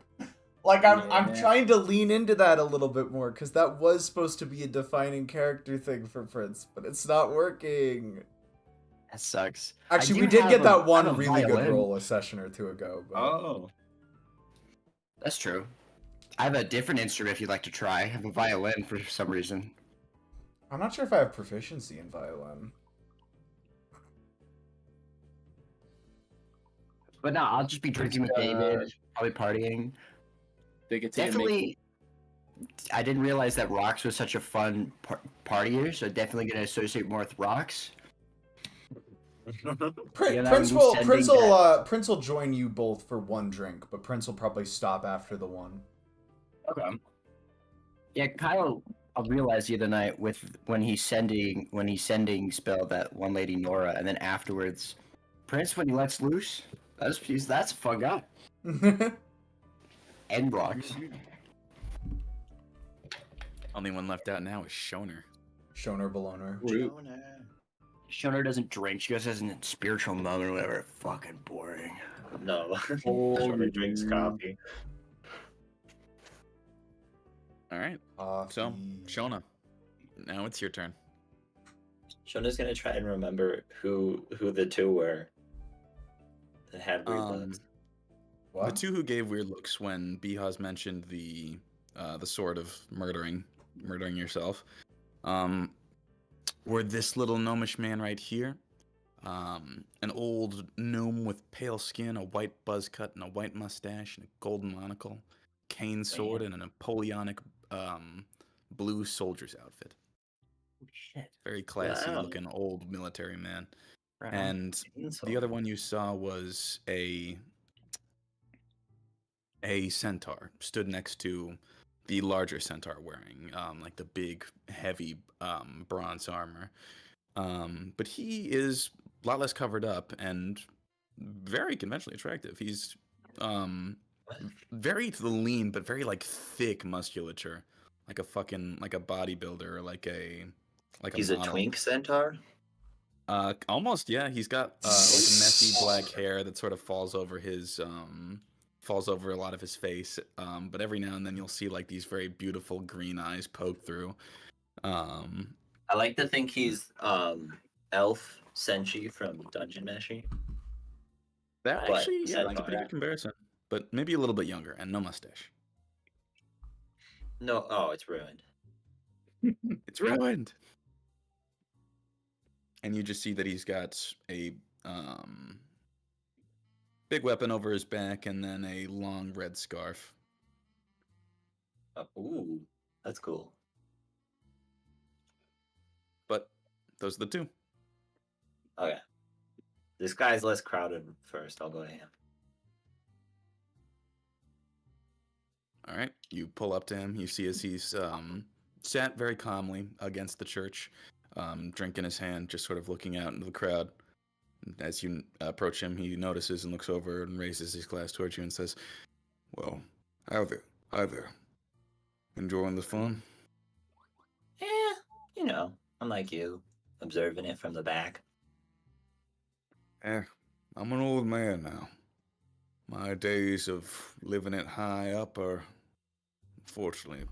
Like I'm Yeah. trying to lean into that a little bit more because that was supposed to be a defining character thing for Prince, but it's not working. That sucks. Actually, I we do did have get a- that I have one a really good violin. roll a session or two ago. But... Oh. That's true. I have a different instrument if you'd like to try. I have a violin for some reason. I'm not sure if I have proficiency in violin. But no, I'll just be drinking with David, probably partying. They get to make Definitely, I didn't realize that Rocks was such a fun partier, so definitely going to associate more with Rocks. Prince will join you both for one drink, but Prince will probably stop after the one. Okay. Yeah, Kyle, I realized the other night when he's sending spell that one lady Nora, and then afterwards, Prince when he lets loose, that's a fun guy. And Rocks. Only one left out now is Shoner. Shoner Beloner. Shoner doesn't drink. She just has a spiritual moment or whatever. Fucking boring. No. Shoner drinks coffee. All right. So, Shona, now it's your turn. Shona's gonna try and remember who the two were that had weird looks. What? The two who gave weird looks when Bihaz mentioned the sort of murdering yourself, were this little gnomish man right here, an old gnome with pale skin, a white buzz cut, and a white mustache, and a golden monocle, cane sword, and a Napoleonic blue soldier's outfit. Shit. Very classy Wow. looking old military man. Right. And the other one you saw was a centaur stood next to the larger centaur wearing like the big heavy bronze armor, but he is a lot less covered up and very conventionally attractive. He's very lean but very like thick musculature, like a bodybuilder, or He's a model. twink centaur. Almost, yeah. He's got like a messy black hair that sort of falls over a lot of his face. But every now and then you'll see like these very beautiful green eyes poke through. I like to think he's Elf Senshi from Dungeon Meshi. That But actually, yeah, that's a centaur. pretty good comparison. But maybe a little bit younger and no mustache. No, oh, it's ruined. It's ruined. And you just see that he's got a big weapon over his back and then a long red scarf. Ooh, that's cool. But those are the two. Okay. This guy's less crowded first. I'll go to him. All right, you pull up to him. You see as he's sat very calmly against the church, drink in his hand, just sort of looking out into the crowd. As you approach him, he notices and looks over and raises his glass towards you and says, "Well, hi there. Enjoying the fun?" Yeah, I'm like you, observing it from the back. I'm an old man now. My days of living it high up are, unfortunately,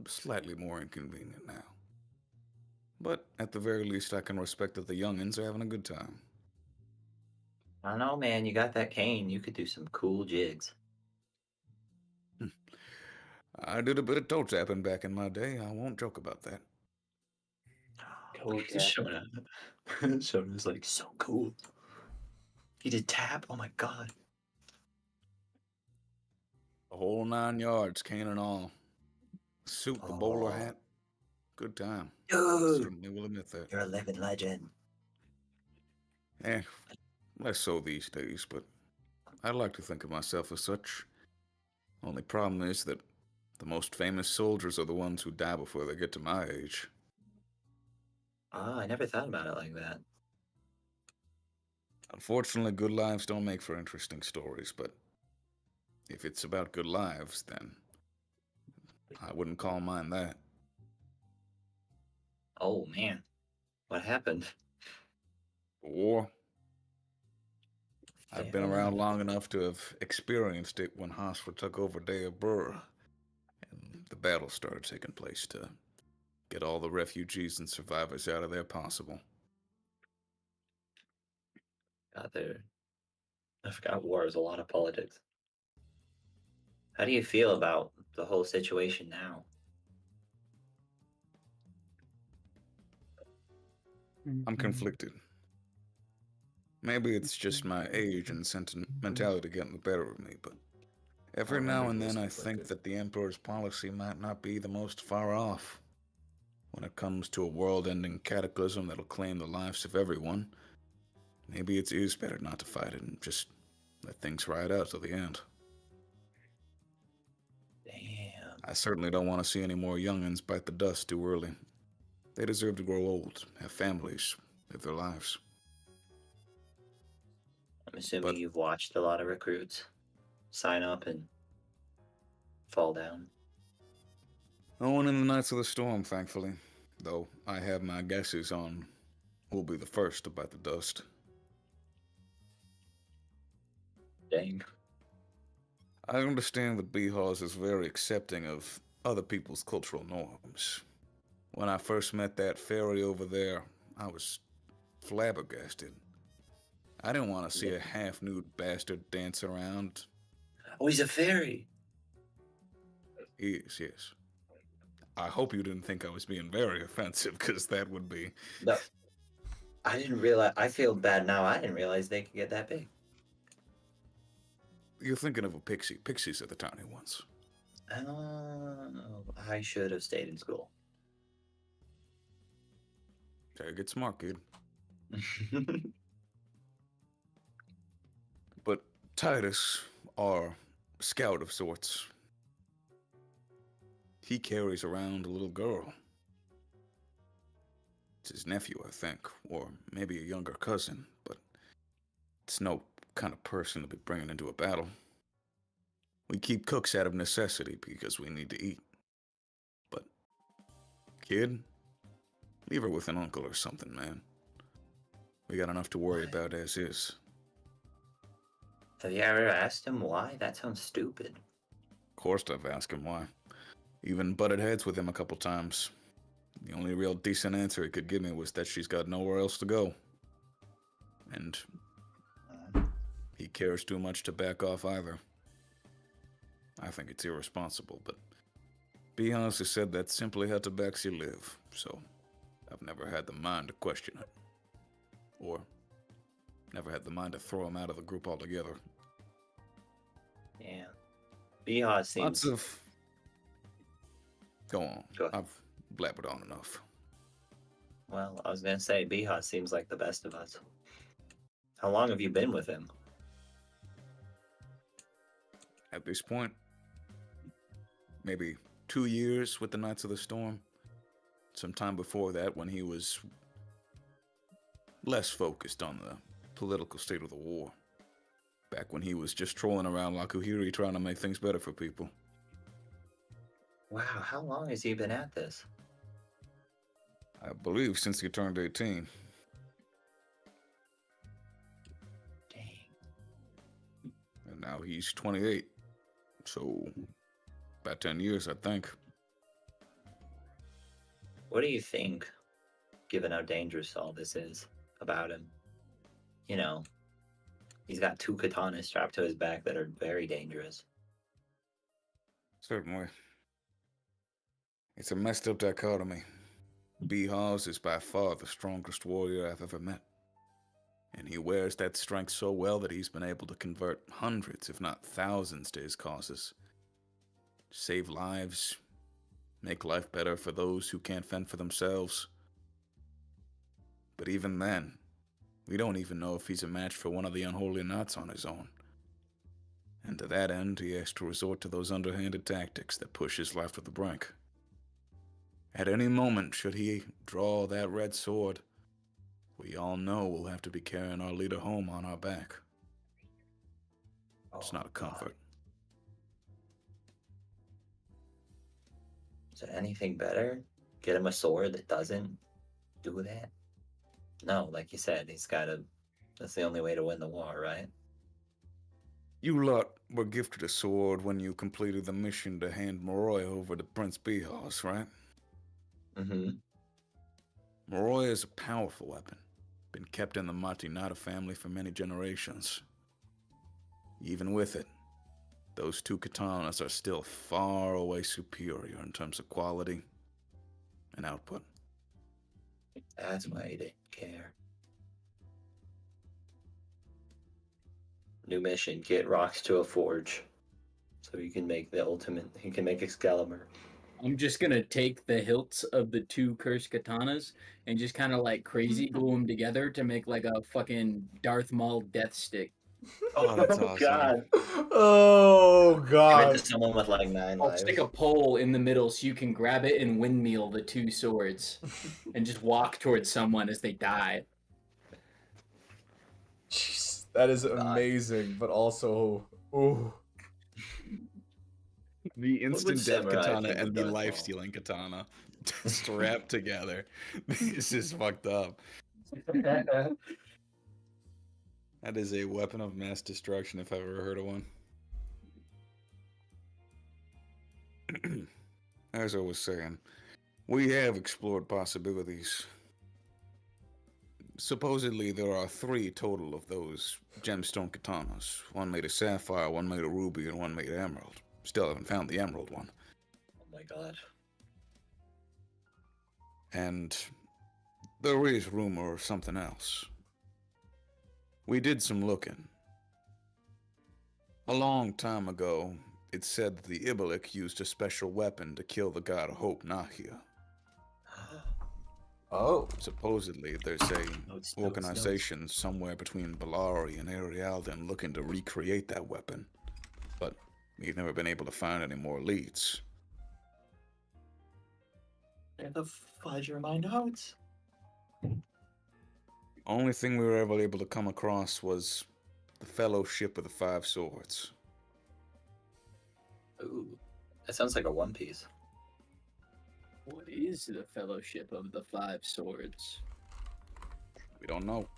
slightly more inconvenient now. But at the very least, I can respect that the youngins are having a good time. I don't know, man. You got that cane. You could do some cool jigs. I did a bit of toe tapping back in my day. I won't joke about that. Shona. Shona's like, so cool. He did tap? Oh my god. The whole 9 yards, cane and all. Suit, the bowler Oh. hat. Good time. Dude, Certainly will admit that. you're a living legend. Less so these days, but I like to think of myself as such. Only problem is that the most famous soldiers are the ones who die before they get to my age. Ah, I never thought about it like that. Unfortunately, good lives don't make for interesting stories, but if it's about good lives, then I wouldn't call mine that. Oh man, what happened? War. I've been around long enough to have experienced it when Hosford took over Dea Burr, and the battle started taking place to get all the refugees and survivors out of there possible. Got there. I forgot war is a lot of politics. How do you feel about the whole situation now? I'm conflicted. Maybe it's just my age and sentimentality getting the better of me, but every now and then I think that the Emperor's policy might not be the most far off. When it comes to a world-ending cataclysm that'll claim the lives of everyone, maybe it is better not to fight it and just let things ride out till the end. Damn. I certainly don't want to see any more youngins bite the dust too early. They deserve to grow old, have families, live their lives. I'm assuming But- you've watched a lot of recruits sign up and fall down. No one in the Knights of the Storm, thankfully, though I have my guesses on who'll be the first to bite the dust. Dang. I understand that Beehawes is very accepting of other people's cultural norms. When I first met that fairy over there, I was flabbergasted. I didn't want to see a half-nude bastard dance around. Oh, he's a fairy. He is, yes. I hope you didn't think I was being very offensive, because that would be... No. I didn't realize. I feel bad now. I didn't realize they could get that big. You're thinking of a pixie. Pixies are the tiny ones. Oh, I should have stayed in school. Gotta get smart, kid. But Titus, our scout of sorts, he carries around a little girl. It's his nephew, I think, or maybe a younger cousin, but it's no kind of person to be bringing into a battle. We keep cooks out of necessity because we need to eat. But, kid, leave her with an uncle or something, man. We got enough to worry about as is. Have you ever asked him why? That sounds stupid. Of course I've asked him why. Even butted heads with him a couple times. The only real decent answer he could give me was that she's got nowhere else to go. And he cares too much to back off either. I think it's irresponsible, but Beehawes has said that simply how tabaxi live, so I've never had the mind to question it. Or never had the mind to throw him out of the group altogether. Yeah. Beehawes seems. Lots of... Go on. Go ahead. I've blabbered on enough. Well, I was gonna say Beehawes seems like the best of us. How long have you been with him? At this point, maybe 2 years with the Knights of the Storm. Sometime before that, when he was less focused on the political state of the war. Back when he was just trolling around Lakuhiri trying to make things better for people. Wow, how long has he been at this? I believe since he turned 18. Dang. And now he's 28. So, about 10 years, I think. What do you think, given how dangerous all this is about him? You know, he's got 2 katanas strapped to his back that are very dangerous. Certainly. It's a messed up dichotomy. Beehawes is by far the strongest warrior I've ever met. And he wears that strength so well that he's been able to convert hundreds, if not thousands, to his causes. Save lives, make life better for those who can't fend for themselves. But even then, we don't even know if he's a match for one of the unholy knots on his own. And to that end, he has to resort to those underhanded tactics that push his life to the brink. At any moment, should he draw that red sword, we all know we'll have to be carrying our leader home on our back. It's not a comfort. Is there anything better? Get him a sword that doesn't do that? No, like you said, he's gotta. That's the only way to win the war, right? You lot were gifted a sword when you completed the mission to hand Moroi over to Prince Beehawes, right? Mm-hmm. Moroi is a powerful weapon. Been kept in the Matinata family for many generations. Even with it, those two katanas are still far away superior in terms of quality and output. That's why he didn't care. New mission: get rocks to a forge, so you can make the ultimate. He can make Excalibur. I'm just gonna take the hilts of the two cursed katanas and just kind of like crazy glue them together to make like a fucking Darth Maul death stick. Oh, that's awesome. God! Oh Give it god. to someone with like 9 I'll lives. stick a pole in the middle so you can grab it and windmill the two swords and just walk towards someone as they die. Jeez, that is amazing, but also, ooh. The would instant death samurai katana think and of the Darth Maul? life stealing katana strapped together. This is fucked up. That is a weapon of mass destruction if I've ever heard of one. As I was saying, we have explored possibilities. Supposedly, there are 3 total of those gemstone katanas. One made of sapphire, one made of ruby, and one made of emerald. Still haven't found the emerald one. Oh my god! And there is rumor of something else. We did some looking. A long time ago, it said that the Ibalik used a special weapon to kill the god Hope Nahia. Oh. Supposedly, there's Notes. a organization somewhere between Belarri and Arialden looking to recreate that weapon. But we've never been able to find any more leads. Where the fudge are my notes? Only thing we were ever able to come across was the Fellowship of the Five Swords. Ooh, that sounds like a One Piece. What is the Fellowship of the Five Swords? We don't know.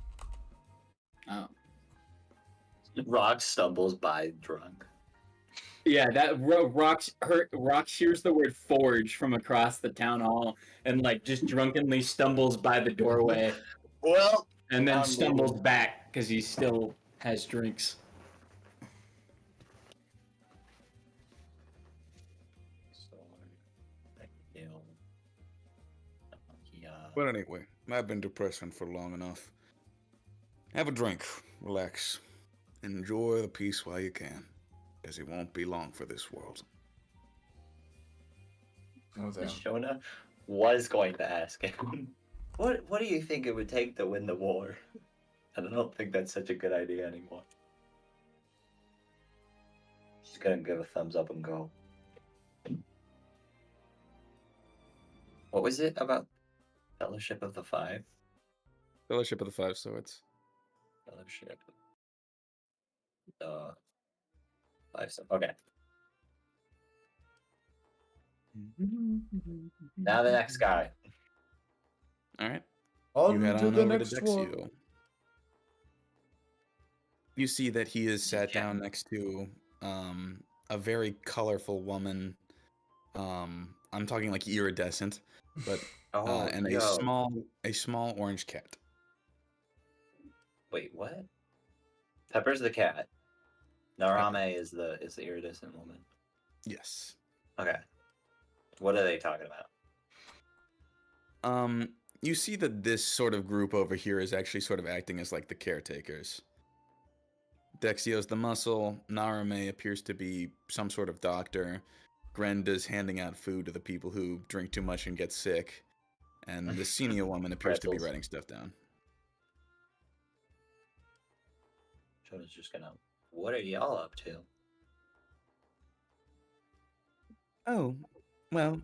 Oh. Rock stumbles by drunk. Yeah, that Rox hears the word forge from across the town hall and like just drunkenly stumbles by the doorway Well, and then I'm stumbles leaving. back because he still has drinks. But anyway, I've been depressing for long enough. Have a drink, relax, enjoy the peace while you can, as it won't be long for this world. Oh, damn. Shona was going to ask him, what do you think it would take to win the war? And I don't think that's such a good idea anymore. She's gonna give a thumbs up and go. What was it about Fellowship of the Five? Fellowship of the Five Swords. Fellowship. The Five. Okay. Now the next guy. All right. On You head to on the over to next one. Dexio. You see that he is sat down next to a very colorful woman. I'm talking like iridescent, but Oh, and yo. a small orange cat. Wait, what? Pepper's the cat. Narame is the iridescent woman. Yes. Okay. What are they talking about? You see that this sort of group over here is actually sort of acting as like the caretakers. Dexio's the muscle. Narame appears to be some sort of doctor. Grenda's handing out food to the people who drink too much and get sick. And the senior woman appears to be Pretzels. writing stuff down. Shona's just gonna. What are y'all up to? Oh, well,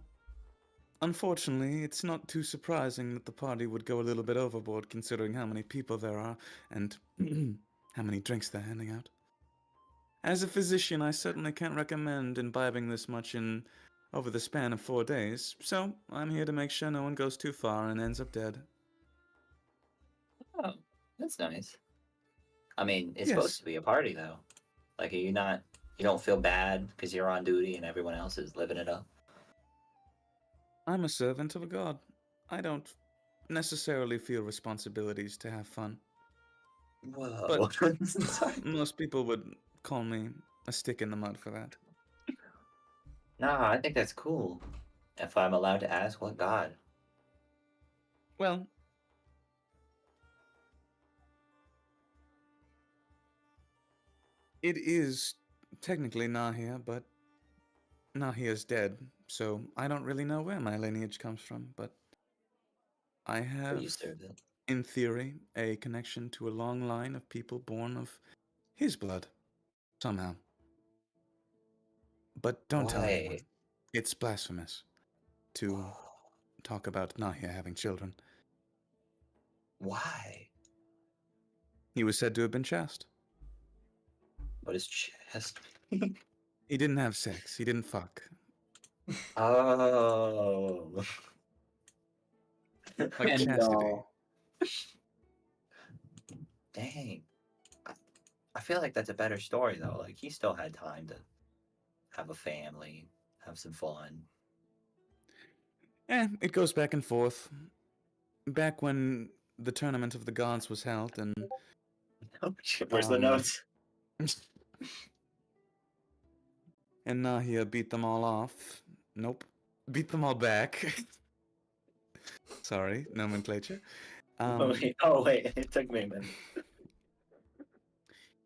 unfortunately, it's not too surprising that the party would go a little bit overboard considering how many people there are and how many drinks they're handing out. As a physician, I certainly can't recommend imbibing this much in over the span of 4 days, so I'm here to make sure no one goes too far and ends up dead. Oh, that's nice. I mean, it's Yes. supposed to be a party though. Like, are you not? You don't feel bad because you're on duty and everyone else is living it up. I'm a servant of a god. I don't necessarily feel responsibilities to have fun. Whoa. But- Sorry. Most people would call me a stick in the mud for that. Nah, I think that's cool. If I'm allowed to ask, what god? Well, it is technically Nahia, but Nahia's dead, so I don't really know where my lineage comes from, but I But have, you served it. in theory, a connection to a long line of people born of his blood, somehow. But don't tell anyone. Why? It's blasphemous to talk about Nahia having children. Why? He was said to have been chaste. What is chest? He didn't have sex. He didn't fuck. Oh. Like And, chastity. Dang. I feel like that's a better story though. Like he still had time to have a family, have some fun. It goes back and forth. Back when the Tournament of the Gods was held, and Oh shit, where's the Um, notes? and Nahia beat them all off. Nope. Beat them all back. Sorry, nomenclature. Oh wait, it took me a minute.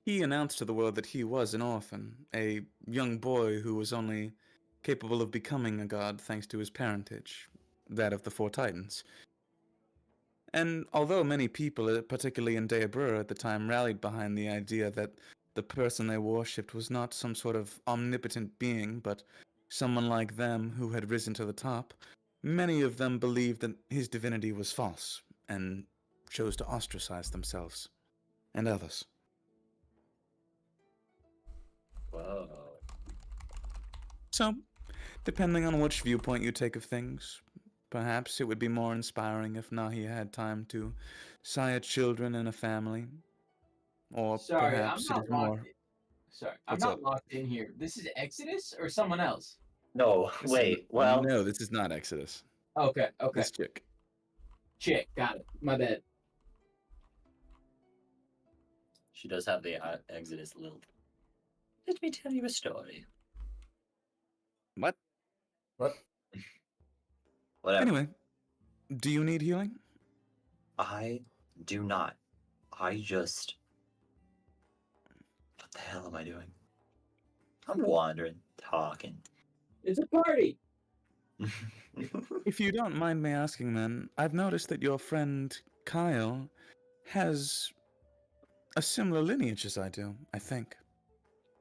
He announced to the world that he was an orphan, a young boy who was only capable of becoming a god thanks to his parentage, that of the Four Titans. And although many people, particularly in Deabrur at the time, rallied behind the idea that the person they worshipped was not some sort of omnipotent being, but someone like them who had risen to the top, many of them believed that his divinity was false, and chose to ostracize themselves and others. Whoa. So, depending on which viewpoint you take of things, perhaps it would be more inspiring if Nahia had time to sire children and a family. Or Sorry, perhaps I'm it not is more. locked in. Sorry, I'm What's not up? locked in here. This is Exodus or someone else? No, This is wait. Well, no, this is not Exodus. Okay, This chick. chick, got it. My bad. she does have the Exodus lilt. Let me tell you a story. What? What? Whatever. Anyway, do you need healing? I do not. I just. What the hell am I doing? I'm wandering, talking. It's a party. If you don't mind me asking, then, I've noticed that your friend Kyle has a similar lineage as I do, I think.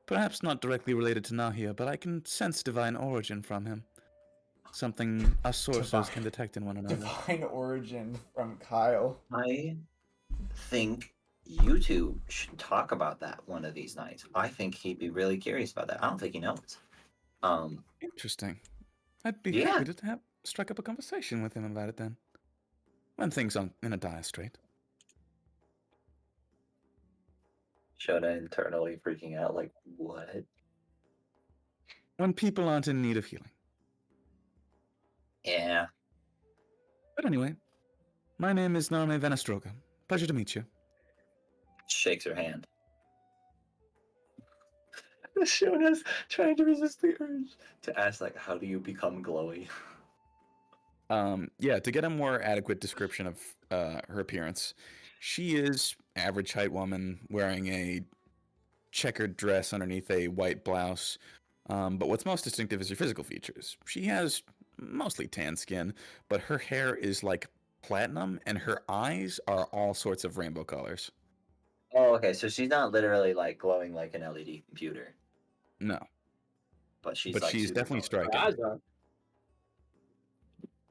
Perhaps not directly related to Nahia, but I can sense divine origin from him. Something us sorcerers can detect in one another. Divine origin from Kyle. I think you two should talk about that one of these nights. I think he'd be really curious about that. I don't think he knows. Interesting. I'd be Yeah. happy to strike up a conversation with him about it then. When things aren't in a dire strait. Shona internally freaking out, like, what? When people aren't in need of healing. Yeah. But anyway, my name is Narme Venestroga. Pleasure to meet you. Shakes her hand. Shona's trying to resist the urge to ask, like, how do you become glowy? Yeah, to get a more adequate description of her appearance, she is average height woman wearing a checkered dress underneath a white blouse. But what's most distinctive is her physical features. She has mostly tan skin, but her hair is like platinum, and her eyes are all sorts of rainbow colors. Oh, okay. So she's not literally like glowing like an LED computer, No, but she's but like she's super definitely glowing. striking.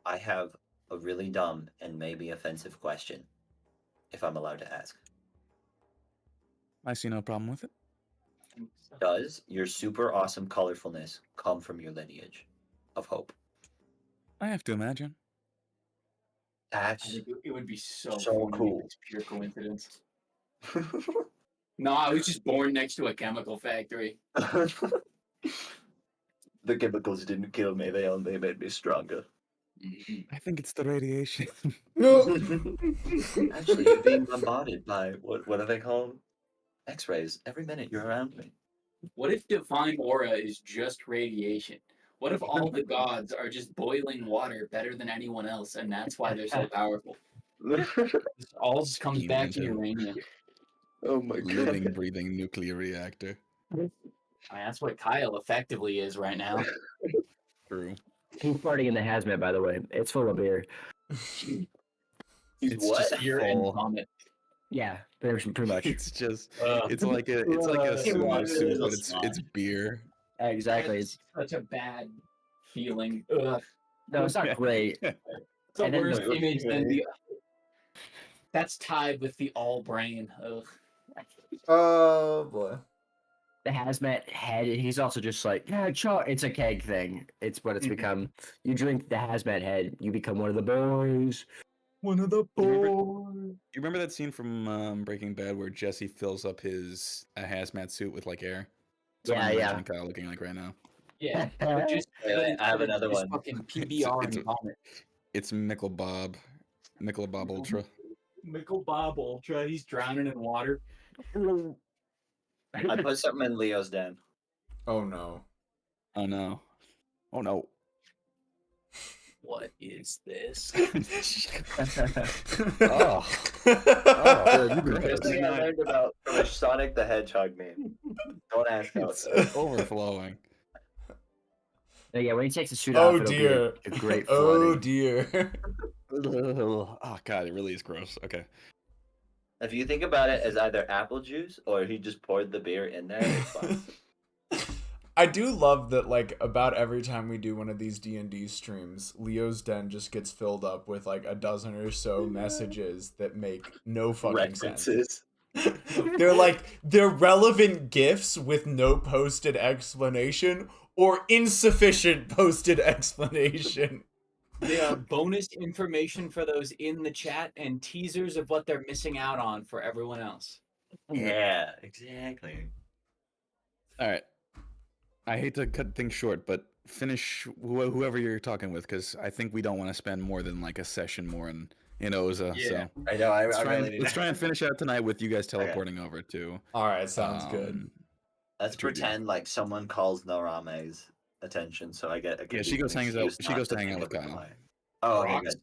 I have a really dumb and maybe offensive question, if I'm allowed to ask. I see no problem with it. Does your super awesome colorfulness come from your lineage of hope? I have to imagine. I That's think it would be so So funny cool. if it's pure coincidence. No, I was just born next to a chemical factory. the chemicals didn't kill me, they only made me stronger. I think it's the radiation. Actually, you're being bombarded by what do they call them? X-rays every minute you're around me. What if divine aura is just radiation? What if all the gods are just boiling water better than anyone else, and that's why they're so powerful? This all just comes Can you back to imagine? uranium. Oh my Living, breathing nuclear reactor. I mean, that's what Kyle effectively is right now. True. He's farting in the hazmat, by the way. It's full of beer. He's It's what? just Beer and full. vomit. Yeah, pretty much. It's just Ugh. it's like a sumo suit, but it's beer. Exactly. It's such a bad feeling. Ugh. No, it's not great. It's the And then worst the- image than the. That's tied with the all brain. Ugh. Oh boy. The hazmat head, he's also just like, yeah, it's a keg thing. It's what it's become. You drink the hazmat head, you become one of the boys. One of the boys. You remember that scene from Breaking Bad where Jesse fills up his hazmat suit with like air? That's what I'm Yeah, imagining Kyle looking like right now. Yeah, but just Wait, I have instead of another just one. fucking PBR It's- and vomit. It's Michelob Ultra. Michael Bob Ultra. He's drowning in water. I put something in Leo's den. Oh no. Oh no. Oh no. What is this? Oh. First thing I learned about from a Sonic the Hedgehog meme. Don't ask how It's it's overflowing. Yeah, when he takes the suit Oh off, it'll dear. be a great Oh flooding. dear. Oh god, it really is gross. Okay. If you think about it as either apple juice or he just poured the beer in there, it's fine. I do love that, like, about every time we do one of these D&D streams, Leo's den just gets filled up with like a dozen or so messages that make no fucking sense. References. They're relevant gifs with no posted explanation or insufficient posted explanation. They are bonus information for those in the chat and teasers of what they're missing out on for everyone else. Yeah, exactly. All right. I hate to cut things short, but finish whoever you're talking with, because I think we don't want to spend more than like a session more in Oza. Yeah. So I know. let's try and finish out tonight with you guys teleporting over to. All right, sounds good. Let's pretend like someone calls Narame's attention, so I get. A Yeah, she goes hang out. She goes to hang out with Kyle. Oh, okay, Rocks, good.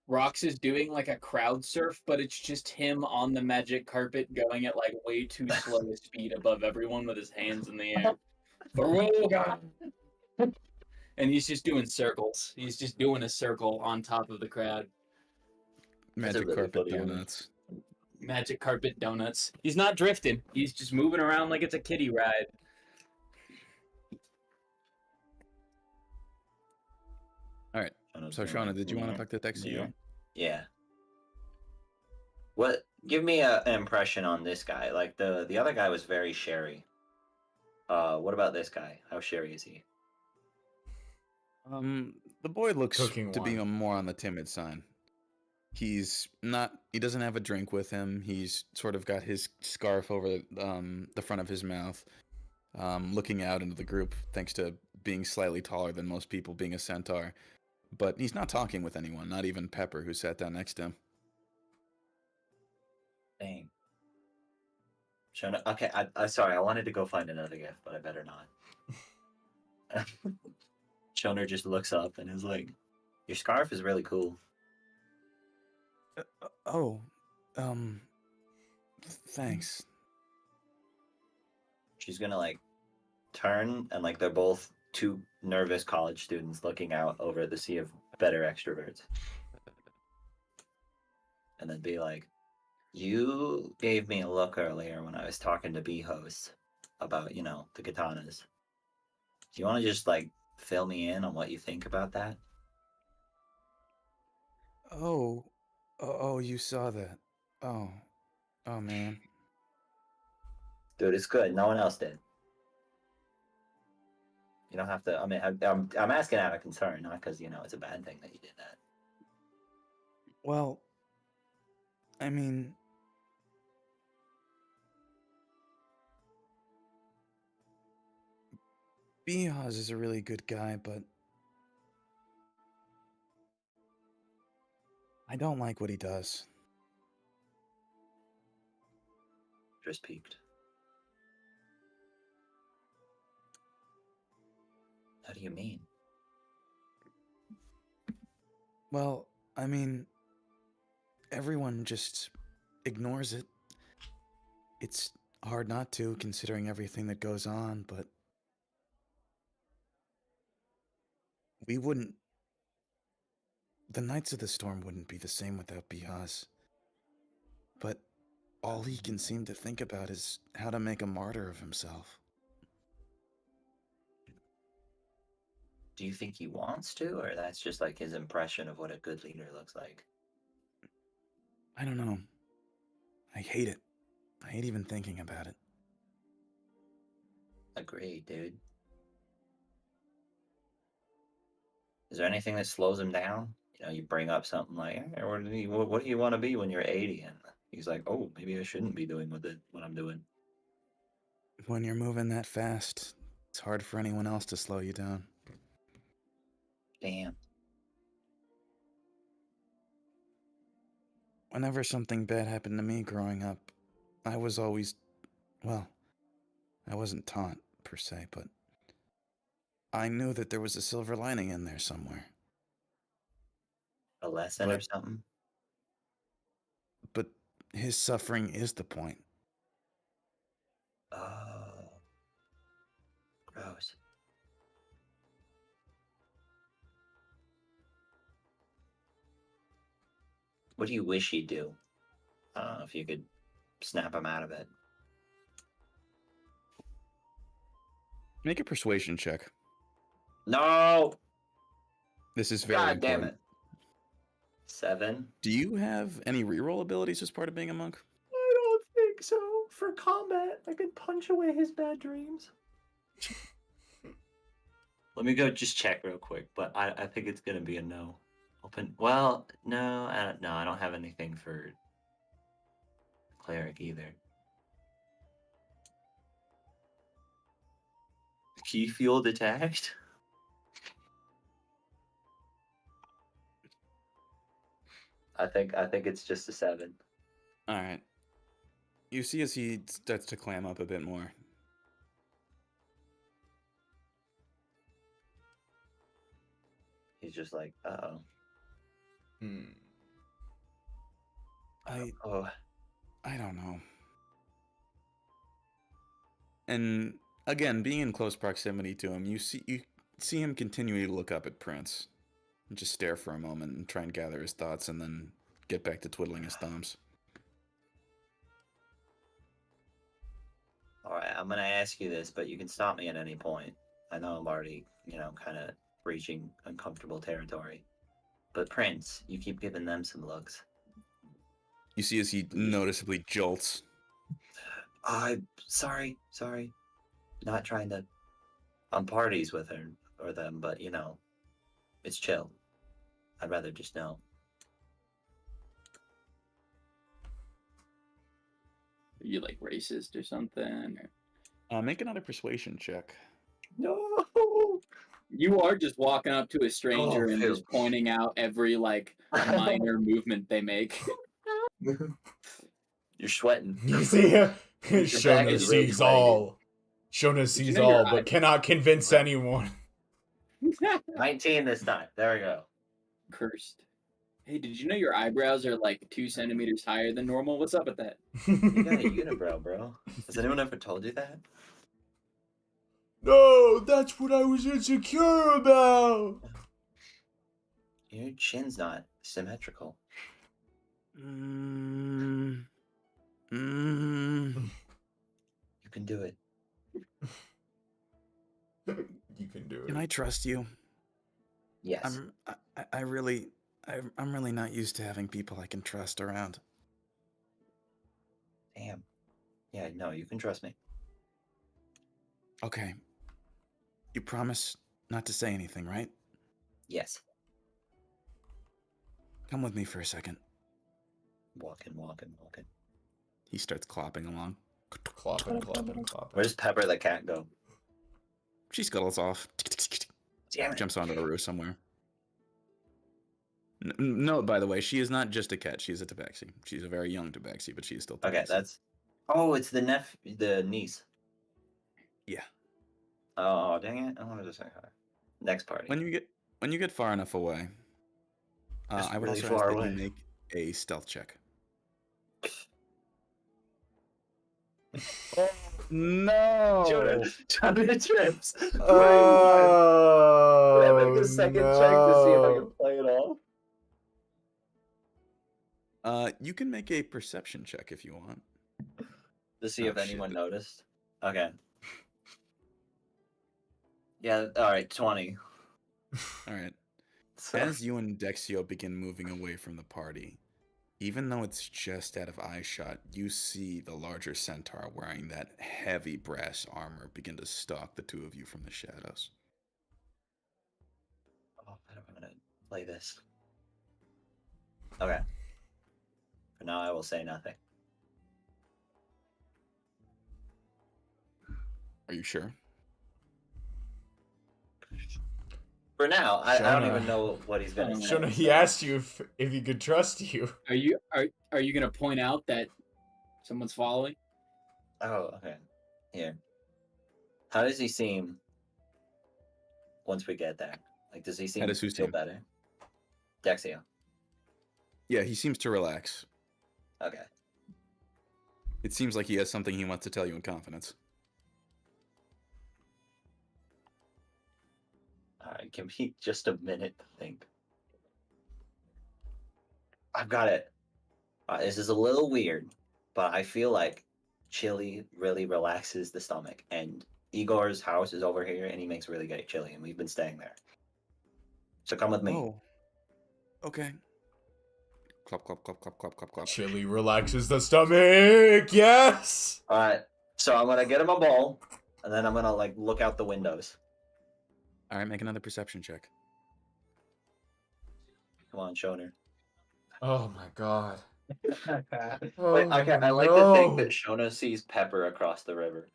Rox is doing like a crowd surf, but it's just him on the magic carpet going at like way too slow a speed above everyone with his hands in the air. Faroga! And he's just doing circles. He's just doing a circle on top of the crowd. Magic really carpet funny image. donuts. Magic carpet donuts. He's not drifting. He's just moving around like it's a kiddie ride. All right. So Shauna, did you want to talk to Dexter? Yeah. What? Give me an impression on this guy. Like the other guy was very sherry. What about this guy? How sherry is he? The boy looks Cooking to be wine. more on the timid side. He's not. He doesn't have a drink with him. He's sort of got his scarf over the front of his mouth, looking out into the group. Thanks to being slightly taller than most people, being a centaur. But he's not talking with anyone. Not even Pepper, who sat down next to him. Dang. Shona, okay, I sorry, I wanted to go find another gift, but I better not. Shoner just looks up and is like, "Your scarf is really cool." Oh, thanks. She's gonna like turn and like they're both two nervous college students looking out over the sea of better extroverts. And then be like, "You gave me a look earlier when I was talking to B-Host about, the katanas. Do you want to just like fill me in on what you think about that?" Oh, you saw that. Oh, man. Dude, it's good. No one else did. You don't have to. I mean, I'm asking out of concern, not because it's a bad thing that you did that. Well, I mean, Beaz is a really good guy, but I don't like what he does. Just peaked. do you mean? Well, I mean, everyone just ignores it. It's hard not to, considering everything that goes on, but we wouldn't. The Knights of the Storm wouldn't be the same without Bihaz. But all he can seem to think about is how to make a martyr of himself. Do you think he wants to, or that's just like his impression of what a good leader looks like? I don't know. I hate it. I hate even thinking about it. Agreed, dude. Is there anything that slows him down? You know, you bring up something like, hey, what do you want to be when you're 80? And he's like, oh, maybe I shouldn't be doing what I'm doing. When you're moving that fast, it's hard for anyone else to slow you down. Damn. Whenever something bad happened to me growing up, I was always, well, I wasn't taught, per se, but I knew that there was a silver lining in there somewhere. A lesson or But- something? But his suffering is the point. Oh. Gross. What do you wish he'd do? I don't know if you could snap him out of it. Make a persuasion check. No! This is very God damn important. it. 7? Do you have any reroll abilities as part of being a monk? I don't think so. For combat, I could punch away his bad dreams. Let me go just check real quick, but I think it's gonna be a no. Open. Well, no, I don't have anything for cleric either. Key field detached. I think it's just a 7. All right. You see as he starts to clam up a bit more. He's just like, uh-oh. Oh. I don't know. And again, being in close proximity to him, you see him continuing to look up at Prince. And just stare for a moment and try and gather his thoughts and then get back to twiddling his thumbs. All right, I'm gonna ask you this, but you can stop me at any point. I know I'm already, kind of reaching uncomfortable territory. But Prince, you keep giving them some looks. You see as he noticeably jolts. Sorry. Not trying to on parties with her or them, but it's chill. I'd rather just know. Are you like racist or something? Or... Make another persuasion check. No. You are just walking up to a stranger and phew. just pointing out every like minor movement they make. You're sweating. You see, back Shona is really sees sweaty, all. Shona you sees know your all, but cannot convince anyone. 19 this time. There we go. Cursed. Hey, did you know your eyebrows are like 2 centimeters higher than normal? What's up with that? You got a unibrow, bro. Has anyone ever told you that? No, that's what I was insecure about. Your chin's not symmetrical. Mm. You can do it. You can do it. Can I trust you? Yes. I'm really not used to having people I can trust around. Damn. Yeah, no, you can trust me. Okay. You promise not to say anything, right? Yes. Come with me for a second. Walking. He starts clopping along. Clopping. Where does Pepper the cat go? She scuttles off. Damn it. Jumps onto a roof somewhere. No, by the way, she is not just a cat. She is a tabaxi. She's a very young tabaxi, but she is still tabaxi. Okay, that's... Oh, it's the niece. Yeah. Oh, dang it. I wanted to say hi. Next party. When you get far enough away, Just I would really also ask far that away. you make a stealth check. No. Jonah trips. Oh, Can I make a second check to see if I can no. play it off? You can make a perception check if you want. To see Oh, if anyone shit. noticed. Okay. Yeah, alright, 20. All right. So, As you and Dexio begin moving away from the party, even though it's just out of eyeshot, you see the larger centaur wearing that heavy brass armor begin to stalk the two of you from the shadows. oh, I'm gonna play this. Okay. For now, I will say nothing. Are you sure? For now, I don't Jonah. even know what he's gonna say. Shona, he so- asked you if he could trust you. Are you gonna point out that someone's following? Oh, okay. Here. How does he seem once we get there? Like, does he seem does who feel seem? better? Dexio. Yeah, he seems to relax. Okay. It seems like he has something he wants to tell you in confidence. Alright, give me just a minute to think. I've got it. This is a little weird, but I feel like chili really relaxes the stomach. And Igor's house is over here, and he makes really great chili, and we've been staying there. So come with me. Oh. Okay. Clap, clap, clap, clap, clap, clap, clap. Chili relaxes the stomach. Yes. Alright, so I'm gonna get him a bowl, and then I'm gonna like look out the windows. All right, make another perception check. Come on, Shoner. Oh my god. Wait, I like to think that no. Shona sees Pepper across the river,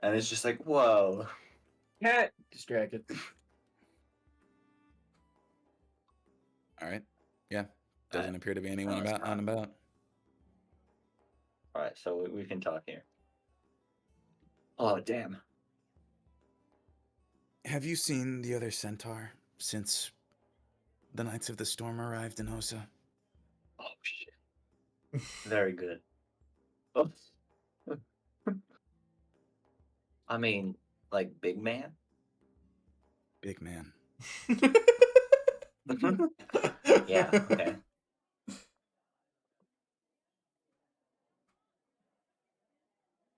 and it's just like, whoa. Cat distracted. All right. Yeah. Doesn't appear to be anyone No, it's about not. on about. Alright, so we can talk here. Oh, damn. Have you seen the other centaur since the Knights of the Storm arrived in Osa? Oh, shit. Very good. Oh. I mean, like, big man? Big man. Yeah, okay.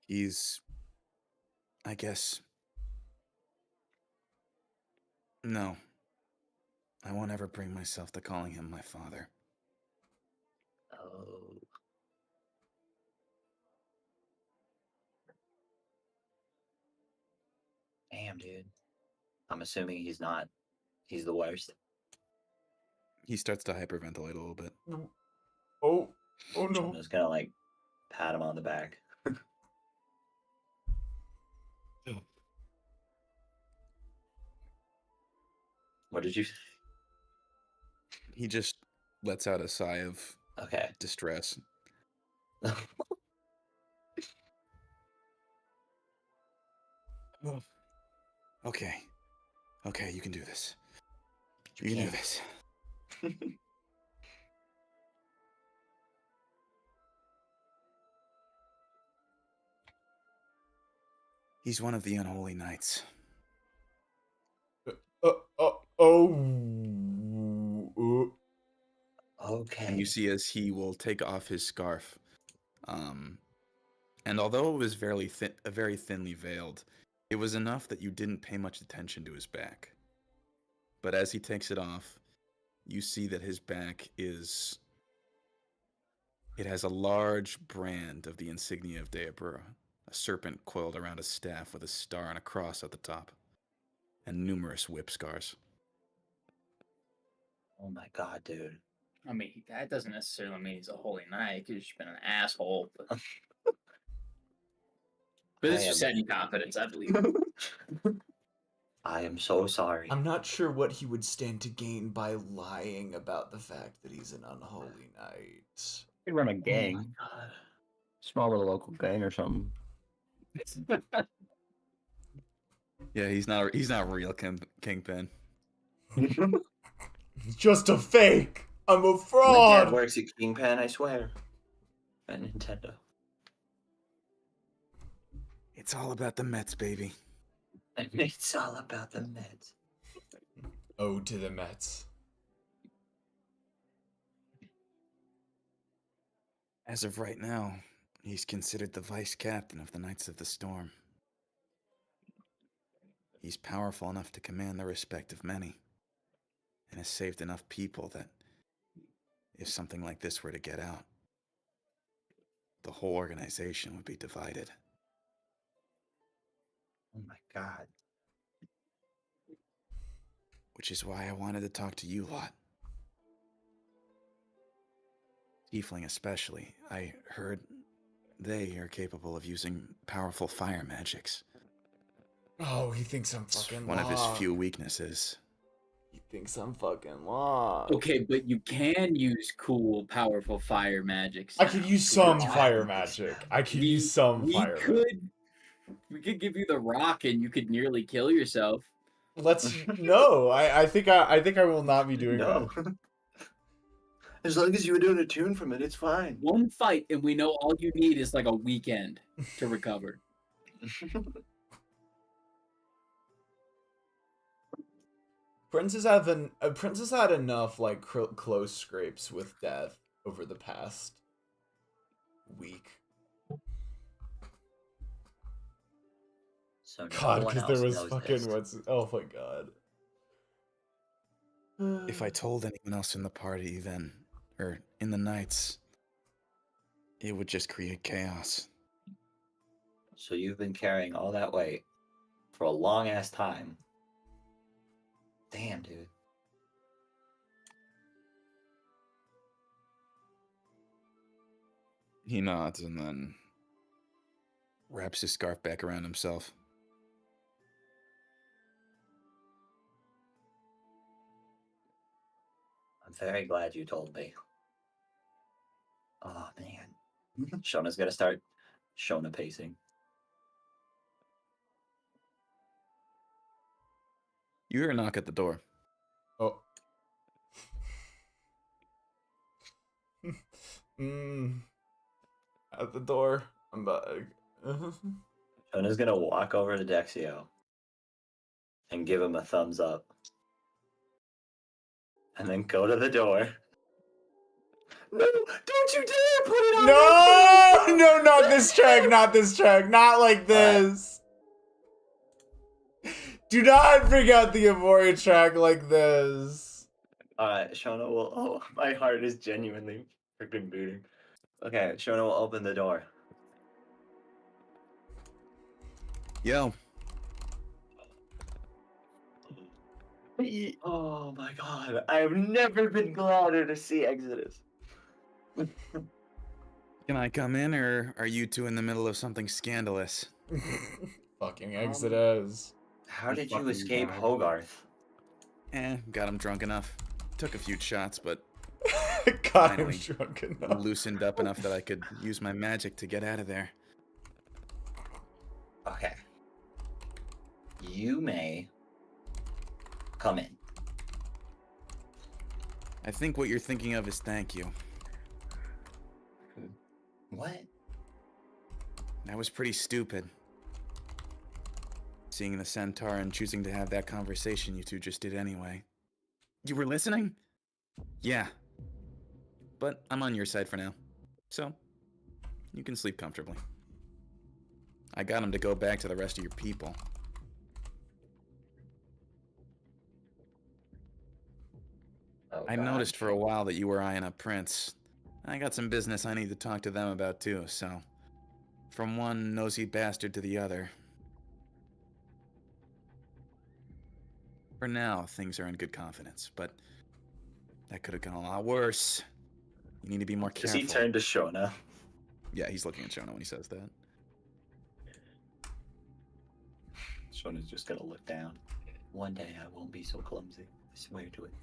He's, I guess. No. I won't ever bring myself to calling him my father. Oh. Damn, dude. I'm assuming he's not. He's the worst. He starts to hyperventilate a little bit. Oh. Oh no. I'm just gonna, like, pat him on the back. What did you say? He just lets out a sigh of Okay. distress. Okay. Okay, you can do this. You can do this. He's one of the unholy knights. Okay. And you see as he will take off his scarf. And although it was very thinly veiled, it was enough that you didn't pay much attention to his back. But as he takes it off, you see that his back is... It has a large brand of the insignia of Deabura, a serpent coiled around a staff with a star and a cross at the top, and numerous whip scars. Oh my god, dude. I mean, that doesn't necessarily mean he's a holy knight. He's just been an asshole. But this was said in confidence, I believe. I am so sorry. I'm not sure what he would stand to gain by lying about the fact that he's an unholy knight. Could run a Oh my gang. god. Small little local gang or something. Yeah, he's not a real kingpin. It's just a fake. I'm a My dad fraud. works at Kingpan, I swear. At Nintendo. It's all about the Mets, baby. And it's all about the Mets. Ode to the Mets. As of right now, he's considered the vice captain of the Knights of the Storm. He's powerful enough to command the respect of many, and has saved enough people that if something like this were to get out, the whole organization would be divided. Oh my god. Which is why I wanted to talk to you lot. Tiefling especially. I heard they are capable of using powerful fire magics. Oh, he thinks I'm It's fucking one of his lost. few weaknesses. He thinks I'm fucking lost. Okay, but you can use cool, powerful fire magics. I could now. use some Yeah. fire magic. I could use some fire magic. We could give you the rock and you could nearly kill yourself. Let's no. I think I will not be doing No. that. As long as you were doing a tune from it, it's fine. One fight and we know all you need is like a weekend to recover. Prince has had enough like close scrapes with death over the past week. So no God, one because else there was knows fucking this. what's. Oh my god. If I told anyone else in the party, then, or in the Knights, it would just create chaos. So you've been carrying all that weight for a long ass time. Damn, dude. He nods and then wraps his scarf back around himself. I'm very glad you told me. Oh man. Shona's gonna start Shona pacing. You hear a knock at the door. Oh. At the door. I'm back. Shona's gonna walk over to Dexio and give him a thumbs up. And then go to the door. No, don't you dare put it on my face! No, not this track, not this track, not like this. Do not bring out the Amori track like this. Alright, Shona will. Oh, my heart is genuinely freaking beating. Okay, Shona will open the door. Yo, Oh my god, I have never been gladder to see Exodus. can I come in, or are you two in the middle of something scandalous? Fucking Exodus. How did you fucking escape guy. Hogarth? Got him drunk enough. Took a few shots, but Got him Finally. drunk enough. loosened up enough that I could use my magic to get out of there. Okay. You may come in. I think what you're thinking of is thank you. What? That was pretty stupid. Seeing the centaur and choosing to have that conversation you two just did anyway. You were listening? Yeah. But I'm on your side for now. So, you can sleep comfortably. I got him to go back to the rest of your people. Oh, I God. noticed for a while that you were eyeing up Prince. I got some business I need to talk to them about too, so... From one nosy bastard to the other. For now, things are in good confidence, but... that could have gone a lot worse. You need to be more Does careful. he turn to Shona? Yeah, he's looking at Shona when he says that. Shona's just gonna look down. One day I won't be so clumsy. I swear to it.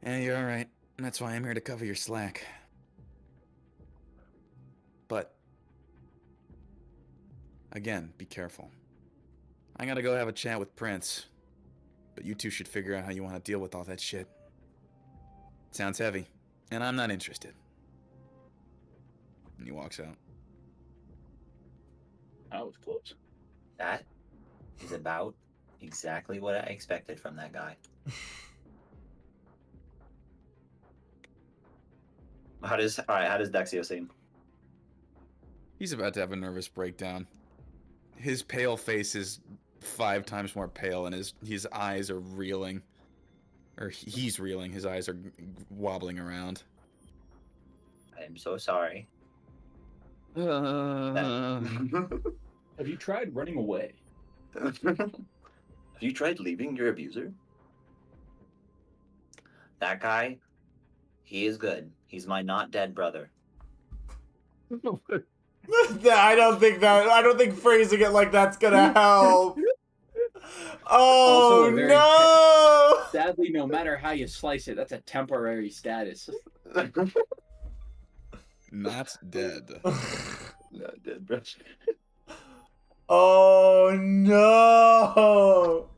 Yeah, you're alright. That's why I'm here to cover your slack. But... again, be careful. I gotta go have a chat with Prince. but you two should figure out how you want to deal with all that shit. Sounds heavy, and I'm not interested. And he walks out. That was close. That is about exactly what I expected from that guy. How does Dexio seem? He's about to have a nervous breakdown. His pale face is 5 times more pale, and his eyes are reeling. Or he's reeling. His eyes are wobbling around. I am so sorry. Have you tried running away? Have you tried leaving your abuser? That guy, he is good. He's my not dead brother. I don't think phrasing it like that's gonna help. Oh Also a very no! Sadly, no matter how you slice it, that's a temporary status. Not dead. Not dead, bro. Oh no!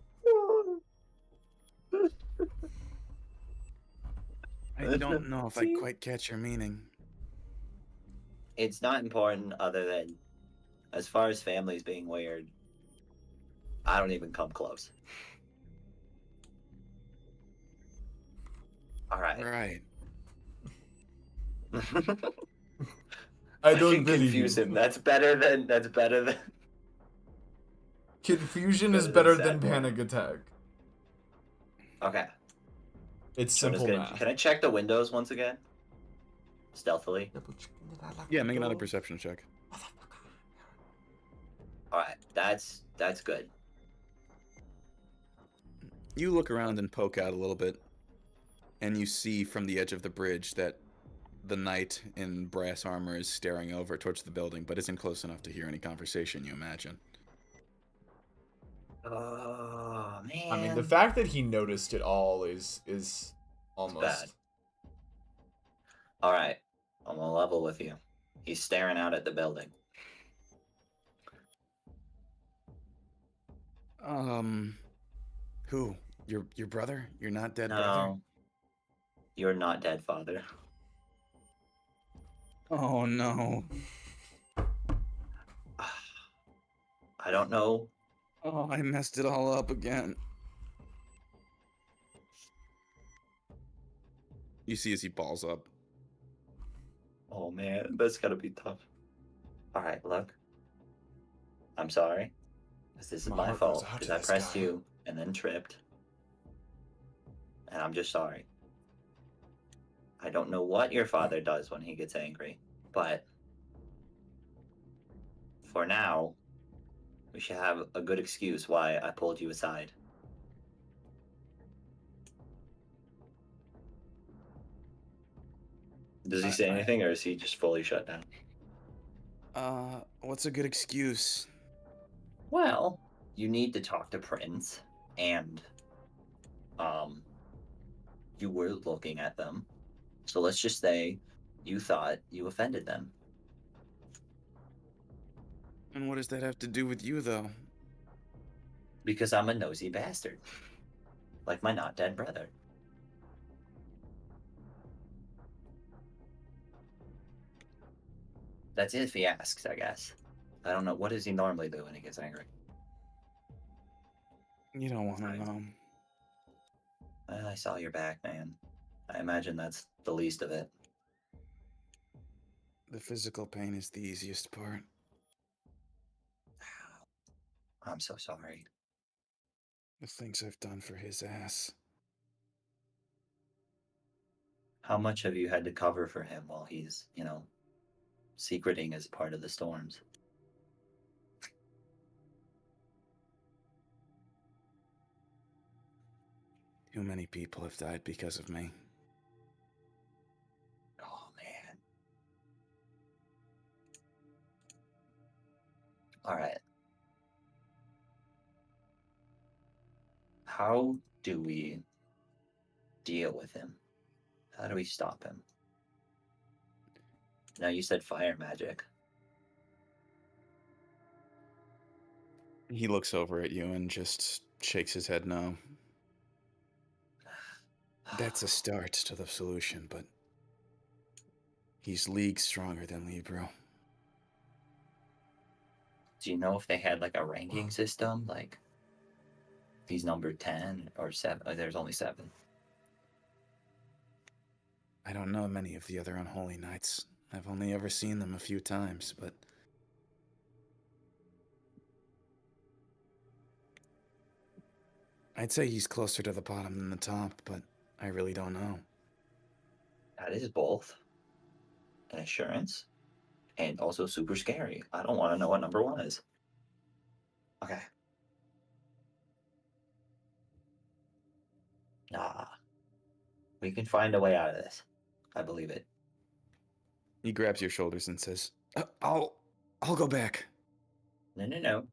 I don't know if I quite catch your meaning. It's not important other than, as far as families being weird, I don't even come close. All right. Right. I I don't can believe confuse you. him. That's better than. Confusion is Better better than than sad panic attack. Okay. It's So I'm just simple gonna- math. Can I check the windows once again? Stealthily. Yeah, make another perception check. All right. That's good. You look around and poke out a little bit, and you see from the edge of the bridge that the knight in brass armor is staring over towards the building, but isn't close enough to hear any conversation, you imagine. Oh man. I mean, the fact that he noticed it all is almost bad. All right. I'm gonna level with you. He's staring out at the building. Who? Your brother? Your not dead brother? No. You're not dead, father. Oh no. I don't know. Oh, I messed it all up again. You see as he balls up. Oh man, that's gotta be tough. All right, look. I'm sorry. This is My my heart goes fault out because to I this pressed guy. you and then tripped. And I'm just sorry. I don't know what your father does when he gets angry, but for now, we should have a good excuse why I pulled you aside. Does he say anything, or is he just fully shut down? What's a good excuse? Well, you need to talk to Prince, and you were looking at them. So let's just say you thought you offended them. And what does that have to do with you, though? Because I'm a nosy bastard. Like my not dead brother. That's if he asks, I guess. I don't know. What does he normally do when he gets angry? You don't want to know. Well, I saw your back, man. I imagine that's the least of it. The physical pain is the easiest part. I'm so sorry. The things I've done for his ass. How much have you had to cover for him while he's, secreting as part of the storms? Too many people have died because of me. Oh, man. All right. How do we deal with him? How do we stop him? Now, you said fire magic. He looks over at you and just shakes his head no. That's a start to the solution, but he's leagues stronger than Libro. Do you know if they had like a ranking system? Like he's number 10 or 7? There's only 7. I don't know many of the other unholy knights. I've only ever seen them a few times, but I'd say he's closer to the bottom than the top, but I really don't know. That is both an assurance and also super scary. I don't want to know what number 1 is. Okay. Nah. We can find a way out of this. I believe it. He grabs your shoulders and says, I'll go back. No.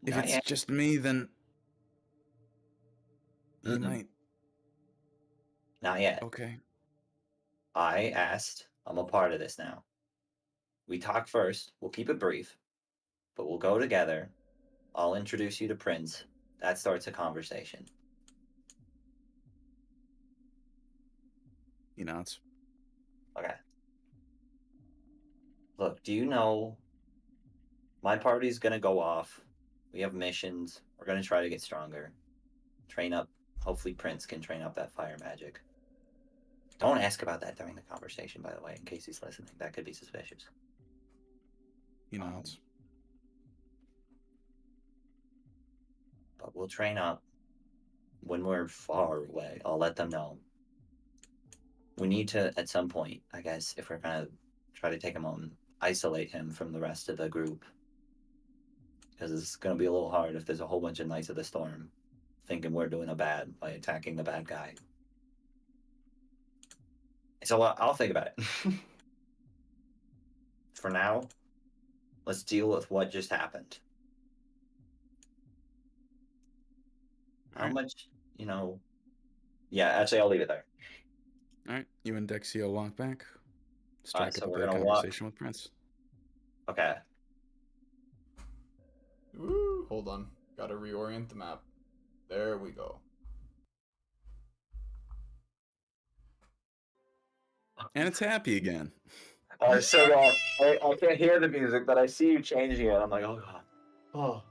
If Not it's yet. just me, then he Mm-mm. might. Not yet. Okay. I asked. I'm a part of this now. We talk first. We'll keep it brief, but we'll go together. I'll introduce you to Prince. That starts a conversation. He nods. Okay. Look, do you know my party's gonna go off? We have missions. We're gonna try to get stronger. Train up. Hopefully Prince can train up that fire magic. Don't ask about that during the conversation, by the way, in case he's listening. That could be suspicious. He nods. But we'll train up. When we're far away, I'll let them know. We need to, at some point, I guess, if we're gonna try to take him on, isolate him from the rest of the group. Because it's gonna be a little hard if there's a whole bunch of Knights of the Storm thinking we're doing a bad by attacking the bad guy. So I'll think about it. For now, let's deal with what just happened. How much, Yeah, actually, I'll leave it there. Alright, you and Dexio walk back. Alright, Strike so up a we're brief gonna walk. conversation with Prince. Okay. Ooh, hold on. Gotta reorient the map. There we go. And it's happy again. So I can't hear the music, but I see you changing it. I'm like, oh god. Oh.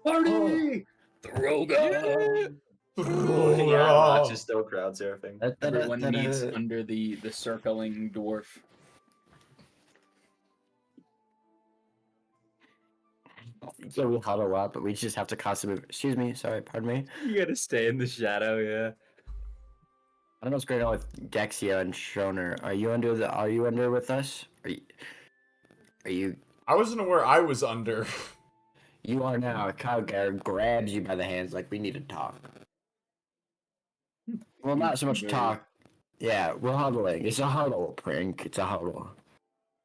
Party! Throga! Yeah, Rox is still crowd surfing. Everyone meets under the circling dwarf. So we huddle up, but we just have to constantly move. Excuse me, sorry, pardon me. You gotta stay in the shadow, yeah. I don't know what's going on with Dexio and Shoner. Are you under with us? Are you I wasn't aware I was under. You are now. Kyle grabs you by the hands like we need to talk. Well, not so much talk. Yeah, we're huddling. It's a huddle, Prank. It's a huddle.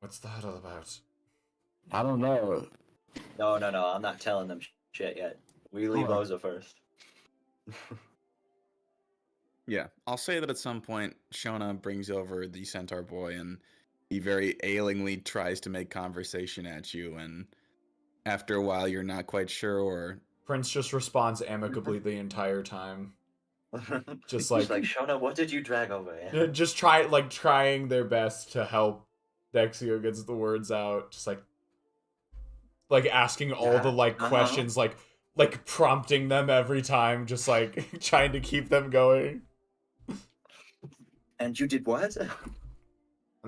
What's the huddle about? I don't know. No, I'm not telling them shit yet. We leave Oza first. Yeah, I'll say that at some point, Shona brings over the centaur boy, and he very ailingly tries to make conversation at you, and after a while, you're not quite sure, or Prince just responds amicably the entire time. Just like Shona, what did you drag over? Yeah. Just trying their best to help Dexio gets the words out. Just like asking all the questions, like prompting them every time, just like trying to keep them going. And you did what?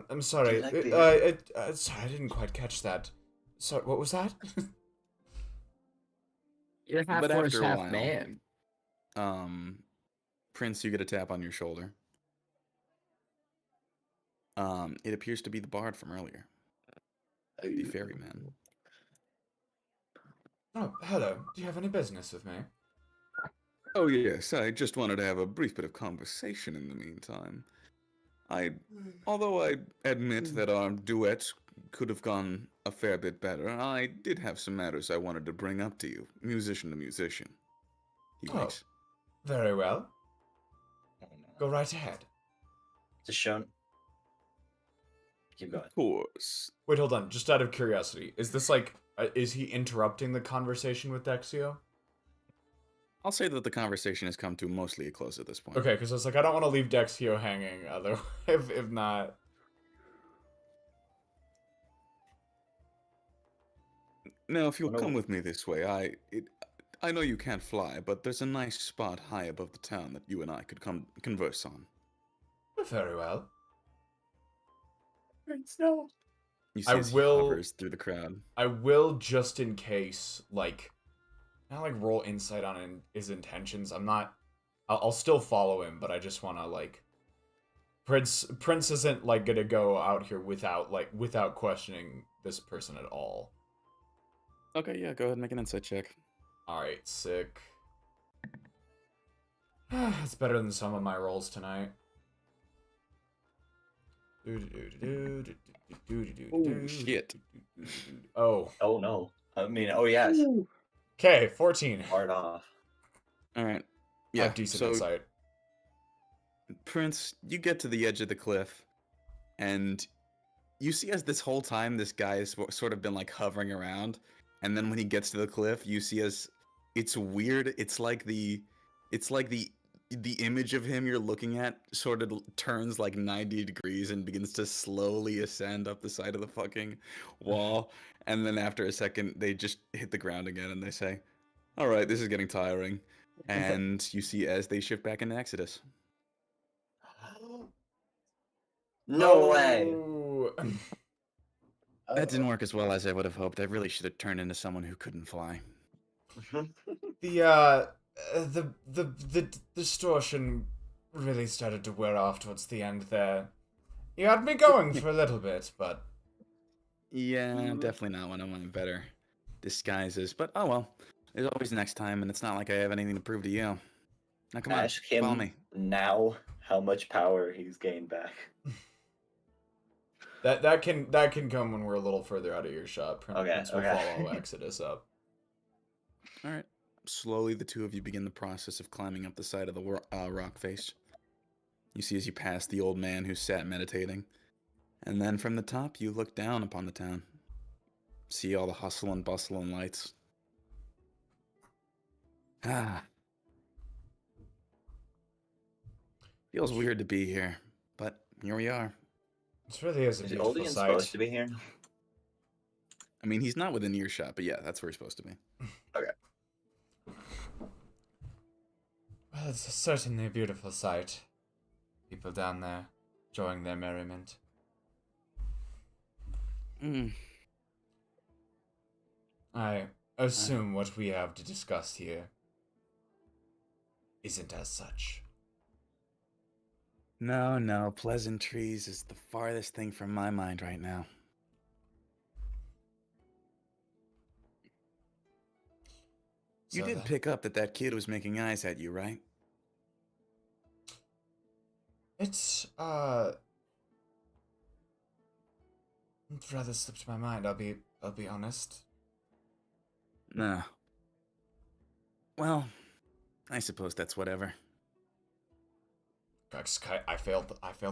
I'm sorry. Sorry, I didn't quite catch that. Sorry, what was that? You're half But horse, after a half while, man. Prince, you get a tap on your shoulder. It appears to be the bard from earlier. The ferryman. Oh, hello. Do you have any business with me? Oh yes, I just wanted to have a brief bit of conversation in the meantime. Although I admit that our duet could have gone a fair bit better, I did have some matters I wanted to bring up to you, musician to musician. He winks. Very well. Go right ahead. Just shown. Keep going. Of course. Wait, hold on. Just out of curiosity, is this is he interrupting the conversation with Dexio? I'll say that the conversation has come to mostly a close at this point. Okay, because I was like, I don't want to leave Dexio hanging. Other, if not. Now, if you'll Oh, no. come with me this way, I know you can't fly, but there's a nice spot high above the town that you and I could come converse on. Very well. No. You see I as he will- hovers through the crowd. I will, just in case, like, not like roll insight on his intentions. I'll still follow him, but I just want to like. Prince isn't like gonna go out here without questioning this person at all. Okay, yeah, go ahead and make an insight check. All right, sick. It's better than some of my rolls tonight. Oh, shit. Oh. Oh no. I mean, oh yes. Okay, 14. Hard off. All right. I Yeah, have decent so insight. Prince, you get to the edge of the cliff, and you see as this whole time this guy has sort of been like hovering around, and then when he gets to the cliff, you see as it's weird. It's like the image of him you're looking at sort of turns like 90 degrees and begins to slowly ascend up the side of the fucking wall, and then after a second they just hit the ground again and they say, "All right, this is getting tiring," and you see as they shift back into Exodus. No way. Oh. That didn't work as well as I would have hoped. I really should have turned into someone who couldn't fly. The distortion really started to wear off towards the end there. You had me going for a little bit, but Yeah, definitely not one of my better disguises. But oh well. There's always next time, and it's not like I have anything to prove to you. Now come on, Ask follow him me. now how much power he's gained back. that can come when we're a little further out of earshot. Okay, Prince will okay. follow Exodus up. All right. Slowly, the two of you begin the process of climbing up the side of the rock face. You see as you pass the old man who sat meditating, and then from the top you look down upon the town. See all the hustle and bustle and lights. Ah. Feels weird to be here, but here we are. This really is a Is the beautiful Oldian sight. supposed to be here? I mean, he's not within earshot, but yeah, that's where he's supposed to be. Well, it's certainly a beautiful sight. People down there enjoying their merriment. Mm. I assume what we have to discuss here isn't as such. No, pleasantries is the farthest thing from my mind right now. You So did pick up that kid was making eyes at you, right? It's it's rather slipped my mind. I'll be honest. No. Well, I suppose that's whatever. I failed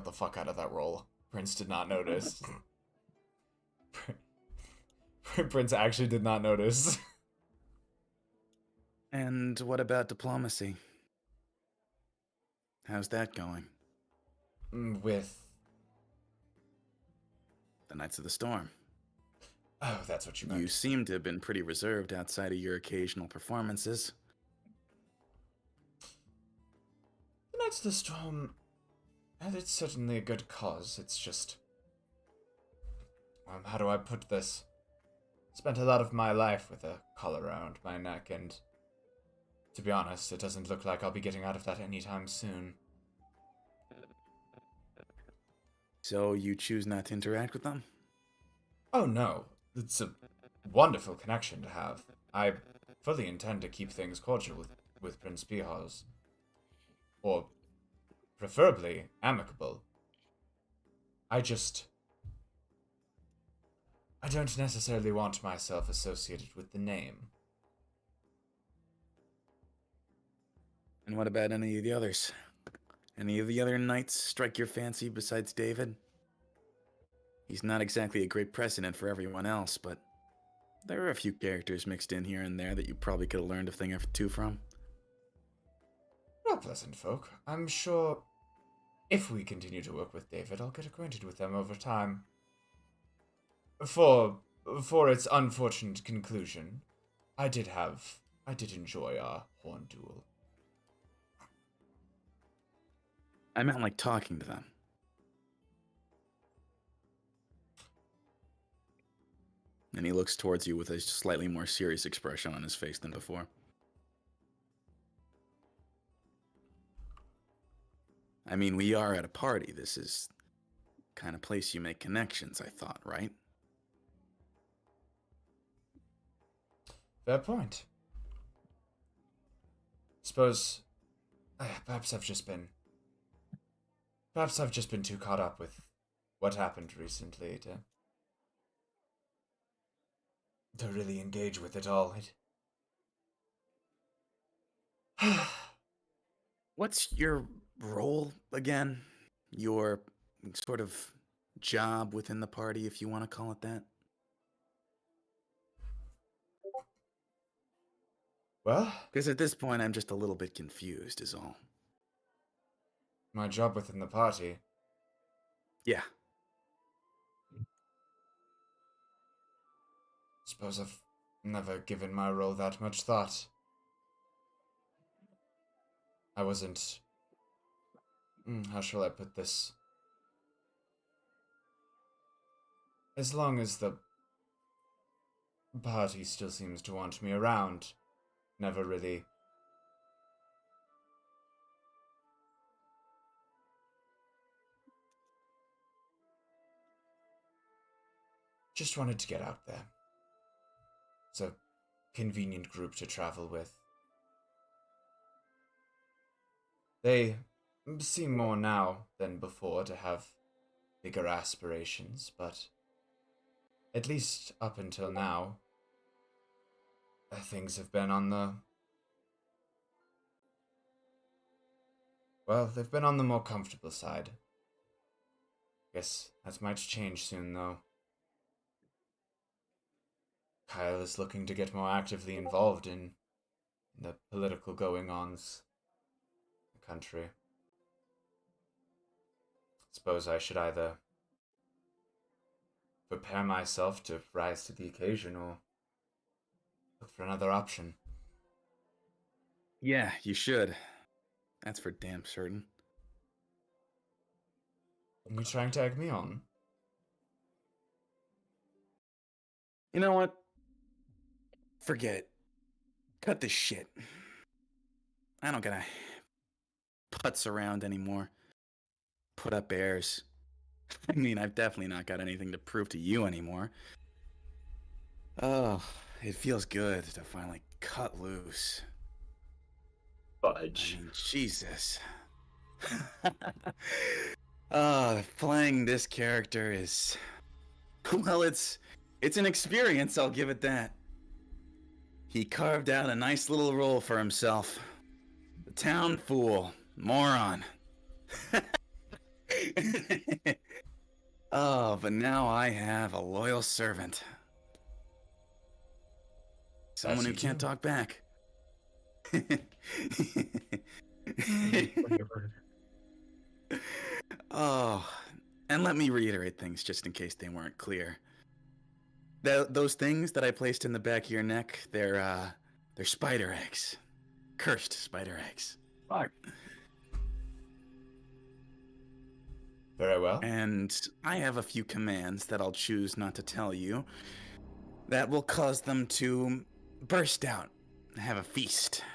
the fuck out of that roll. Prince did not notice. Prince actually did not notice. And what about diplomacy? How's that going? With The Knights of the Storm. oh, that's what you meant. You seem to have been pretty reserved outside of your occasional performances. The Knights of the Storm, and it's certainly a good cause. It's just, how do I put this? Spent a lot of my life with a collar around my neck, and to be honest, it doesn't look like I'll be getting out of that anytime soon. So you choose not to interact with them? Oh no, it's a wonderful connection to have. I fully intend to keep things cordial with Prince Pihos. Or preferably amicable. I don't necessarily want myself associated with the name. And what about any of the others? Any of the other knights strike your fancy besides David? He's not exactly a great precedent for everyone else, but there are a few characters mixed in here and there that you probably could have learned a thing or two from. They're all pleasant folk. I'm sure if we continue to work with David, I'll get acquainted with them over time. For its unfortunate conclusion, I did enjoy our horn duel. I meant like talking to them. And he looks towards you with a slightly more serious expression on his face than before. I mean, we are at a party. This is the kind of place you make connections, I thought, right? Fair point. Suppose perhaps I've just been too caught up with what happened recently to really engage with it all. What's your role again? Your sort of job within the party, if you want to call it that? Well, Because at this point, I'm just a little bit confused, is all. my job within the party. Yeah. Suppose I've never given my role that much thought. I wasn't... how shall I put this? As long as the party still seems to want me around, never really... Just wanted to get out there. It's a convenient group to travel with. They seem more now than before to have bigger aspirations, but at least up until now, things have been on the... Well, they've been on the more comfortable side. Guess that might change soon, though. Kyle is looking to get more actively involved in the political goings-ons of the country. Suppose I should either prepare myself to rise to the occasion or look for another option. Yeah, you should. That's for damn certain. Are you trying to egg me on? You know what? Forget it. Cut this shit. I don't gotta putz around anymore. Put up airs. I mean, I've definitely not got anything to prove to you anymore. Oh, it feels good to finally cut loose. Fudge. I mean, Jesus. Playing this character is... Well, it's an experience, I'll give it that. He carved out a nice little role for himself. The town fool. Moron. Oh, but now I have a loyal servant. Someone who can't talk back. Oh, and let me reiterate things just in case they weren't clear. Those things that I placed in the back of your neck, they're spider eggs. Cursed spider eggs. Fuck. Very well. And I have a few commands that I'll choose not to tell you that will cause them to burst out and have a feast.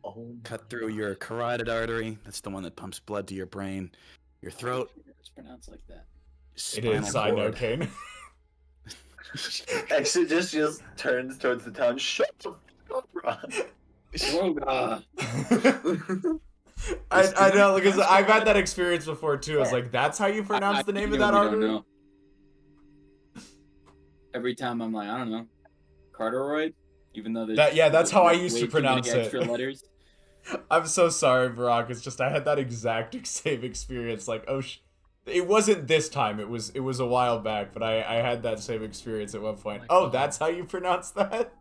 Oh, Cut through your carotid artery. That's the one that pumps blood to your brain. Your throat. It's pronounced like that. It is, I know, cord. Kane. Exit just turns towards the town. Shut the fuck up, Ron. I know, because I've had that experience before too. I was like, that's how you pronounce the name of that artery? artery? Every time I'm like, I don't know, Carteroid, even though there's that's how I used way to too pronounce many it. extra letters. I'm so sorry, Barack. It's just I had that exact same experience. Like, it wasn't this time. It was a while back, but I had that same experience at one point. Oh, that's how you pronounce that?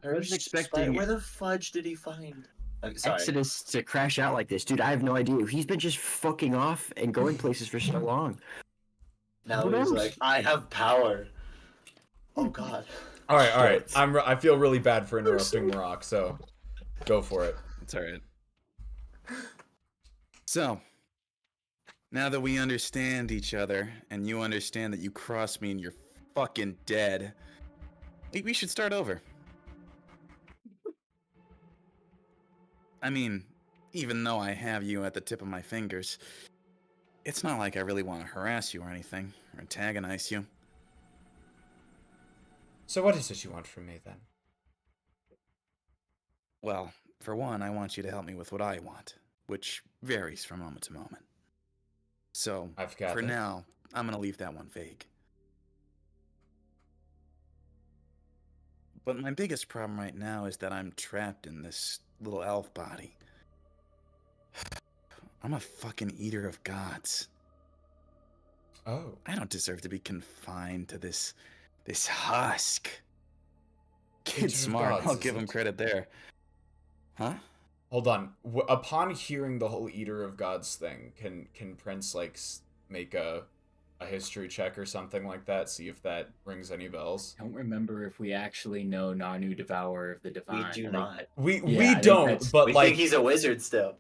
I wasn't expecting Where the fudge did he find? Sorry. Exodus to crash out like this, dude. I have no idea. He's been just fucking off and going places for so long. Now Who he's knows? like, I have power. Oh God. All right. Shit. I feel really bad for interrupting Maroc, so go for it. It's all right. So, now that we understand each other, and you understand that you crossed me and you're fucking dead, maybe we should start over. I mean, even though I have you at the tip of my fingers, it's not like I really want to harass you or anything, or antagonize you. So what is it you want from me, then? Well, for one, I want you to help me with what I want, which varies from moment to moment. So, I've got for it. now, I'm gonna leave that one vague. But my biggest problem right now is that I'm trapped in this little elf body. I'm a fucking eater of gods. Oh. I don't deserve to be confined to this husk. Eater of Kid's smart, gods, I'll is give him it? credit there. Huh? Hold on. Upon hearing the whole Eater of Gods thing, can Prince like make a history check or something like that? See if that rings any bells. I don't remember if we actually know Narnu, Devourer of the Divine. We do not. We Yeah, I think don't, that's- but We like think he's a wizard still.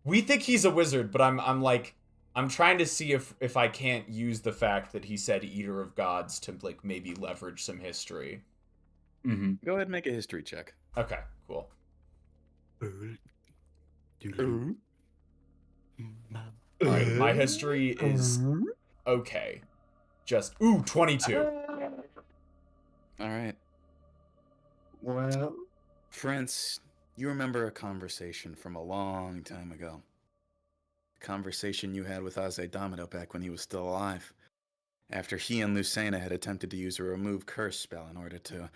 we think he's a wizard. But I'm trying to see if I can't use the fact that he said Eater of Gods to like maybe leverage some history. Mm-hmm. Go ahead and make a history check. Okay, cool. All right, my history is okay. Just 22. Alright. Well, Prince, you remember a conversation from a long time ago. A conversation you had with Aze Domino back when he was still alive. After he and Lucena had attempted to use a remove curse spell in order to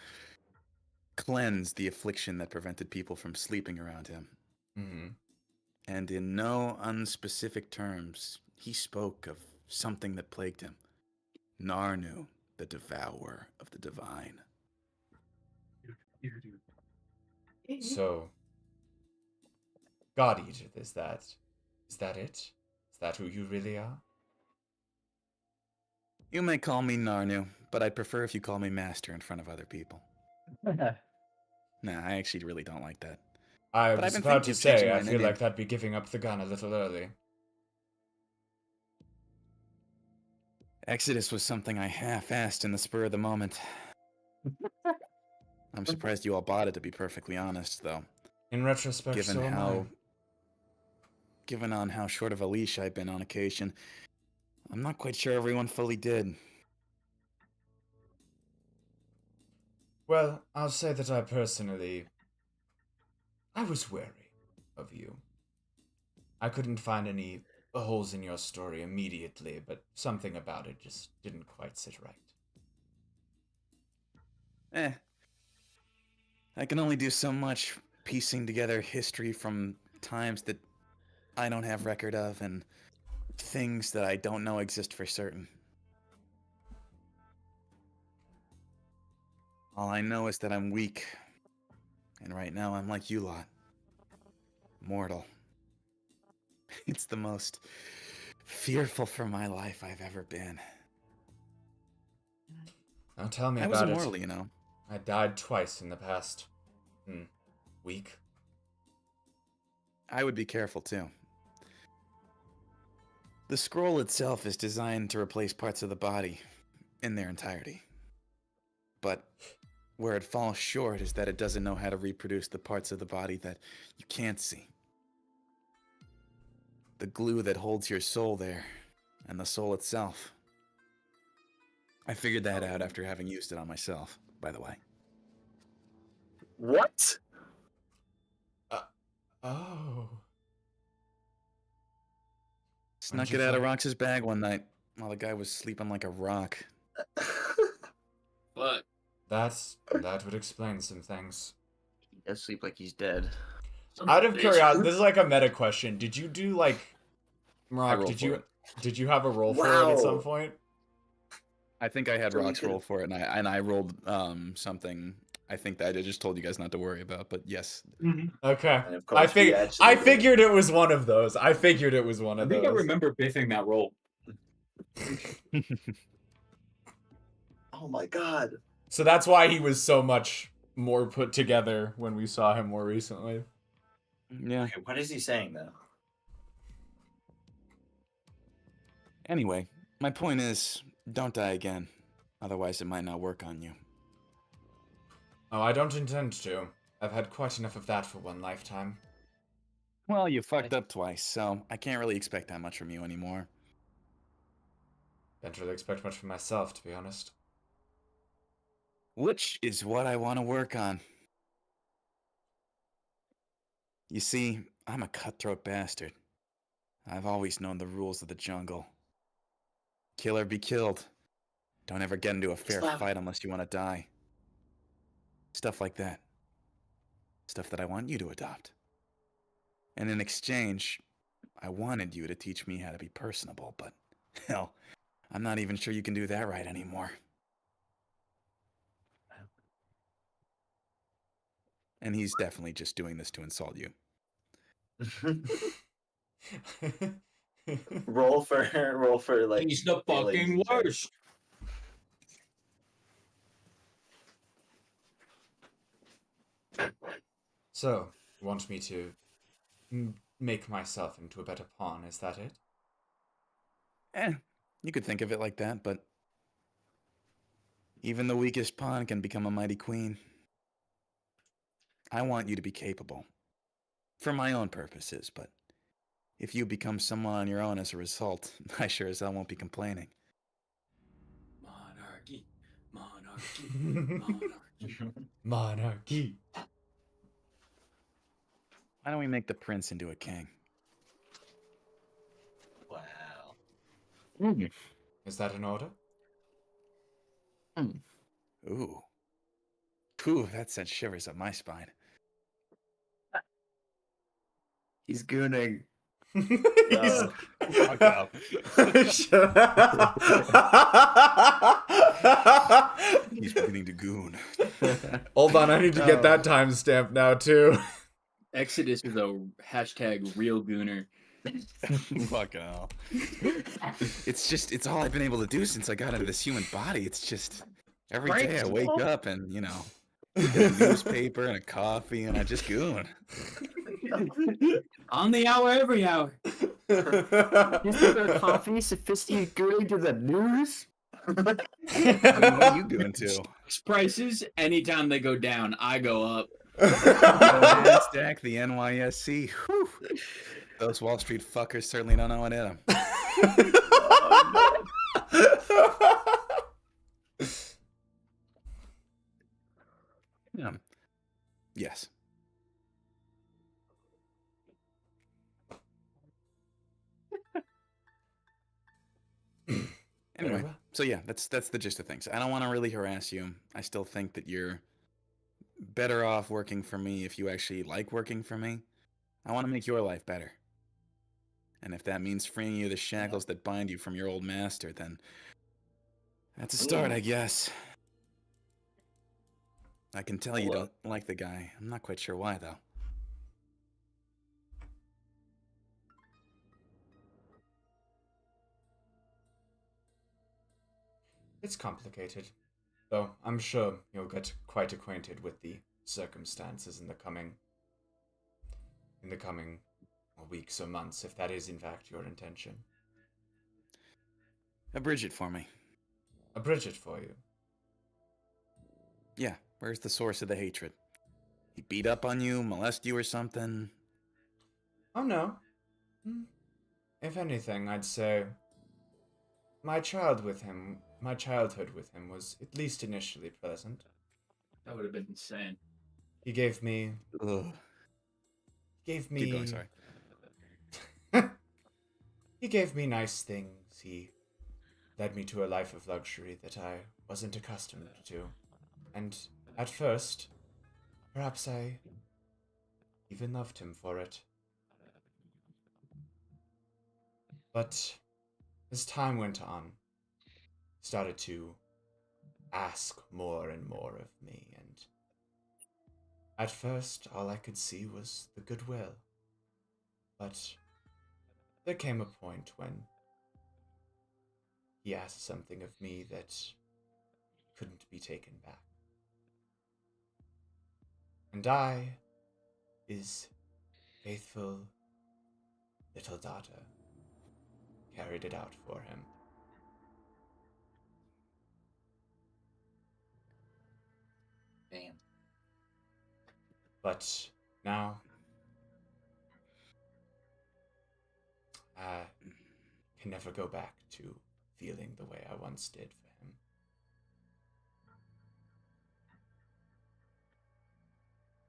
cleanse the affliction that prevented people from sleeping around him. Mm-hmm. And in no unspecific terms, he spoke of something that plagued him. Narnu, the devourer of the divine. So, God Eater, is that it? Is that who you really are? You may call me Narnu, but I'd prefer if you call me Master in front of other people. Nah, I actually really don't like that. I But I've was been about thinking to of changing say, I my feel name. like that'd be giving up the gun a little early. Exodus was something I half-assed in the spur of the moment. I'm surprised you all bought it, to be perfectly honest, though. In retrospect, Given so am I. given on how short of a leash I've been on occasion, I'm not quite sure everyone fully did. Well, I'll say that I was wary of you. I couldn't find any holes in your story immediately, but something about it just didn't quite sit right. I can only do so much piecing together history from times that I don't have record of and things that I don't know exist for certain. All I know is that I'm weak, and right now I'm like you lot. Mortal. It's the most fearful for my life I've ever been. Now tell me I was about immortal, it. you know. I died twice in the past week. I would be careful too. The scroll itself is designed to replace parts of the body in their entirety. But where it falls short is that it doesn't know how to reproduce the parts of the body that you can't see. The glue that holds your soul there, and the soul itself. I figured that out after having used it on myself, by the way. What? Oh. Snuck you it out of find- Rox's bag one night while the guy was sleeping like a rock. Fuck. That would explain some things. he does sleep like he's dead. Out of curiosity, this is like a meta question. Did you do like Maroc, rolled for it. did you have a roll for it at some Wow. point? I think I had So we Rox could- roll for it, and I rolled something I think that I just told you guys not to worry about, but yes. Okay. And of course, we actually I did. figured it was one of those. I figured it was one I of think those. I remember biffing that roll. Oh my god. So that's why he was so much more put together when we saw him more recently. Yeah. Okay, what is he saying though? Anyway, my point is, don't die again. Otherwise, it might not work on you. Oh, I don't intend to. I've had quite enough of that for one lifetime. Well, you fucked up twice, so I can't really expect that much from you anymore. Can't really expect much from myself, to be honest. Which is what I want to work on. You see, I'm a cutthroat bastard. I've always known the rules of the jungle. Kill or be killed. Don't ever get into a fair fight unless you want to die. Stuff like that. Stuff that I want you to adopt. And in exchange, I wanted you to teach me how to be personable, but hell, I'm not even sure you can do that right anymore. And he's definitely just doing this to insult you. roll for like. He's the feelings fucking and shit. worst. So, you want me to make myself into a better pawn, is that it? You could think of it like that, but even the weakest pawn can become a mighty queen. I want you to be capable. For my own purposes, but if you become someone on your own as a result, I sure as hell won't be complaining. Monarchy. Monarchy. Monarchy. Why don't we make the prince into a king? Wow. Is that an order? Ooh. Ooh, that sent shivers up my spine. He's gooning. He's- Fuck up. Shut up. He's beginning to goon. Hold on, I need to get that timestamp now too. Exodus is a hashtag real gooner. Fucking hell. It's all I've been able to do since I got into this human body. It's just every day I wake up and, get a newspaper and a coffee and I just goon. On the hour, every hour. Newspaper, coffee, sophisticated gooning to the news? I mean, what are you doing too? Prices, anytime they go down, I go up. The NASDAQ, the NYSE. Whew. Those Wall Street fuckers certainly don't know what hit them. Yes. Anyway, so yeah, that's the gist of things. I don't want to really harass you. I still think that you're better off working for me if you actually like working for me. I want to make your life better. And if that means freeing you of the shackles that bind you from your old master, then that's a start, I guess. I can tell you don't like the guy. I'm not quite sure why, though. It's complicated, though I'm sure you'll get quite acquainted with the circumstances in the coming weeks or months, if that is in fact your intention. Abridge it for me. Abridge it for you. Yeah, where's the source of the hatred? He beat up on you, molest you or something? Oh no. If anything, I'd say my childhood with him was at least initially pleasant. That would have been insane. He gave me Keep going, sorry. He gave me nice things. He led me to a life of luxury that I wasn't accustomed to. And at first, perhaps I even loved him for it. But as time went on, he started to ask more and more of me, and At first, all I could see was the goodwill. But there came a point when he asked something of me that couldn't be taken back. And I, his faithful little daughter, carried it out for him. Damn. But now, I can never go back to feeling the way I once did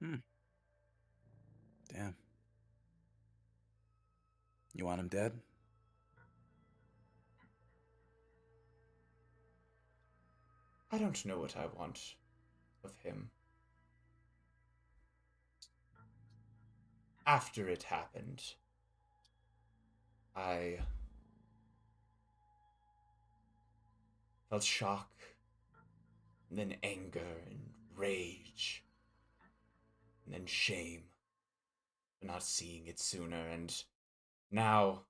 for him. Damn. You want him dead? I don't know what I want of him. After it happened, I felt shock, and then anger and rage, and then shame for not seeing it sooner, and now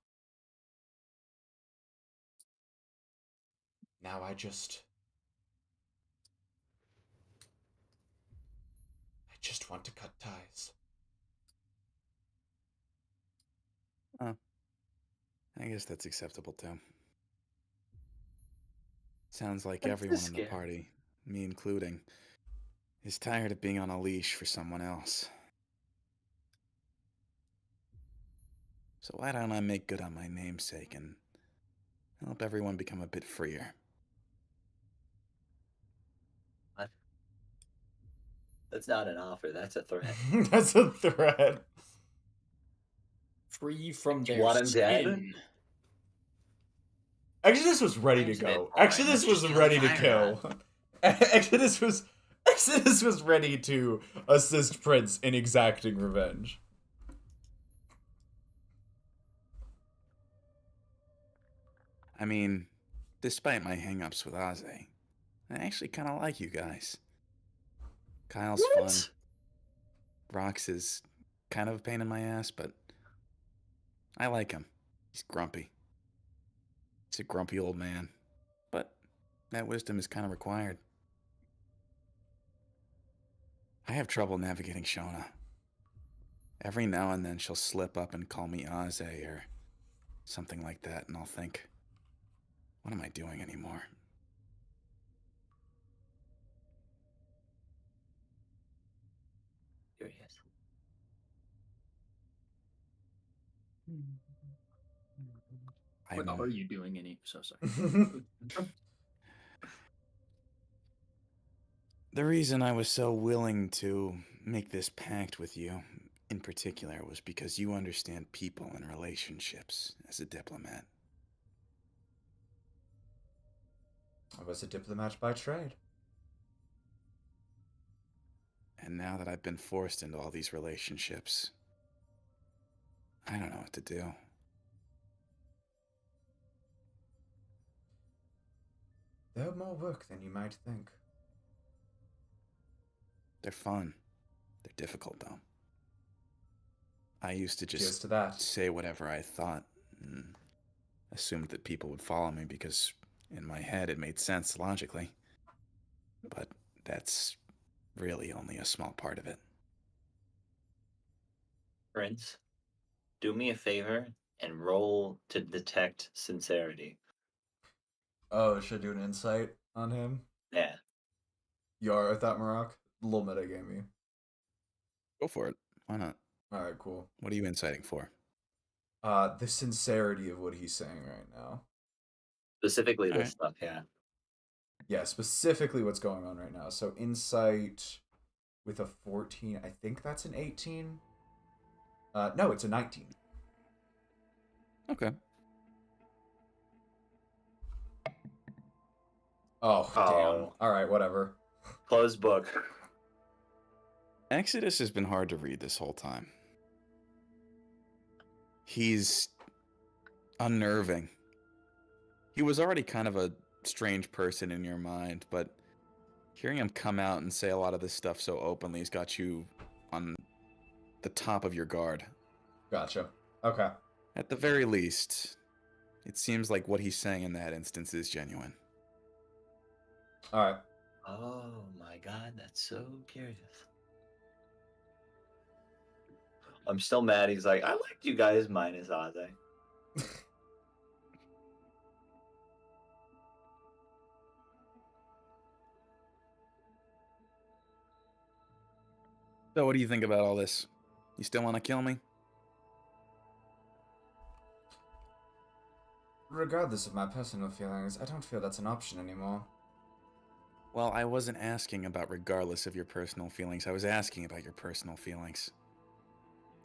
I just want to cut ties. Oh. I guess that's acceptable too. Sounds like That's everyone in the scary. party, me including, is tired of being on a leash for someone else. So why don't I make good on my namesake and help everyone become a bit freer? What? That's not an offer. That's a threat. That's a threat. Free from You their want him dead? skin. Exodus was ready to Seems a bit go. boring. Exodus Let's was just ready to fire kill. Exodus was ready to assist Prince in exacting revenge. I mean, despite my hang-ups with Aze, I actually kind of like you guys. Kyle's fun. Rox is kind of a pain in my ass, but I like him. He's grumpy. He's a grumpy old man. But that wisdom is kind of required. I have trouble navigating Shona. Every now and then she'll slip up and call me Aze or something like that, and I'll think, what am I doing anymore? Curious. What are you doing any? So sorry. The reason I was so willing to make this pact with you, in particular, was because you understand people and relationships as a diplomat. I was a diplomat by trade. And now that I've been forced into all these relationships, I don't know what to do. They're more work than you might think. They're fun. They're difficult, though. I used to Cheers just to that. say whatever I thought and assumed that people would follow me because in my head it made sense logically. But that's really only a small part of it. Prince, do me a favor and roll to detect sincerity. Oh, should I do an insight on him? Yeah. You are with that, Maroc? A little metagamey. Go for it. Why not? Alright, cool. What are you inciting for? The sincerity of what he's saying right now. Specifically this Alright. stuff, yeah. Yeah, specifically what's going on right now. So insight with a 14, I think that's an 18. No, it's a 19. Okay. Oh, damn. Oh. Alright, whatever. Closed book. Exodus has been hard to read this whole time. He's unnerving. He was already kind of a strange person in your mind, but hearing him come out and say a lot of this stuff so openly has got you on the top of your guard. Gotcha. Okay. At the very least, it seems like what he's saying in that instance is genuine. All right. Oh my god, that's so curious. I'm still mad. He's like, I liked you guys minus Aze. So what do you think about all this? You still want to kill me? Regardless of my personal feelings, I don't feel that's an option anymore. Well, I wasn't asking about regardless of your personal feelings. I was asking about your personal feelings.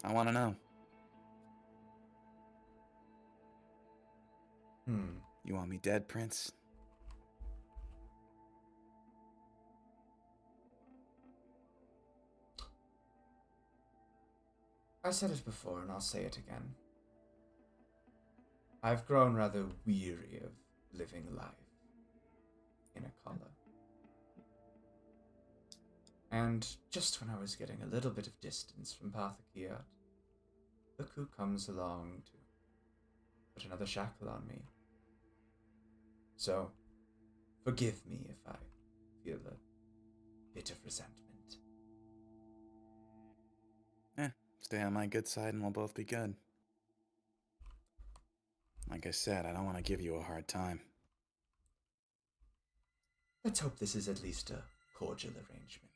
I want to know. You want me dead, Prince? I said it before and I'll say it again. I've grown rather weary of living life in a collar. And just when I was getting a little bit of distance from Pathakiat, look who comes along to put another shackle on me. So, forgive me if I feel a bit of resentment. Stay on my good side and we'll both be good. Like I said, I don't want to give you a hard time. Let's hope this is at least a cordial arrangement.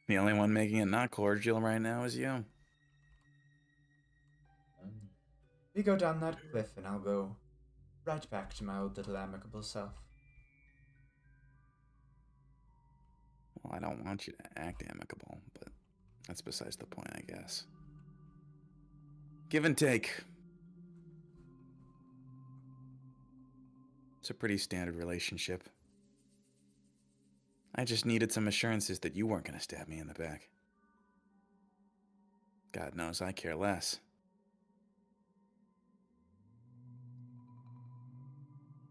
The only one making it not cordial right now is you. We go down that cliff and I'll go right back to my old little amicable self. Well, I don't want you to act amicable, but that's besides the point, I guess. Give and take. It's a pretty standard relationship. I just needed some assurances that you weren't going to stab me in the back. God knows I care less.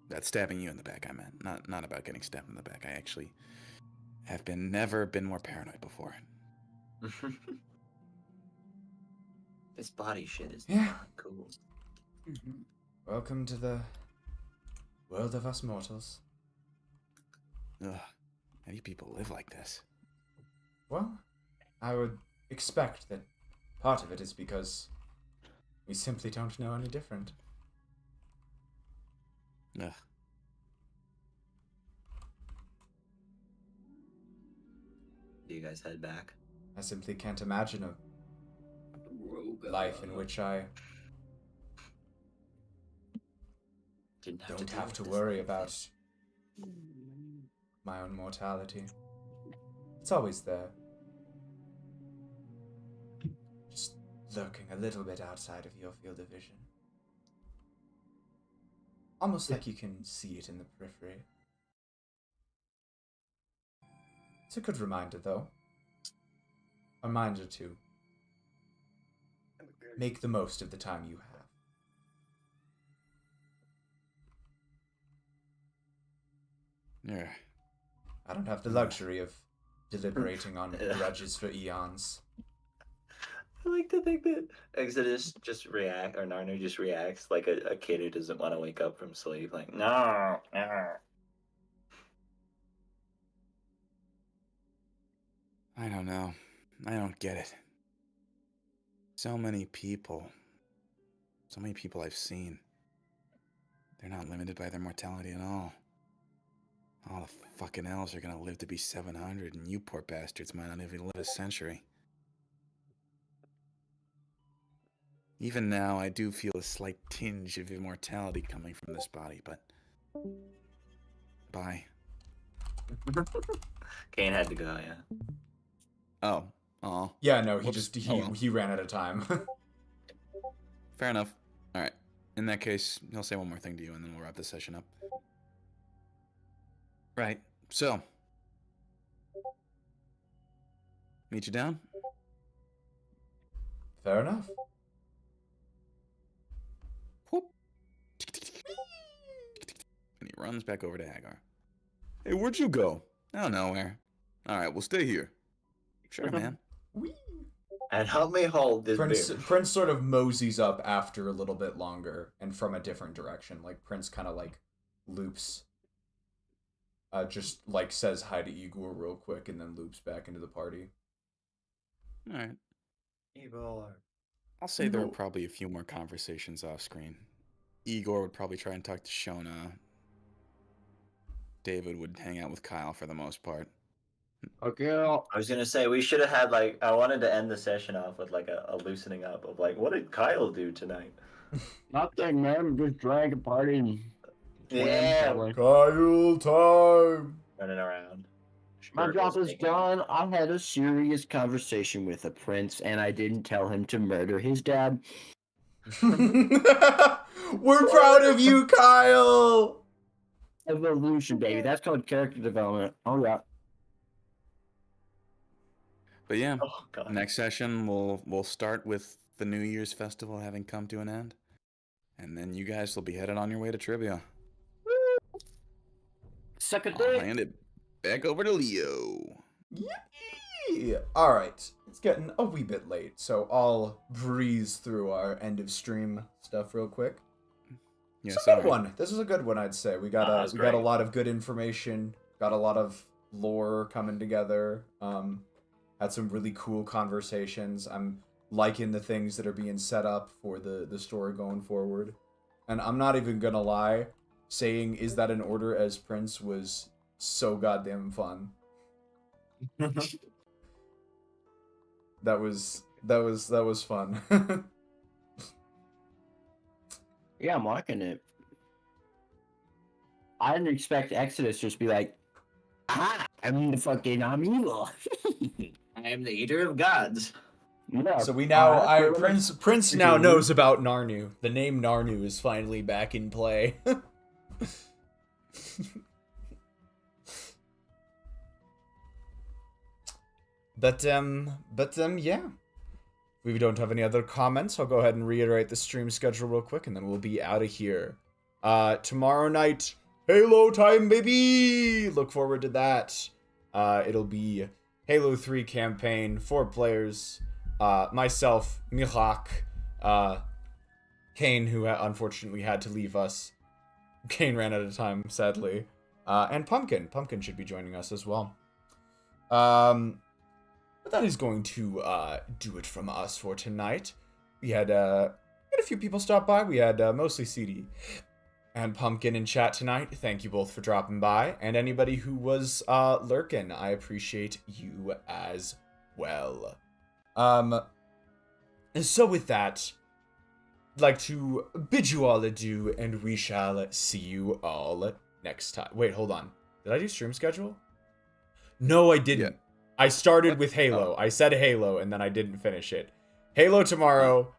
That's stabbing you in the back, I meant. Not about getting stabbed in the back. I actually have never been more paranoid before. This body shit is Yeah. not cool. Welcome to the world of us mortals. Ugh. How do you people live like this? Well, I would expect that part of it is because we simply don't know any different. Ugh. Do you guys head back? I simply can't imagine a life in which I Didn't have don't deal have with to this worry life. about my own mortality. It's always there. Just lurking a little bit outside of your field of vision. Almost like you can see it in the periphery. It's a good reminder, though. A reminder to make the most of the time you have. Yeah. I don't have the luxury of deliberating on grudges for eons. I like to think that Exodus just react, or Narnu just reacts like a kid who doesn't want to wake up from sleep. Like, no, no. I don't know. I don't get it. So many people I've seen. They're not limited by their mortality at all. All the fucking elves are gonna live to be 700, and you poor bastards might not even live a century. Even now, I do feel a slight tinge of immortality coming from this body, but... Bye. Kane had to go, yeah. Oh. Aw. Yeah, no, Whoops. he ran out of time. Fair enough. Alright. In that case, he'll say one more thing to you, and then we'll wrap the session up. Right. So. Meet you down? Fair enough. Whoop. And he runs back over to Hagar. Hey, where'd you go? Oh, nowhere. Alright, we'll stay here. Sure, man. Whee! And help me hold this beer. Prince sort of moseys up after a little bit longer and from a different direction. Like Prince kind of like loops. Just like says hi to Igor real quick and then loops back into the party. All right. Igor. I'll say there were probably a few more conversations off screen. Igor would probably try and talk to Shona. David would hang out with Kyle for the most part. Okay. I was gonna say we should have had like I wanted to end the session off with like a loosening up of like what did Kyle do tonight? Nothing, man. Just drank and partying. Yeah, Kyle time! running around. My Smirkle's job is taking- done. I had a serious conversation with a prince, and I didn't tell him to murder his dad. We're proud of you, Kyle! Evolution, baby. That's called character development. Oh yeah. But yeah, Oh god. next session we'll start with the New Year's festival having come to an end, and then you guys will be headed on your way to trivia. Suck a I'll dick. hand it back over to Leo. Yippee! Alright, it's getting a wee bit late, so I'll breeze through our end of stream stuff real quick. Yes, It's a good sorry. one. This is a good one, I'd say. We got that's we got a great. lot of good information, got a lot of lore coming together. Had some really cool conversations. I'm liking the things that are being set up for the story going forward. And I'm not even gonna lie, saying is that in order as Prince was so goddamn fun. That was fun. Yeah, I'm liking it. I didn't expect Exodus just be like, I'm evil. I am the eater of gods. Yeah. So we now, that's really- Prince now knows about Narnu. The name Narnu is finally back in play. But yeah. If we don't have any other comments, I'll go ahead and reiterate the stream schedule real quick, and then we'll be out of here. Tomorrow night, Halo time, baby! Look forward to that. It'll be Halo 3 campaign, 4 players, myself, Mihak, Kane, who unfortunately had to leave us. Kane ran out of time, sadly. And Pumpkin. Pumpkin should be joining us as well. But that is going to do it from us for tonight. We had a few people stop by. We had mostly CD and Pumpkin in chat tonight. Thank you both for dropping by. And anybody who was lurking, I appreciate you as well. So with that, I'd like to bid you all adieu, and we shall see you all next time. Wait, hold on. Did I do stream schedule? No, I didn't. Yeah. I started with Halo. I said Halo, and then I didn't finish it. Halo tomorrow.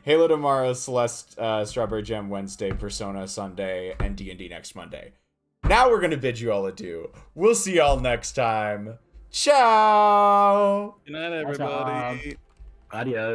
Halo tomorrow, Celeste, Strawberry Jam Wednesday, Persona Sunday, and D&D next Monday. Now we're gonna bid you all adieu. We'll see y'all next time. Ciao! Good night, everybody. Adios.